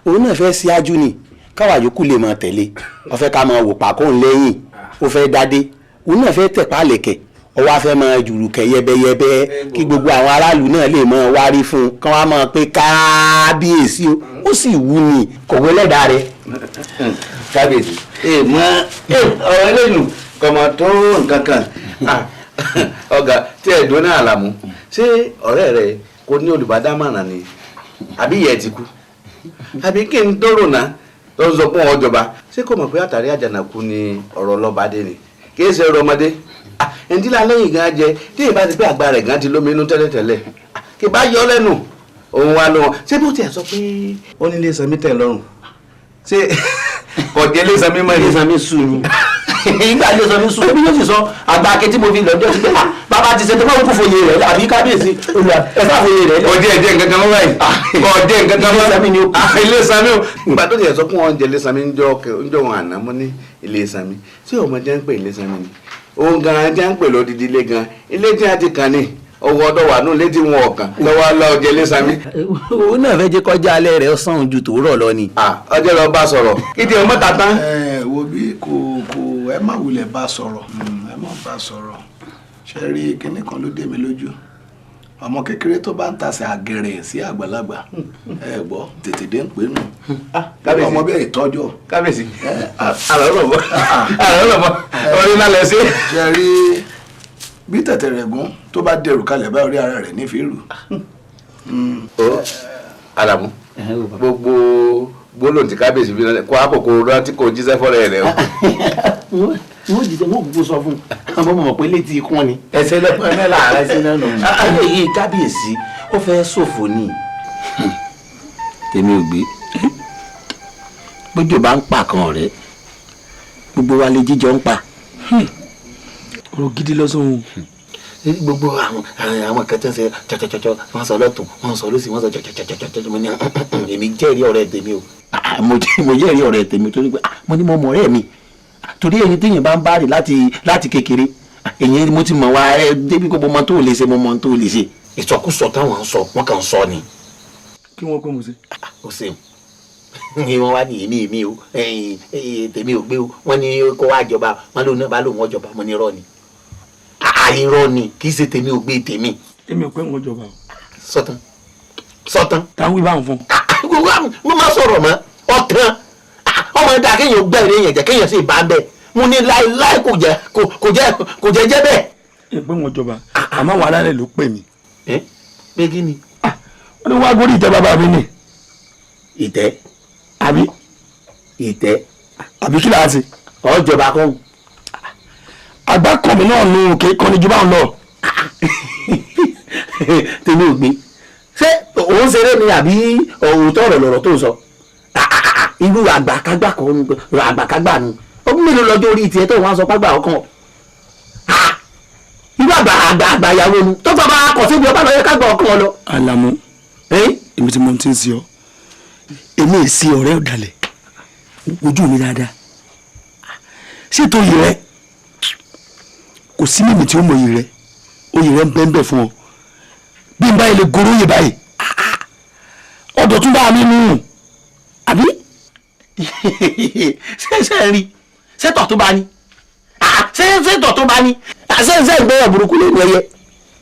òun náà fẹ́ síájú ni káwa yòókù lè máa tẹ̀lé ó fẹ́ ká máa wò pàkó lẹ́yìn ó fẹ́ dádé òun náà fẹ́ tẹ̀pá lẹ̀kẹ̀ ó wá fẹ́ máa jùrùkẹ́ yẹ́bẹ́yẹ́bẹ́ kí gbogbo àwọn aráàlú náà lè máa wárí fún un kí wọ́n máa pé kábíyèsí ó sì wú ni kọ̀wé lẹ́dàá rẹ̀. kábíyèsí mọ ọ̀rọ̀ eléyìí kọmọ tó nǹkan kan ọ̀gá tí ẹ dún náà Àlàmú ṣé ọ̀rẹ́ rẹ kò ní olùbádámọ̀ràn ni àbí ìyẹn ti kú àbí kí n tó rò náà tó ń sọ fún ọjọba ṣé kò mọ̀ pé àtàrí àjànàkú ni ọ̀rọ̀ ọlọ́bàdé ni kì í ṣe ọ̀rọ̀ ọmọdé ẹ̀ńdílà lẹ́yìn gan jẹ tí ìbá ti pé àgbà rẹ̀ gan ti lómi inú tẹ́lẹ̀tẹ́lẹ̀ kì bá yọ lẹ́nu òun wa lọ́wọ́ ṣé bó tiẹ̀ sọ pé ó ní ilé sanmi tẹ̀ lọ́rùn ṣé kọ̀jẹ́ ilé sanmi mọ́ ilé sanmi sùn ni ìgbà ilé sanmi sùn ebi yóò sì sọ àgbà akétí mo fi lọ́jọ́ sí pé bàbá ti ṣe tó máa ń kú fòye rẹ̀ àbí kábíyèsí ẹ̀fà fòye rẹ̀. ọjọ́ ẹ̀jẹ̀ nǹkan kan mọ́ báyìí ọjọ́ nǹkan kan mọ́ ilé sanmi o ìgbà tó tiẹ̀ sọ fún wọn jẹ ilé sanmi ń jọ wọn àná mọ́ ní ilé sanmi tí ọmọ jẹ́ ń pè ilé sanmi ni òun gan-an jẹ́ ń pè lódìdí ilé gan ilé tí a ti kàn ní ọwọ́ ọdọ wà nù létí wọn ọ̀kan lọ́wọ́ ọjọ́ ilé sanmi. òun náà fẹ́ jẹ́ kọjá alẹ́ rẹ̀ sàn ju tòórọ̀ lọ ni. ọjọ́ lọ bá sọ̀rọ̀ kí ti ọmọ tàtán. wo bí kò ẹ má wulẹ̀ bá sọ̀rọ̀ ẹ má bá sọ̀rọ̀ ṣe rí kinní kan ló dé mi lójú ọmọ kékeré tó bá ń tasẹ̀ àgẹ̀rẹ̀ sí àgbàlagbà ẹ gbọ́ tètè dé ń pè nù ọmọ bẹ́ẹ̀ ìtọ́jọ́. kábíyèsí àlọ́lọ́bọ̀ orí lálẹ́ sí. ṣe rí bí tẹ̀tẹ̀rẹ̀ gún tó bá dẹrù kalẹ̀ bá orí ara rẹ̀ ní fìrù. Àlàmú gbogbo gbólóhùn tí kábíyèsí fi náà kó àkókò rántí kò jíṣẹ́ fọ́rẹ́ rẹ̀ o. wọ́n jíjẹ wọ́n kúkú sọ fún un ọmọ mọ̀ pé létí ikún ni. ẹsẹ̀ lẹ́pọ̀ ẹ̀ mẹ́la ààrẹ sí náà nù. èyí kábíyèsí ó fẹ́ ṣòfò ni. tèmi ò gbé bójú bá ń pa kan rẹ gbogbo wa lè jíjọ ń pa. ọ̀rọ̀ gidi lọ́sọ̀rọ̀ gbogbo àwọn kẹtẹ ṣe jọjọjọjọ wọn sọ lọ́tùn wọn sọ lọ́sì wọn sọ jọjọjọjọ mo ní èmi jẹ́rìí ọ̀rẹ́ tèmi o mo jẹ́rìí ọ̀rẹ́ tèmi torí pé mo ní mo mọ̀ ọ̀rẹ́ mi torí ẹni téèyàn bá ń bá rè láti kékeré èyí mo ti mọ̀ wá ẹ débi gbogbo ọmọ tó lè ṣe mo mọ̀ tó lè ṣe ìsọkúsọ táwọn ń sọ wọn kàn ń sọ ni. kí wọ́n pẹ́ mo ṣe. o ṣeun ni wọn wá ní èmi o tèmi ò gbé o wọn ní kó wá jọba wọn lóun náà bá lóun ọjọba mo ní irọ́ ni irọ́ ni kì í ṣe tèmi ò gbé tèmi. èmi ò pẹ́ wọn jọba o. sọtán. táwọn ibà ń fún. mo máa sọ̀rọ̀ mọ́ ọ̀tán ọmọ ẹ̀dá kéèyàn gbẹ̀rẹ̀ èèyàn jẹ́ kéèyàn sì bá bẹ́ẹ̀ mo ní láéláé kò jẹ́ jẹ́ bẹ́ẹ̀. ìpín wọn jọba àmọ́ àwọn alálẹ̀ ló pè mí. pé kí ni. wọ́n ní wá gorí ìtẹ́ bàbá mi ni. ìtẹ́. àbí. ìtẹ́. àbí kí láti. ọ̀jọba kan. àgbákọ̀mí náà nù òkè kọ́ni jù bá ń lọ. tèmi ò gbé ṣé òun ṣeré ni àbí òótọ́ ọ̀rọ̀ lọ̀rọ̀ tó ń sọ irú àgbàkágbà kan àgbàkágbà ni ọdún mélòó lọ́jọ́ orí tiẹ̀ tó wọ́n sọ pàgbà ọkàn irú àgbà ìyàwó ni tó bá bá kọ̀ síbi ọba lọ́yẹ kágbà ọkàn lọ. Àlàmú èmi tí mo ti ń sí ọ èmi ì sí ọ̀rẹ́ ọ̀dàlẹ̀ ojú mi dáadáa ṣètò oyè rẹ kò sí mímì tí ó mọ oyè rẹ oyè rẹ ń bẹ́ẹ̀ bẹ́ẹ̀ fún ọ bí n báyìí lè gorí oyè báyìí ọ̀dọ̀ tún bá mi nù àbí. ṣe rí ṣètò tó bá ní ṣètò tó bá ní ṣe ń gbọ́rọ̀ burúkú lẹ́nu ẹyẹ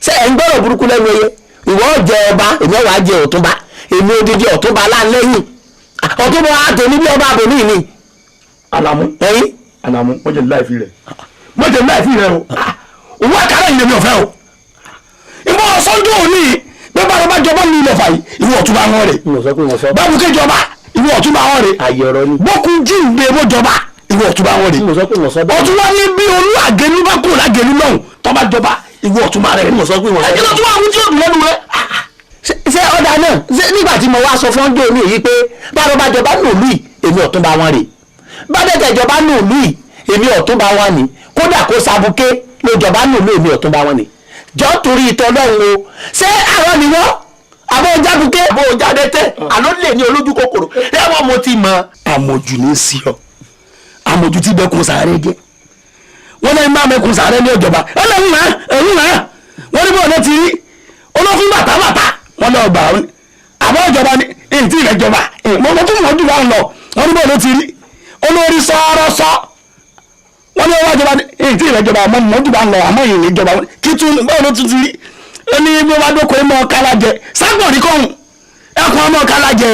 ṣe ń gbọ́rọ̀ burúkú lẹ́nu ẹyẹ ìwọ jẹ ọba èmi wàá jẹ ọ̀túnba èmi odidi ọ̀túnba láńlẹ́yìn ọ̀túnba àtẹ̀mí bí ọba àbòmí ni. Àlàmú Àlàmú mo jẹ láìfi rẹ mo jẹ láìfi rẹ o òun àkàrà yìí lèmi ọ̀fẹ́ o ìmọ̀ ọ̀sọ́jọ́ òní pé báwo bá jọba ní ilẹ̀ fàyè ìwọ ọ̀túnba wọn rè báwo ké jọba ìwọ ọ̀túnba wọn rè bókun jíǹde bó jọba ìwọ ọ̀túnba wọn rè ọ̀túnba ní bí olú àgẹlú bá kúrò lágẹlú náà tọ́ba jọba ìwọ ọ̀túnba rẹ ẹ̀jẹ̀ tó tún wà wú tí ó dùn lẹ́nu rẹ. ṣé ọ̀dà náà nígbà tí mo wá sọ fún ọjọ́ òní yìí pé báwo bá jọba ní òlú yìí èmi ọ̀túnba wọn rè bá dẹ̀tẹ̀ ìjọba ní òlú yìí èmi Ọ̀túnba wọn ni kódà kó sabuké lójọba nílò èmi Ọ̀túnba wọn ni jọ torí ìtọ́ lọ́hùn o ṣé àwọn ni wọ́n àbọ̀ jábuké àbọ̀ jáde tẹ́ àló lè ní olójú kòkòrò ẹ̀wọ̀n mo ti mọ̀. àmọ̀jù ní sí ọ àmọ̀jù tí bẹ́ẹ̀ kún sàárẹ̀ jẹ́ wọ́n lẹ́yìn máa mẹ́kún sàárẹ̀ ní ọjọba ẹ̀hún náà wọ́n ní bọ́ọ̀ náà ti rí olófin bàtà wọ́n lọ gbà àbọ̀ ọjọba ní èyí tí ìrẹ́ jọba mọ̀ tó mọ̀ jù bá ń lọ wọ́n ní bọ́ọ̀ náà ti rí olórí sọ́ọ́rọ́sọ́ wọ́n ní ọwọ́ ìjọba èyí tí ìrẹ́ jọba àmọ́ mọ̀ jù bá ń lọ àmọ́ èyí ìjọba kí tún bọ́ọ̀ náà tún ti rí ẹni bí wọ́n bá dókòó ẹ̀ mọ́ kálájẹ ságbọ̀n rí kọ́hún ẹ̀kọ́ ọmọ kálájẹ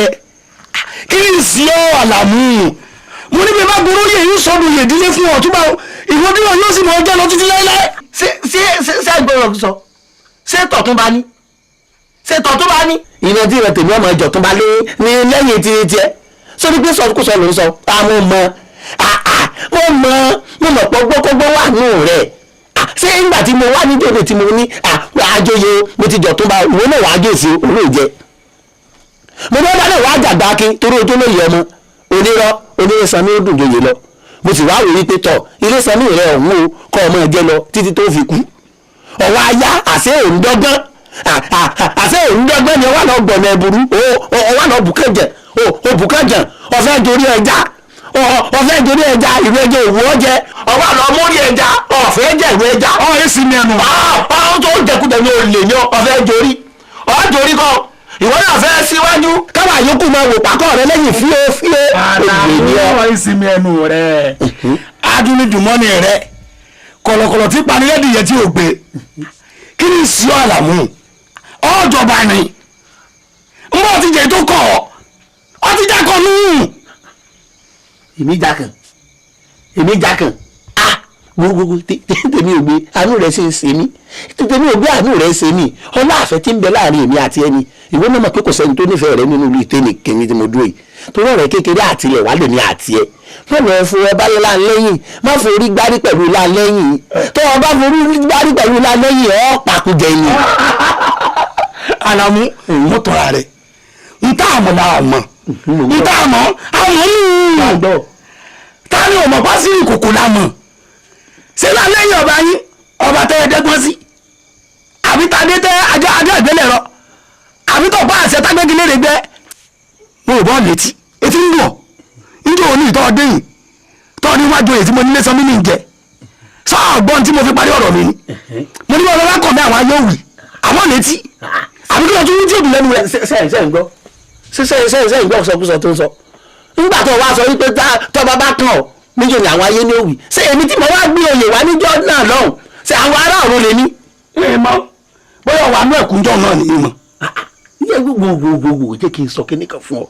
kí n sì ọ́ Àlàmú mo ní bí bá gbòòrò yẹ yín sọdún yẹ dílé fún Ọ̀túnba ìwọ bí wọn yóò sì mọ ọjọ́ lọ títí láéláé. ṣé ìgbọràn sọ ṣé tọ̀túnba ní ìran tí ìran tèmi ọmọ ìjọ tún bá lé ní lẹ́yìn tí tiẹ̀ sórí pé sọkúsọ ló ń sọ àwọn mo mọ̀ pọ̀ gbọ́kọ́gbọ́ wà nù rẹ̀ ṣé ìgbà tí mo wá níjòyè tí mo ní àjòyè mo ti jọ tún bá ìwé náà wàá jèsì olóòjẹ mo ní ọba náà wàá jàgbá kí torí ojú lóye ọmọ onírọ́ sanmi ó dùn jòyè lọ mo sì wá wò wípé tọ ilé sanmi rẹ ọ̀hún o kọ́ ọmọ ẹ̀jẹ̀ lọ títí tó fi kú ọ̀wọ́ ayá àṣẹ òǹdọ́gbọ́n ni ọwọ́ náà gbọ̀nà ẹ̀bùrú ọwọ́ náà bùkẹ́jẹ̀ ọ̀fẹ́ dorí ẹja ìlú ẹja ìwú ọjẹ ọwọ́ náà mórí ẹja ọ̀fẹ́ jẹ ìlú ẹja ọ̀hún sì ní ẹnu ọ̀hún tó jẹkújẹ ní olè ní ọ̀fẹ́ dorí ọ̀dorí kọ́ ìwọ náà fẹ́ síwájú káwá yòókù máa wò pàkọ́ rẹ lẹ́yìn fíé ọ̀hún sì ní ẹnu rẹ adúlùjùmọ́ni rẹ kọ̀lọ̀kọ̀lọ̀ tí panilẹ́dì yẹn tí ò gbé kí ni sí Àlàmú ọjọba ni n bọ ti jẹ tó kọ ọ ti jákọ nù. èmi jákàn gbogbo tèmi ò gbé àánú rẹ ṣe ń ṣe mí tèmi ò gbé àánú rẹ ṣe mí ọlá àfẹ́ tí ń bẹ láàrin èmi àti ẹni ìwé náà mọ̀ pé kò sẹ́ni tó nífẹ̀ẹ́ rẹ nínú ìlú ìtẹ́ni kẹ́mi tí mo dúró yìí torí ọ̀rẹ́ kékeré àtilẹ̀ wà lèmi àti ẹ má lọ fún ẹ báyọ̀ láńlẹ́yìn má forí gbárí pẹ̀lú láńlẹ́yìn tó o bá forí gbárí pẹ̀lú láńlẹ́yìn ọ́ pàkújẹ ni. Àlàmú mo tọ́ra rẹ̀ n tá àmọ́ la mọ̀ n tá àmọ́ àmọ́ ta ni ọmọ bá sí ìkòkò la mọ̀ ṣé láńlẹ́yìn ọba yín ọba tẹ́ ẹ dẹ́gbọ́n sí àbí tàdé tẹ́ ajá ìgbélé rọ àbí tó bá àṣẹ tágbégi léèrè gbẹ mo ò bọ́ létí etí ń dùn níjẹ́ òní ìtọ́ ọdẹ yìí tọ́ ní wájú èyí tí mo nílé sanmi ní ìjẹ sọ́ọ̀gbọ́n tí mo fi parí ọ̀rọ̀ mi ni mo ní bọ́ọ̀lù lákàn mi àwọn ayé òwì àwọn létí àbí kí ló tún tí òbí lẹ́nu rẹ̀. sẹ́yìn gbọ́ sọkúsọ tó ń sọ nígbà tó wá sọ wípé tọ́ba bá kàn ọ́ níjọ́ ni àwọn ayé ní òwì ṣé èmi tí mo wá gbé oyè wá níjọ́ náà lọ́hùn ṣé àwọn ará ọ̀run lè ní. ẹ mọ bóyá wà nú ẹ̀kúnjọ́ náà ní ìmọ̀. yẹ gbogbo jẹ́ kí n sọ kíní kan fún ọ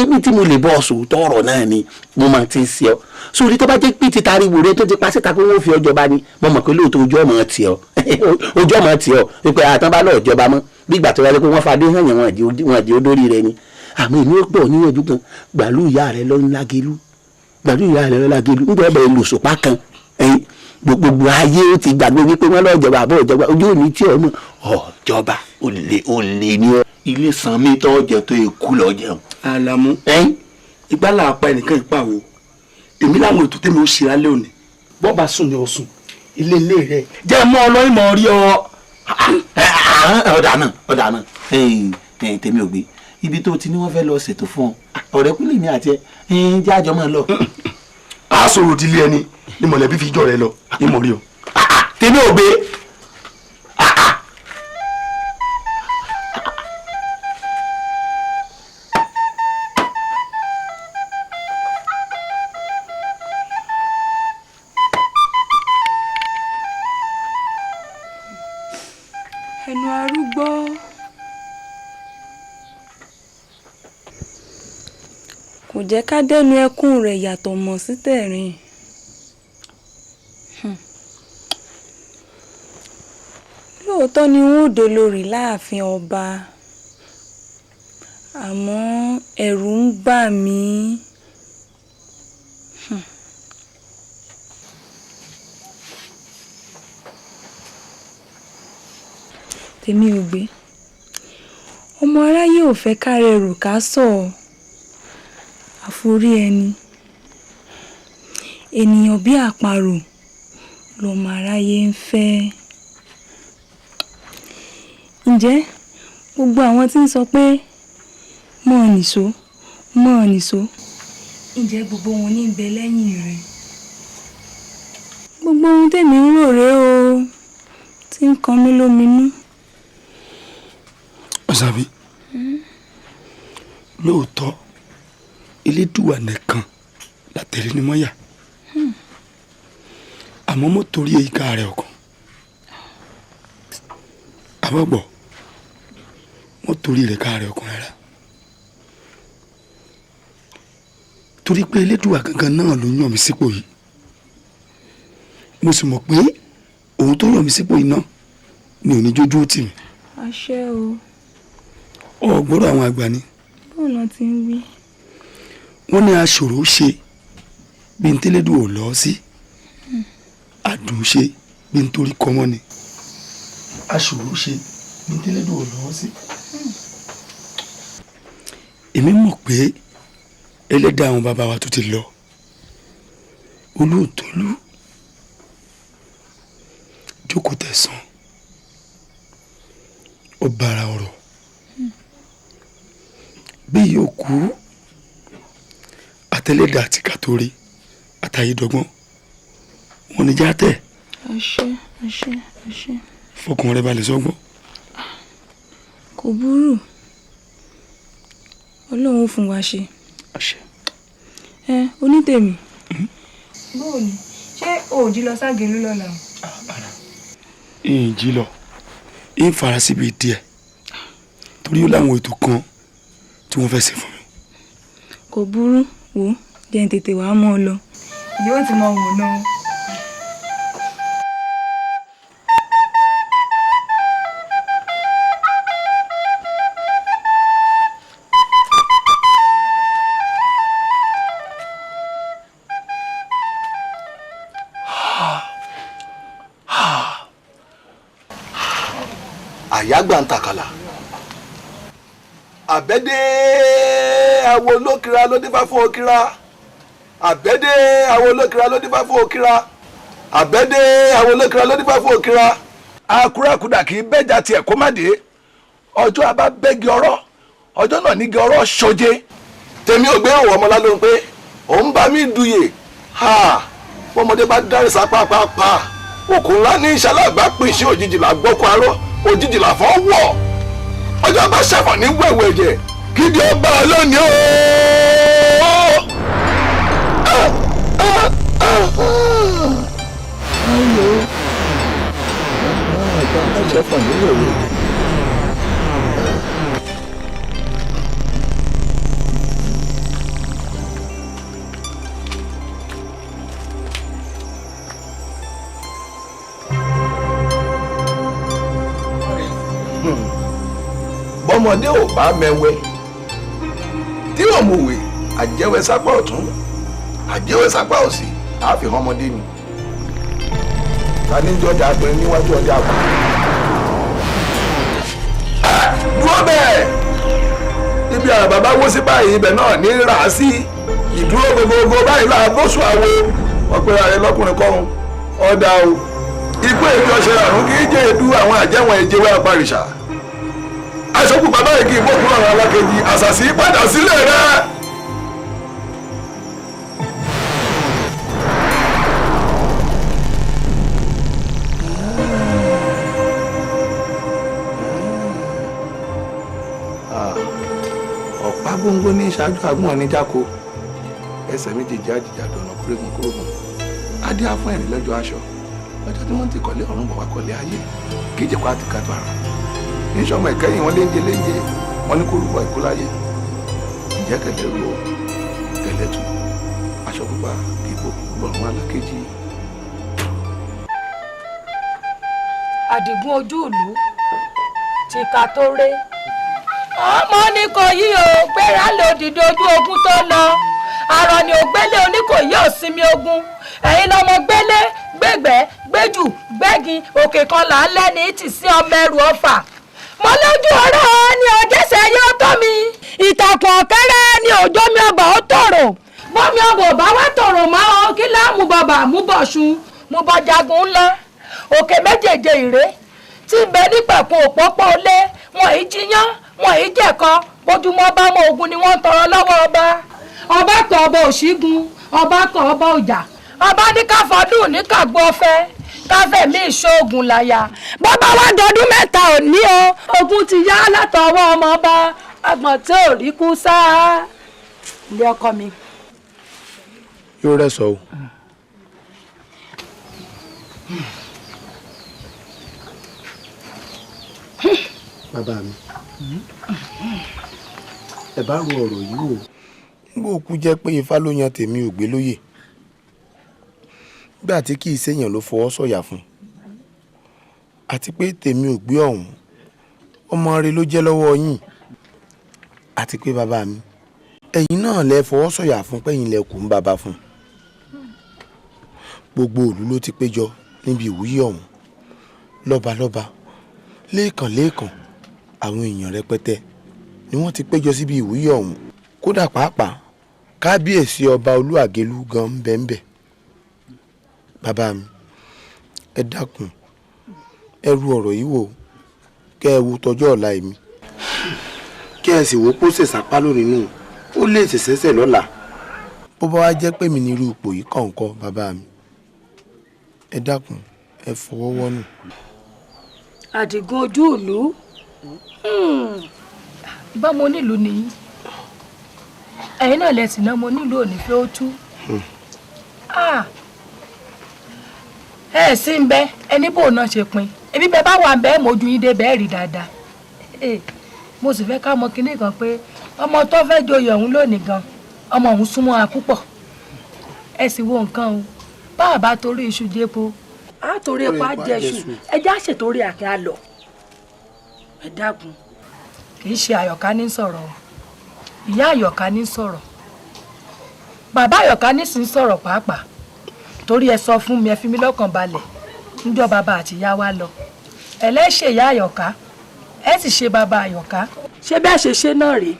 èmi tí mo lè bọ́ sòótọ́ ọ̀rọ̀ náà ni mo máa ti ń ṣe ọ sórí tó bá jẹ́ pé títa ariwo rẹ tó ti pa síta pé wọ́n fi ọjọba ni mo mọ̀ pé lóòótọ́ ojú ọmọ tì ọ wípé àtàn bá lọ́ọ̀ jọba mọ́ bí ìgbà tó wáyé pé wọ́n fa dé hàn yẹn wọn àdé odórí rẹ ni àmọ́ èmi ó pọ̀ níyànjú kan gbàlú ìyá rẹ lọ lágelu nígbà bẹ̀rẹ̀ lòṣùpá kan gbogbo ayé ó ti gbàgbé wípé wọ́n lọ́ọ́ jọba àbọ̀ ìjọba ojú òní tí ọmọ ọ̀jọba olè ní ọ. ilé sanmi tó jẹ tó ikú lọ jẹun. Àlàmú ìgbàlà apá ẹnìkan ìpàwọ èmi láwọn ètò tèmi ó ṣe lálẹ́ òní bọ́ọ̀bà sùn ni ó sùn ilé rẹ jẹ́ mọ́ ọlọ́yìn mọ́ rí ọ. ọ̀dà náà tèmi ò gbé ibi tó ti ní wọ́n fẹ́ lọ ṣètò fún ọ ọ̀rẹ́ kúlẹ̀ mi àti ẹ jẹ́ àjọ máa lọ. a sọ̀rọ̀ òdìlé ẹni ni mọ̀lẹ́bí fi jọ rẹ lọ ní mọ̀ rí o. tèmi ò gbé. ẹnu arúgbó kò jẹ́ ká dẹ́nu ẹkún rẹ̀ yàtọ̀ mọ́ sí tẹ̀rín. lóòótọ́ ni wọ́n ò dolórí láàfin ọba àmọ́ ẹ̀rù ń bà mí. tèmi ò gbé ọmọ aráyé ò fẹ́ kárẹ̀ rò ká sọ àforí ẹni ènìyàn bí àparò lọmọ aráyé ń fẹ́. ǹjẹ́ gbogbo àwọn tí ń sọ pé mọ́ ọ nìṣó mọ́ ọ nìṣó, ǹjẹ́ gbogbo wọn ní bẹ lẹ́yìn rẹ̀? gbogbo ohun tèmi ń rò rèé o, tí ń kan mí lóminú. Ọ̀sàbí, lóòótọ́ Elédùà nìkan látẹ̀lé ni mọ́yà, àmọ́ mo torí èyíká rẹ̀ ọkàn àbọ̀gbọ̀ mo torí rẹ̀ ká rẹ̀ ọkàn rárá, torí pé Elédùà gangan náà ló yàn mí sípò yìí, mo sì mọ̀ pé òun tó yàn mí sípò yìí náà ni ò ní jójú tì mí. àṣẹ o. ọ̀gbọ́dọ̀ àwọn àgbà ni. bóun lọ ti ń wí. wọ́n ní aṣòro ṣe bí n tẹ́lẹ̀dùn ò lọ sí àdùn ṣe bí n torí kọ́mọ́ ni. aṣòro ṣe bí n tẹ́lẹ̀dùn ò lọ sí. èmi mọ̀ pé ẹlẹ́dàá àwọn bàbá wa tó ti lọ olóòtólú jókòó tẹ̀sán ọ̀bàrà ọ̀rọ̀ bí yóò kú àtẹlẹ́dà àti kàtórí àtàyédọ́gbọ́n wọn ni já tẹ̀. àṣẹ àṣẹ àṣẹ. fọkàn rẹ balẹ̀ sọ́gbọ́n. kò burú, ọlọ́run ó fún wa ṣe. àṣẹ. onítèmi. bóò ni ṣé òòjì lọ ságẹ̀lú lọ́la? ìyìn jí lọ ìyìn fara síbi díẹ̀ torí ó láwọn ètò kan tí wọ́n fẹ́ ṣe fún mi. kò burú, wò ó jẹ́ ń tètè wàá mọ́ ọ lọ. yóò ti mọ wò náà. àyágbà ń takàlà àbẹ́dẹ́ àwọn olókìra ló dífá fún òkìra àbẹ́dẹ́ àwọn olókìra ló dífá fún òkìra àbẹ́dẹ́ àwọn olókìra ló dífá fún òkìra. akúrákudà kì í bẹ́jà tiẹ̀ kó má dé ọjọ́ abá bẹ́gi ọ̀rọ̀ ọjọ́ náà nígi ọ̀rọ̀ ṣoje. tèmi ò gbé òwò ọmọlá ló ń pé òun bá mi duyè ọmọdé bá dárí sápá pàápàá òkun ńlá ní ìṣàlágbá pín sí òjijì là gbọ́kọ̀ arọ́ òjijì là fọ́ wọ̀ ọjọ́ bá ṣẹ̀fọ̀ ní wẹ̀wẹ̀ ẹ̀jẹ̀ kí ni ó bá a lónìí o. ṣẹ̀fọ̀ ní wẹ̀wẹ̀ ẹ̀jẹ̀. bọ́mọdé ò bá mẹ́wẹ́ tí ò mọ̀wé àjẹwẹ́ sápá ọ̀tún àjẹwẹ́ sápá òsì àáfi hàn ọmọdé ni ta ní jọjà agbẹ̀rin níwájú ọjà àbọ̀. dúró bẹ́ẹ̀ ibi àrà bàbá wó sí báyìí ibẹ̀ náà ní rà á sí ìdúró gbogbogbò báyìí là bóṣù àwo wọ́n pe ara rẹ lọ́kùnrin kọ́run ọ̀dà o ikú èmi ọ̀sẹ̀ àrùn kì í jẹ́ èdú àwọn àjẹwọ̀n ìjẹwẹ́ àparìṣà aṣọ́kù bàbá yìí kì í bókun ọ̀rọ̀ alákejì àṣàṣì padà sílẹ̀ rẹ̀. ọ̀pá gbóngbó ní ìṣáájú àgbọ̀n ní jáko ẹsẹ̀ méjèèjì àjìjà dọ̀nà kúrégún kúrégún adé á fún ẹ̀rín lọ́jọ́ aṣọ ọjọ́ tí wọ́n ti kọ́lé ọ̀run bọ̀ wá kọ́lé ayé kíjì pa àti kàtó àrùn níṣọmọ ìkẹyìn wọn léńjẹ wọn ní kó rúbọ ìkú láyé ìjẹ kẹlẹ ru kẹlẹ tù aṣọ pupa kíkó lọrùn alákejì. àdìgún ojú ìlú ti ka tó ré ọmọ ní kò yí o gbéra lòdìdí ojú ogun tó lọ àrọ ni ògbélé oníkòyí òsinmi ogun ẹ̀yin lọmọ gbélé gbẹgbẹ gbẹjù gbẹgin òkè kan là ń lẹ́ni tì sí ọmọ ẹrù ọfà mo lójú ọ̀rọ̀ ni òjẹsẹ̀ yóò tó mi ìtàkùn ọ̀kẹ́rẹ́ ni òjò mi ọgbà ó tòrò bọ́mi ọbọ̀ bá wá tọ̀rọ̀ mọ́ ọ kí láàmú bàbá mú bọ̀ sun mú bọ́ jagun ńlá òkè méjèèjì ìré tí ń bẹ nípẹ̀kun òpópó lé wọn ì jiyán wọn ì jẹ̀kọ bójúmọ́ bá mọ ogun ni wọ́n tọrọ lọ́wọ́ ọba ọba kan ọba òṣìgun ọba kan ọba ọjà ọba ní káfọdún ní kàgbọ́ ọ̀fẹ́ káfẹ̀mí ìṣoògùn láyà bàbá wa dọdún mẹ́ta òní o ogun ti yá látọwọ́ ọmọ ọba agbọ̀n tí ò rí kú sáá ilé ọkọ mi. yóò rẹ̀ sọ o. bàbá mi ẹ bá ro ọ̀rọ̀ yìí wò. nígbà òkú jẹ́ pé ifá ló yan tèmi ò gbé lóyè gbà tí kì í ṣèyàn ló fọwọ́ sọ̀yà fún àti pé tèmi ò gbé ọ̀hún ọmọ rẹ ló jẹ́ lọ́wọ́ yín àti pé bàbá mi ẹ̀yin náà lẹ fọwọ́ sọ̀yà fún pẹ́yìn lẹ kù ń bàbá fún gbogbo ìlú ló ti péjọ níbi ìwúyè ọ̀hún lọ́balọ́ba lẹ́ẹ̀kan àwọn èèyàn rẹpẹtẹ ni wọ́n ti péjọ síbi ìwúyè ọ̀hún kódà pàápàá kábíyèsí ọba olúàgélú gan ń bẹ́ńbẹ́ bàbá mi ẹ dákun ẹ ru ọ̀rọ̀ yìí wò kẹ́ ẹ wo tọjọ́ ọ̀la èmi kí ẹ sì wò pé ó ṣèṣàpá lónìí nù ó lè ṣèṣẹ́ṣẹ́ lọ́la bó bá wá jẹ́ pé mi ní irú ipò yìí kọ̀ọ̀kan bàbá mi ẹ dákun ẹ fọwọ́ wọ́nù. àdìgún ojú ìlú bá mo nílùú nìyí ẹ̀yin náà lẹ́sìn náà mo nílùú òní pé ó tú ẹ sì ń bẹ ẹni bò náà ṣe pin ebi bẹ bá wà ń bẹ mojú yín dé bẹ́ẹ̀ rí dáadáa mo sì fẹ́ ká mọ kinní kan pé ọmọ tó fẹ́ joyè ọ̀hún lónìí gan ọmọ ọ̀hún súnmọ́ wa púpọ̀ ẹ sì wo nǹkan o bá a bá torí iṣu dépo a torí epo á jẹṣu ẹjẹ á ṣètòrí àkẹ́ á lọ ẹ dákun kì í ṣe àyọ̀ká ní sọ̀rọ̀ o ìyá àyọ̀ká ní sọ̀rọ̀ bàbá àyọ̀ká ní sì ń sọ̀rọ̀ pàápàá torí ẹ sọ fún mi ẹ fi mí lọ́kàn balẹ̀ níjọ́ bàbá àti ìyá wa lọ ẹlẹ́ṣẹ̀ ìyá àyọ̀ká ẹ sì ṣe bàbá àyọ̀ká ṣé bẹ́ẹ̀ ṣe ṣe náà rèé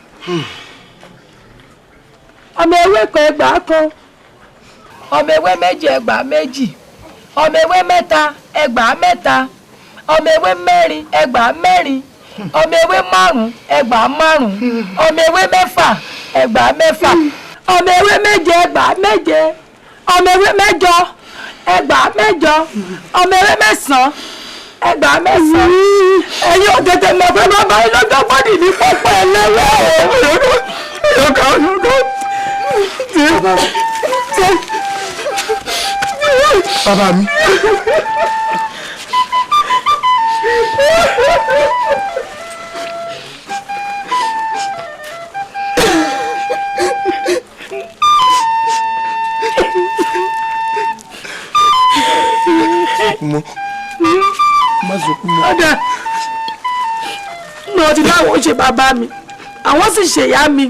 ọmọ ewé kan ẹgbàá kan ọmọ ewé méjì ẹgbàá méjì ọmọ ewé mẹ́ta ẹgbàá mẹ́ta ọmọ ewé mẹ́rin ẹgbàá mẹ́rin ọmọ ewé márùn ẹgbàá márùn ọmọ ewé mẹ́fà ẹgbàá mẹ́fà ọmọ ewé méje ẹgbàá méje ọmọ ewé mẹ́jọ ẹgbàá mẹ́jọ ọmọ ewé mẹ́sàn ẹgbàá mẹ́sàn ẹ̀yin ò tètè mọ̀ pé bàbá yín lọ́jọ́ bọ́dì ní pọ́pọ́ ẹlẹ́wẹ̀ bàbá mi. má sọkún mọ́. ọ̀dà mo ti láwọn ṣe bàbá mi àwọn sì ṣèyá mi.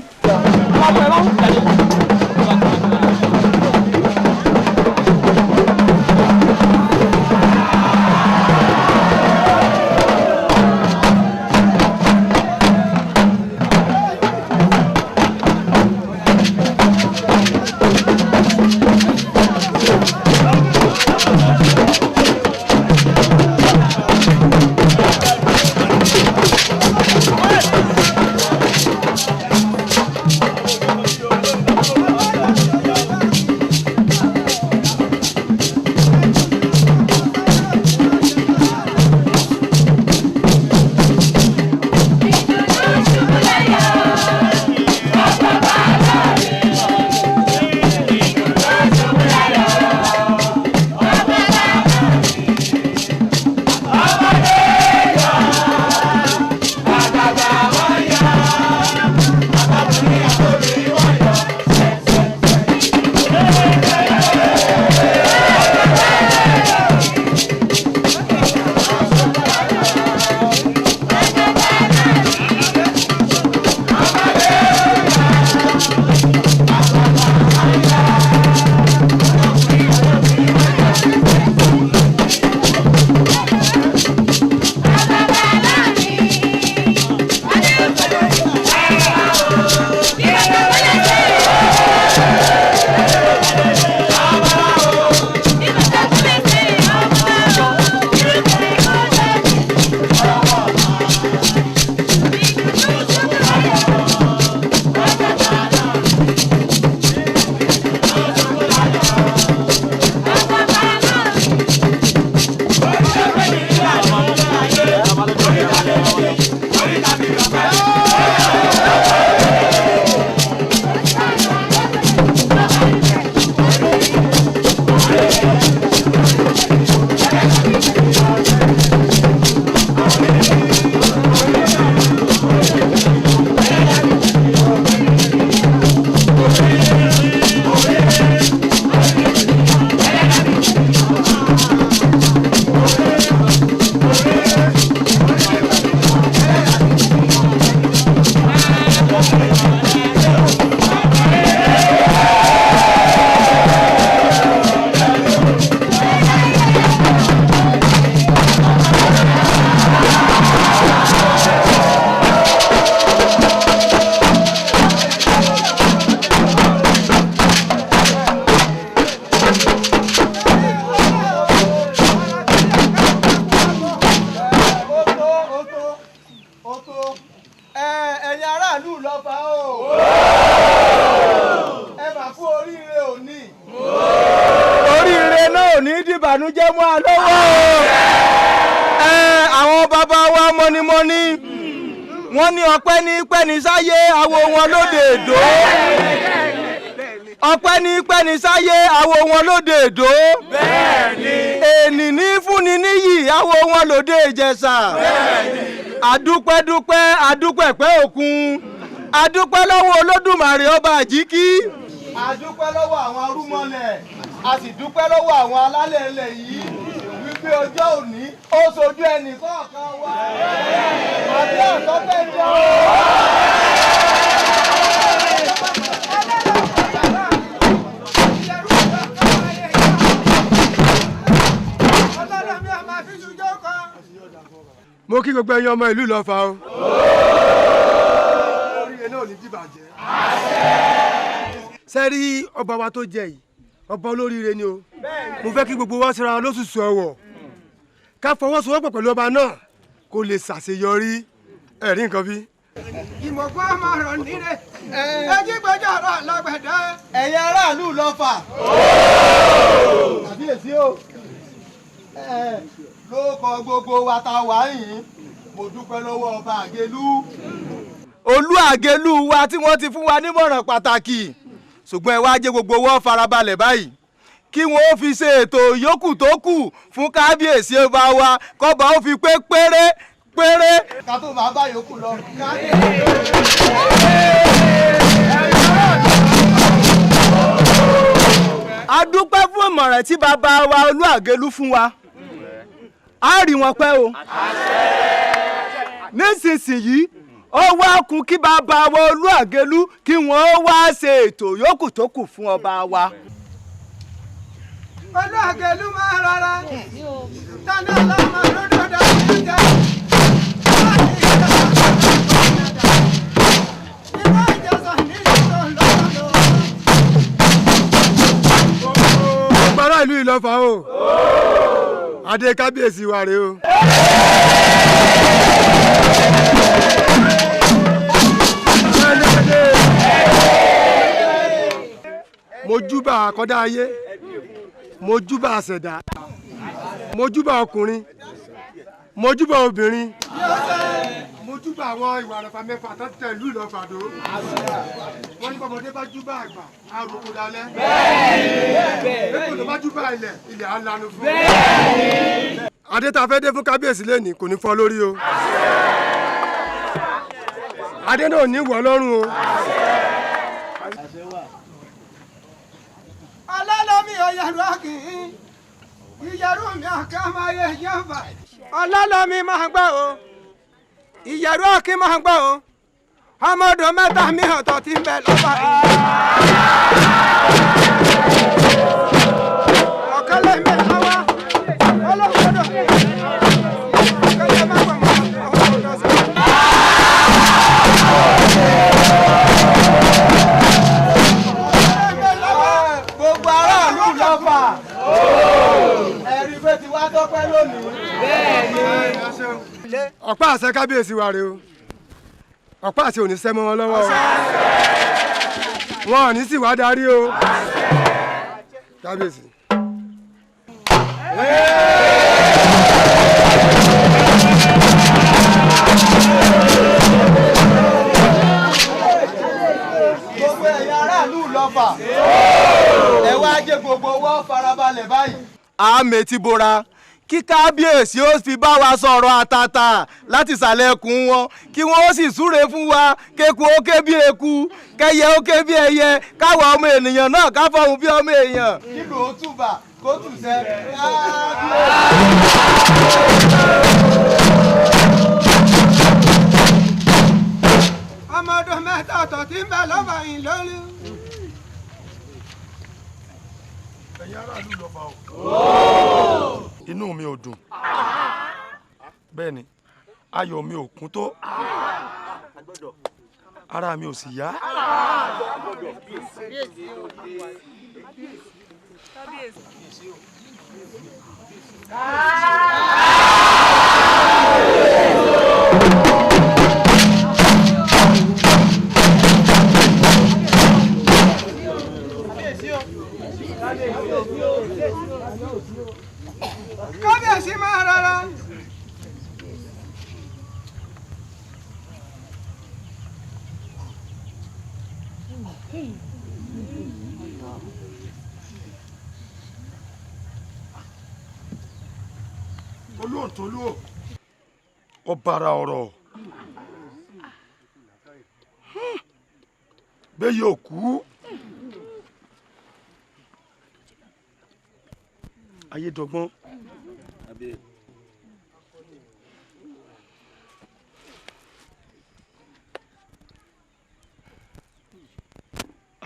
ìbànújẹ́ mọ́ a lọ́wọ́. Àwọn bàbá wa mọ́nímọ́ní wọ́n ní ọpẹ́ ní pẹ́ni sáyé àwo wọn lóde èdò. Ọpẹ́ ní pẹ́ni sáyé àwo wọn lóde èdò. Ènì ní fúnni níyì àwo wọn lóde Ìjẹ̀ṣà. Àdúpẹ́dúpẹ́ àdúpẹ́pẹ́ òkun. Àdúpẹ́ lọ́wọ́ Olódùmarè ọba àjíkí. Àdúpẹ́ lọ́wọ́ àwọn arúmọlẹ̀. A sì dúpẹ́ lọ́wọ́ àwọn alálẹ̀ ilẹ̀ yìí wípé ọjọ́ òní ó sojú ẹnì kọ̀ọ̀kan wa. Àbí àtọ́fẹ́ jọ. Mo kí gbogbo ẹ̀yin ọmọ ìlú Ìlọ́fà o. Oríire náà ò ní dìbàjẹ́. Sẹ́rí ọba wa tó jẹ yìí, ọba olóríire ni o. Mo fẹ́ kí gbogbo wa ṣera lóṣùṣù ọwọ̀. Ká fọwọ́sowọ́pọ̀ pẹ̀lú ọba náà kó lè ṣàṣeyọrí. Ẹ̀rí nǹkan bí. Ìmọ̀gbọ́n máa rọ̀ nílé. Ẹjí gbẹ́jọ́ ọ̀rọ̀ lọ́gbẹ̀dẹ́. Ẹ̀yin aráàlú Ìlọ́fà. Kàbíyèsí o. Lóòkọ gbogbo wa ta wà yìí, mo dúpẹ́ lọ́wọ́ ọba Àgélú. Olú Àgélú wa tí wọ́n ti fún wa nímọ̀ràn pàtàkì. Ṣùgbọ́n ẹ wá jẹ́ gbogbo wọn farabalẹ̀ báyìí. Kí wọ́n ó fi ṣe ètò yòókù tó kù fún kábíyèsí ọba wa kọ́ba ó fi pé péré. Ká tó máa bá yòókù lọ. A dúpẹ́ fún ìmọ̀ràn tí bàbá wa Olú Àgélú fún wa. A rí wọn pẹ́ o. Nísinsìnyí ó wá kù kí bàbá wa Olú Àgélú kí wọ́n wá ṣe ètò yòókù tó kù fún ọba wa. Olú Àgélú máa rọra tani ọlọ́mọ lódò dáhùn jẹ́. Ọ̀gbọ́n ìlú Ìlọ́fà o. Adé kábíyèsí wa rèé o. Mojúbà àkọ́dá ayé, mojúbà àṣẹ̀dá, mojúbà ọkùnrin, mojúbà obìnrin, mojúbà àwọn ìwà àràfà mẹ́fà tó tẹ̀ ìlú Ìlọ́fà dó. Wọ́n ní bọ́mọdé bá júbà àgbà, àròkò dalẹ̀. Èkó tó bá júbà ilẹ̀, ilẹ̀ á lanu fún. Adé tá a fẹ́ dé fún kábíyèsí lẹ́nìí kò ní fọ́ lórí o. Adé náà ò ní wọ̀ lọ́rùn o. Ọlọ́lọ́mí ọ̀yẹ̀rù ọ̀kìn, ìyẹ̀rù mi ọ̀ká máa yẹ yọ̀bà. Ọlọ́lọ́mí máa gbọ́ o, ìyẹ̀rù ọ̀kìn máa gbọ́ o. Ọmọ odò mẹ́ta mi ọ̀tọ̀ ti ń bẹ lọ́ba yìí. Ọ̀kẹ́lẹ́ mi lọ́wọ́, ọlọ́kọ̀ọ́dọ̀ mi. Ọ̀kẹ́lẹ́ máa gbọ́ mọ́ ọ̀kọ̀ọ́dọ̀ sí. Gbogbo aráàlú Ìlọ́fà. Ẹ̀rí pé ti wá tọ́pẹ́ lónìí. Bẹ́ẹ̀ni. Ọ̀pá àṣẹ kábíyèsí wa rèé o. Ọ̀pá àṣẹ ò ní sẹ́ mọ́ wọn lọ́wọ́ o. Wọn ò ní sì wá darí o. Kábíyèsí. Gbogbo ẹ̀yin aráàlú Ìlọ́fà. Ẹ wá jẹ́ gbogbo wọn farabalẹ̀ báyìí. Àmì ti bora. Kí kábíyèsí ó fi bá wa sọ̀rọ̀ àtàtà láti ìsàlẹ̀ ẹkùn wọn kí wọ́n ó sì súre fún wa kéku ó ké bí eku kẹyẹ ó ké bí ẹyẹ káwa ọmọ ènìyàn náà ká fọhùn bí ọmọ èèyàn. Kílò ó túbà kó tùsẹ́. Ọmọ ọdún mẹ́ta ọ̀tọ̀ tí ń bẹ lọ́wọ́ yìí lórí. Ẹ̀yin aráàlú Ìlọ́fà o. Inú mi ò dùn. Bẹ́ẹ̀ ni, ayọ̀ mi ò kún tó. Ara mi ò sì yá. kábíyèsí máa rárá. olóòtólú ọ̀bàrà ọ̀rọ̀ bẹ́ẹ̀ yóò kú ayédọ́gbọ́n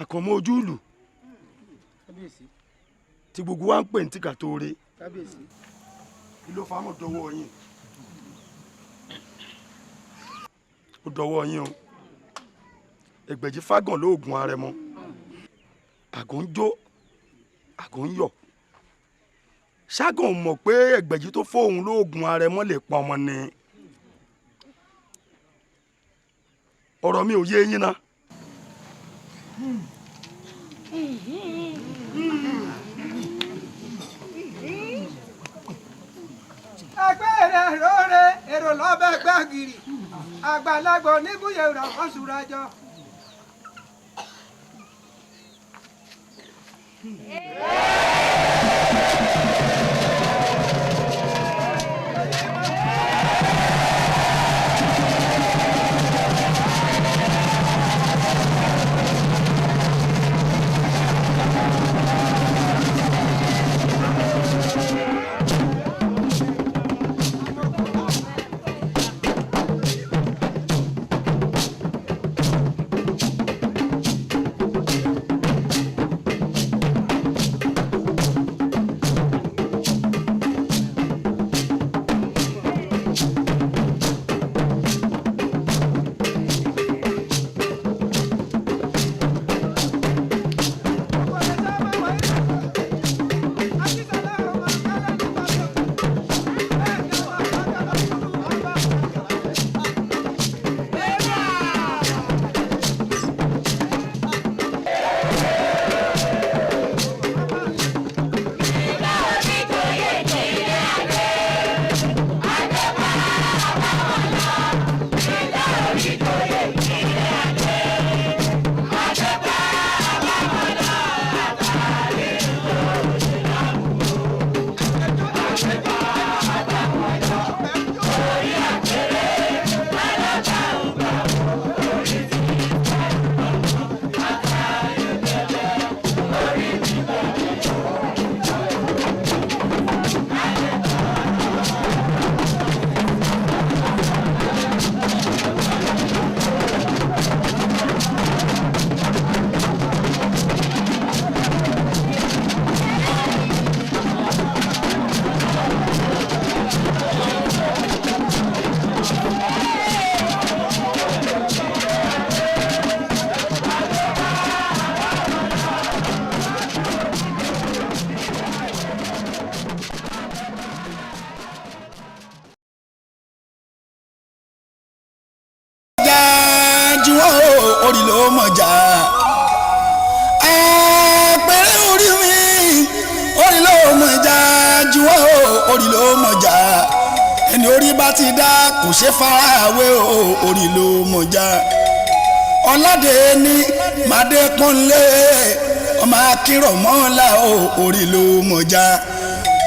àkànmọ́ ojú ìlú tí gbogbo wa ń pè ní tìkà tó re kí ló fàámọ̀ dọwọ́ yín ó dọwọ́ yín o Ẹgbẹ̀jì fágàn lóògùn Arẹmọ àgọ́ ń jó àgọ́ ń yọ̀ ságàn mọ̀ pé Ẹgbẹ̀jì tó fóun lóògùn Arẹmọ lè pa ọmọ ni ọ̀rọ̀ mi ò yé yín náà. agbẹ́rẹ́ lóore èrò lọ́bẹ̀ gbàgìrì àgbàlagbà oníbùyẹ̀ rà wọ́n sùràjọ. orí ló mọ̀já àpẹẹrẹ orí mi orí ló mọ̀já juwọ́ orí ló mọ̀já ẹni orí bá ti dá kò ṣe farawé orí ló mọ̀já ọ̀làdé ní màdé pọ́nlé ọmọ akínrọ̀ mọ́lá orí ló mọ̀já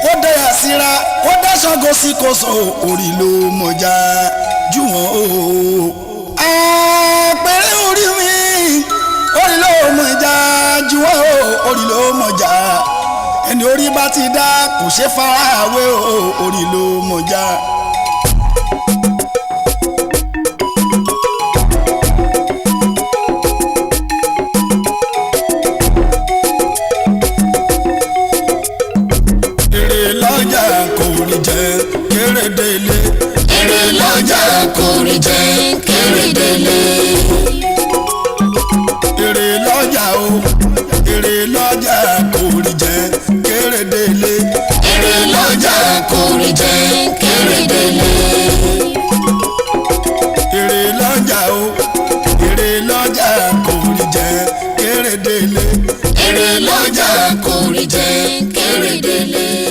ó dẹ́yà síra ó dẹ́ Ṣàngó sí Kòso orí ló mọ̀já juwọ́ àpẹẹrẹ orí mi orí ló mọ̀já juwọ́ orí ló mọ̀já ẹni orí bá ti dá kò ṣe farawé orí ló mọ̀já. èrè lọ́jà kò rí jẹ kéré délé. èrè lọ́jà kò rí jẹ kéré délé. èrè lọ́jà o èrè lọ́jà kò rí jẹ kéré délé. èrè lọ́jà kò rí jẹ kéré délé. èrè lọ́jà o èrè lọ́jà kò rí jẹ kéré délé. èrè lọ́jà kò rí jẹ kéré délé.